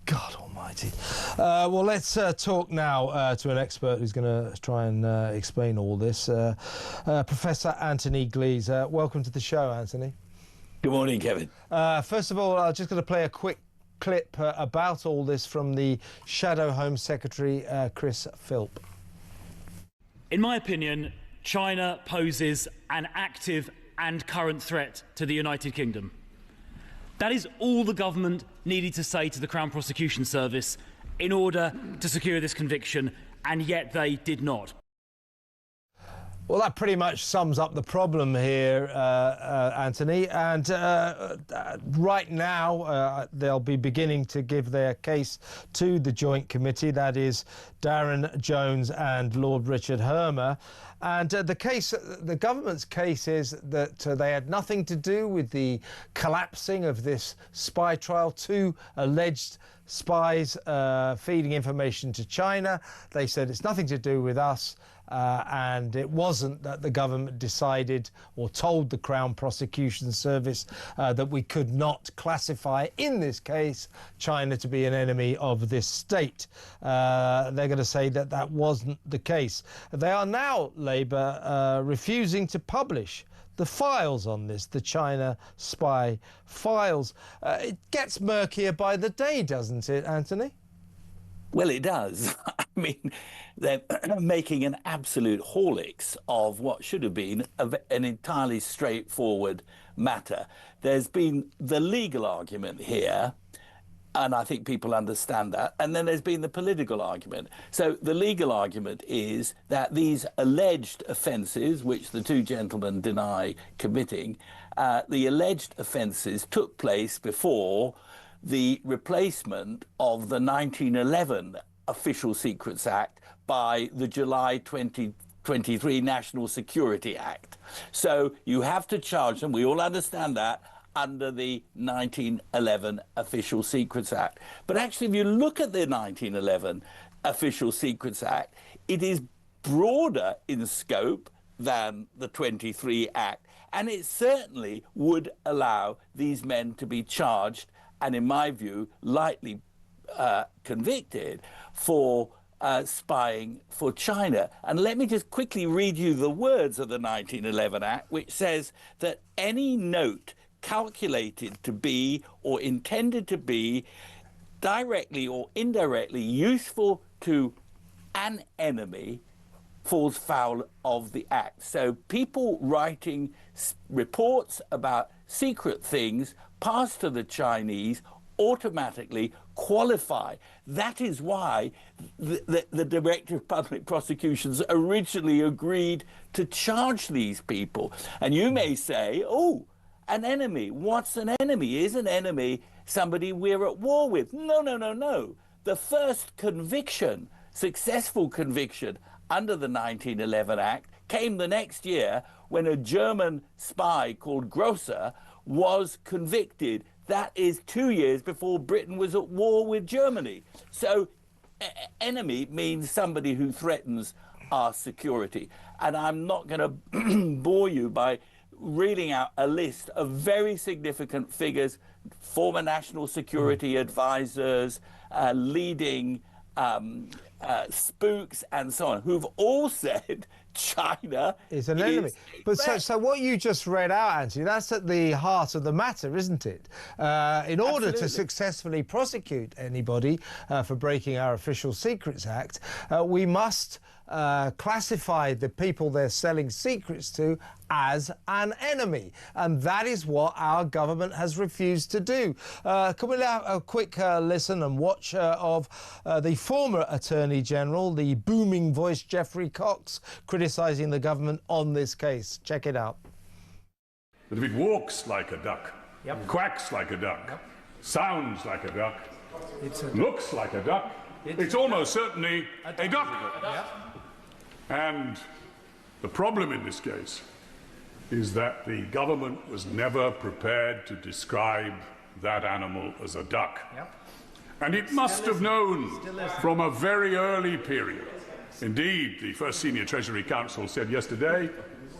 [SPEAKER 2] God almighty. Well, let's talk now to an expert who's going to try and explain all this. Professor Anthony Glees. Welcome to the show, Anthony.
[SPEAKER 4] Good morning, Kevin.
[SPEAKER 2] First of all, I'm just going to play a quick clip about all this from the Shadow Home Secretary, Chris Philp.
[SPEAKER 20] In my opinion, China poses an active and current threat to the United Kingdom. That is all the government needed to say to the Crown Prosecution Service in order to secure this conviction, and yet they did not.
[SPEAKER 2] Well, that pretty much sums up the problem here, Anthony. And right now, they'll be beginning to give their case to the Joint Committee. That is Darren Jones and Lord Richard Hermer. And the government's case is that they had nothing to do with the collapsing of this spy trial. Two alleged spies feeding information to China. They said it's nothing to do with us. And it wasn't that the government decided or told the Crown Prosecution Service that we could not classify, in this case, China to be an enemy of this state. They're going to say that that wasn't the case. They are now, Labour, refusing to publish the files on this, the China spy files. It gets murkier by the day, doesn't it, Anthony?
[SPEAKER 4] Well, it does. I mean, they're making an absolute horlicks of what should have been an entirely straightforward matter. There's been the legal argument here, and I think people understand that, and then there's been the political argument. So the legal argument is that these alleged offences, which the two gentlemen deny committing, the alleged offences took place before the replacement of the 1911 Official Secrets Act by the July 2023 National Security Act. So you have to charge them, we all understand that, under the 1911 Official Secrets Act. But actually, if you look at the 1911 Official Secrets Act, it is broader in scope than the 23 Act, and it certainly would allow these men to be charged and, in my view, lightly convicted for spying for China. And let me just quickly read you the words of the 1911 Act, which says that any note calculated to be or intended to be directly or indirectly useful to an enemy falls foul of the Act. So people writing reports about secret things passed to the Chinese automatically qualify. That is why the Director of Public Prosecutions originally agreed to charge these people. And you may say, oh, an enemy. What's an enemy? Is an enemy somebody we're at war with? No, no, no, no. The first conviction, successful conviction under the 1911 Act came the next year when a German spy called Grosser was convicted. That is 2 years before Britain was at war with Germany. So enemy means somebody who threatens our security. And I'm not going to bore you by reading out a list of very significant figures, former national security advisors, leading spooks and so on, who've all said China
[SPEAKER 2] is an enemy. But so what you just read out, Anthony, that's at the heart of the matter, isn't it? In order to successfully prosecute anybody for breaking our Official Secrets Act, we must classify the people they're selling secrets to as an enemy, and that is what our government has refused to do. Can we have a quick listen and watch of the former Attorney General, the booming voice Geoffrey Cox, criticising the government on this case? Check it out.
[SPEAKER 21] That if it walks like a duck, quacks like a duck, sounds like a duck, looks like a duck, it's almost certainly a duck. And the problem in this case is that the government was never prepared to describe that animal as a duck. And it must have known from a very early period. Indeed, the first senior Treasury Counsel said yesterday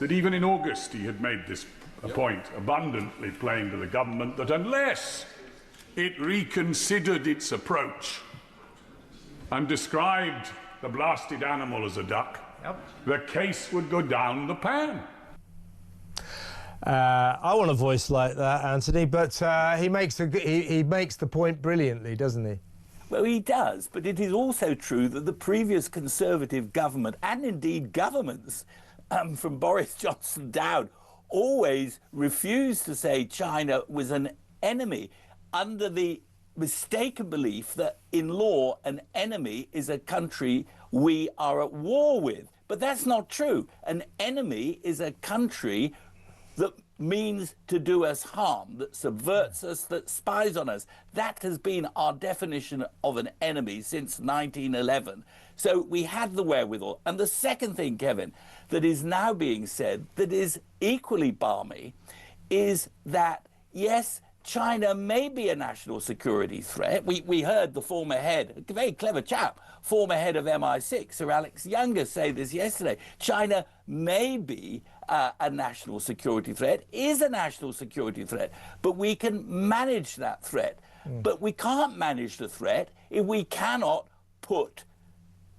[SPEAKER 21] that even in August he had made this point abundantly plain to the government that unless it reconsidered its approach and described the blasted animal as a duck, the case would go down the pan.
[SPEAKER 2] I want a voice like that, Anthony, but he makes the point brilliantly, doesn't he?
[SPEAKER 4] Well, he does, but it is also true that the previous Conservative government, and indeed governments from Boris Johnson down, always refused to say China was an enemy under the mistaken belief that in law an enemy is a country we are at war with. But that's not true. An enemy is a country that means to do us harm, that subverts us, that spies on us. That has been our definition of an enemy since 1911. So we had the wherewithal. And the second thing, Kevin, that is now being said that is equally balmy is that, yes, China may be a national security threat. We heard the former head, a very clever chap, former head of MI6, Sir Alex Younger, say this yesterday. China may be a national security threat, is a national security threat, but we can manage that threat. But we can't manage the threat if we cannot put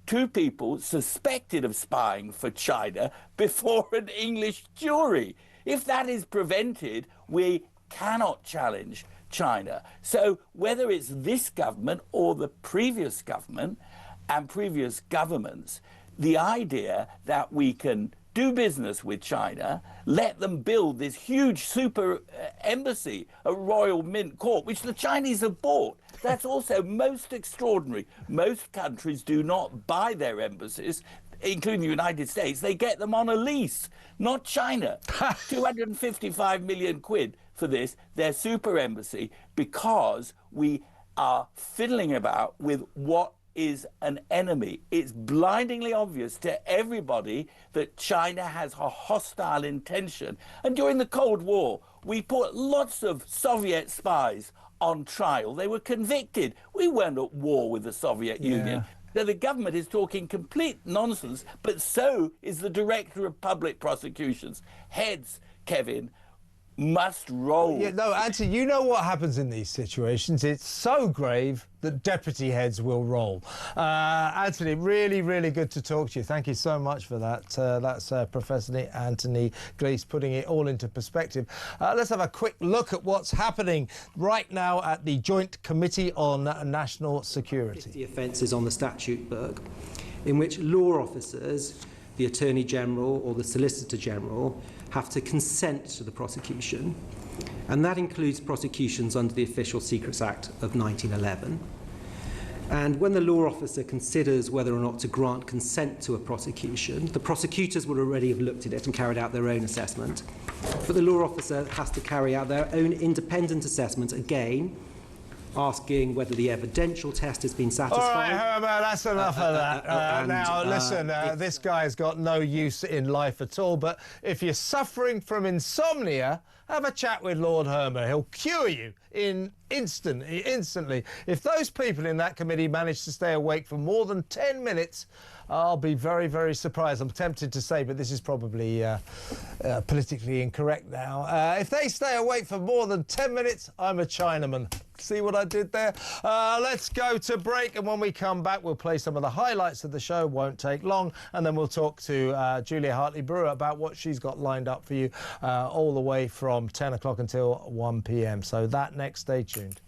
[SPEAKER 4] two people suspected of spying for China before an English jury. If that is prevented, we cannot challenge China. So whether it's this government or the previous government and previous governments, the idea that we can do business with China, let them build this huge super embassy, a Royal Mint Court, which the Chinese have bought. That's also most extraordinary. Most countries do not buy their embassies, including the United States. They get them on a lease, not China. 255 million quid for this, their super embassy, because we are fiddling about with what is an enemy. It's blindingly obvious to everybody that China has a hostile intention. And during the Cold War, we put lots of Soviet spies on trial. They were convicted. We weren't at war with the Soviet Union. So the government is talking complete nonsense, but so is the Director of Public Prosecutions. Heads, Kevin, must roll.
[SPEAKER 2] Yeah, no, Anthony, you know what happens in these situations. It's so grave that deputy heads will roll. Anthony, really, really good to talk to you. Thank you so much for that. That's Professor Anthony Gleeson putting it all into perspective. Let's have a quick look at what's happening right now at the Joint Committee on National Security.
[SPEAKER 5] The offences on the statute book, in which law officers, the Attorney General or the Solicitor General, have to consent to the prosecution, and that includes prosecutions under the Official Secrets Act of 1911. And when the law officer considers whether or not to grant consent to a prosecution, the prosecutors would already have looked at it and carried out their own assessment, but the law officer has to carry out their own independent assessment again, asking whether the evidential test has been satisfied.
[SPEAKER 2] All right, Herbert, that's enough of that. Now, listen, this guy's got no use in life at all, but if you're suffering from insomnia, have a chat with Lord Hermer. He'll cure you instantly. If those people in that committee manage to stay awake for more than 10 minutes, I'll be very, very surprised. I'm tempted to say, but this is probably politically incorrect now. If they stay awake for more than 10 minutes, I'm a Chinaman. See what I did there? Let's go to break, and when we come back, we'll play some of the highlights of the show. Won't take long, and then we'll talk to Julia Hartley-Brewer about what she's got lined up for you all the way from 10 o'clock until 1 p.m. So that next, stay tuned.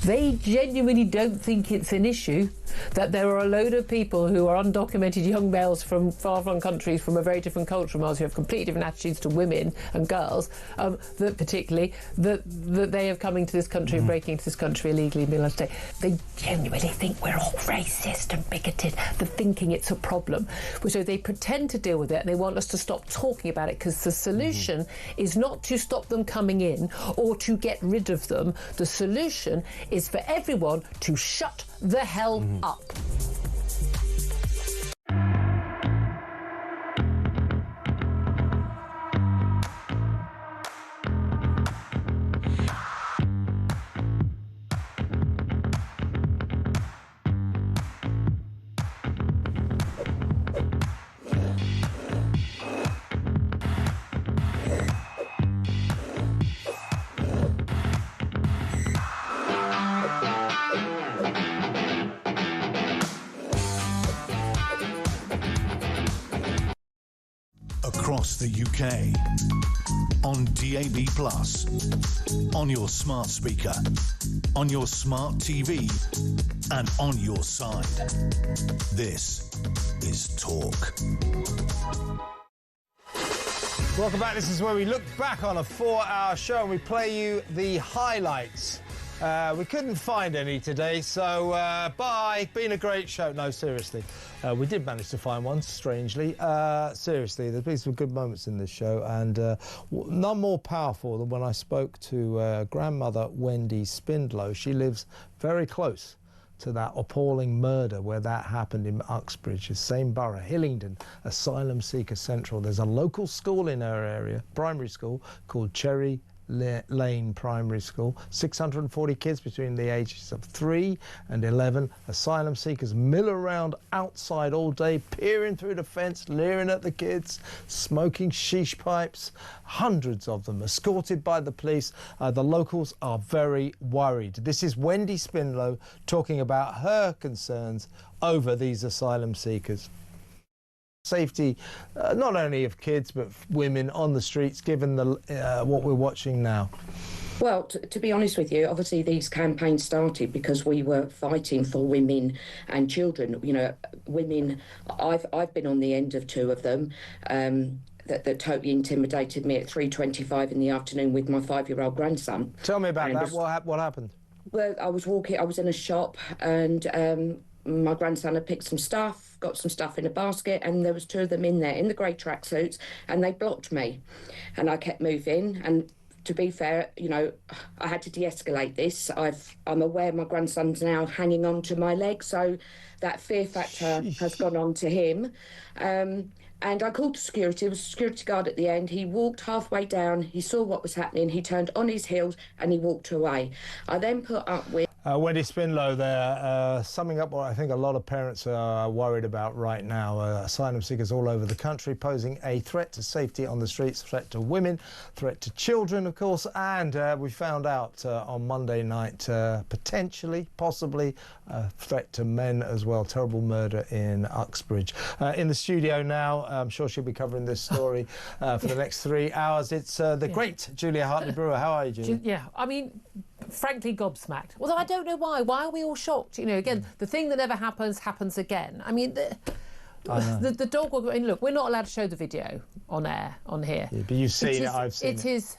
[SPEAKER 15] they genuinely don't think it's an issue that there are a load of people who are undocumented young males from far-flung countries from a very different culture from ours who have completely different attitudes to women and girls, that they have coming to this country and breaking into this country illegally in the United States. They genuinely think we're all racist and bigoted. They're thinking it's a problem. So they pretend to deal with it and they want us to stop talking about it, because the solution is not to stop them coming in or to get rid of them. The solution is for everyone to shut the hell up.
[SPEAKER 1] Across the UK, on DAB+, on your smart speaker, on your smart TV, and on your side. This is Talk.
[SPEAKER 2] Welcome back. This is where we look back on a 4-hour show and we play you the highlights. We couldn't find any today, so bye. Been a great show. No, seriously. We did manage to find one, strangely. Seriously, there's been some good moments in this show, and none more powerful than when I spoke to grandmother Wendy Spindlow. She lives very close to that appalling murder where that happened in Uxbridge, the same borough, Hillingdon, Asylum Seeker Central. There's a local school in her area, primary school, called Cherry Lane Primary School. 640 kids between the ages of 3 and 11. Asylum seekers mill around outside all day, peering through the fence, leering at the kids, smoking sheesh pipes. Hundreds of them escorted by the police. The locals are very worried. This is Wendy Spindlow talking about her concerns over these asylum seekers. Safety, not only of kids but women on the streets, given the what we're watching now.
[SPEAKER 13] Well, to be honest with you, obviously these campaigns started because we were fighting for women and children. You know, women. I've been on the end of 2 of them. That totally intimidated me at 3:25 in the afternoon with my 5-year-old grandson.
[SPEAKER 2] Tell me about that. What happened?
[SPEAKER 13] Well, I was in a shop, and my grandson had picked some stuff, got some stuff in a basket, and there was 2 of them in there in the grey tracksuits, and they blocked me, and I kept moving. And to be fair, you know, I had to de-escalate this. I'm aware my grandson's now hanging on to my leg, so that fear factor has gone on to him. And I called the security. There was a security guard at the end. He walked halfway down. He saw what was happening. He turned on his heels and he walked away. I then put up with...
[SPEAKER 2] Wendy Spindlow there, summing up what I think a lot of parents are worried about right now. Asylum seekers all over the country posing a threat to safety on the streets, threat to women, threat to children, of course, and we found out on Monday night, possibly, a threat to men as well. Terrible murder in Uxbridge. In the studio now, I'm sure she'll be covering this story for the next 3 hours. It's the great Julia Hartley-Brewer. How are you, Julia?
[SPEAKER 15] Yeah, I mean, frankly gobsmacked. Although I don't know why. Why are we all shocked? You know, again, the thing that never happens happens again. I mean, the dog. I mean, look, we're not allowed to show the video on air on here.
[SPEAKER 2] Yeah, but you've seen it. I've seen it.
[SPEAKER 15] It is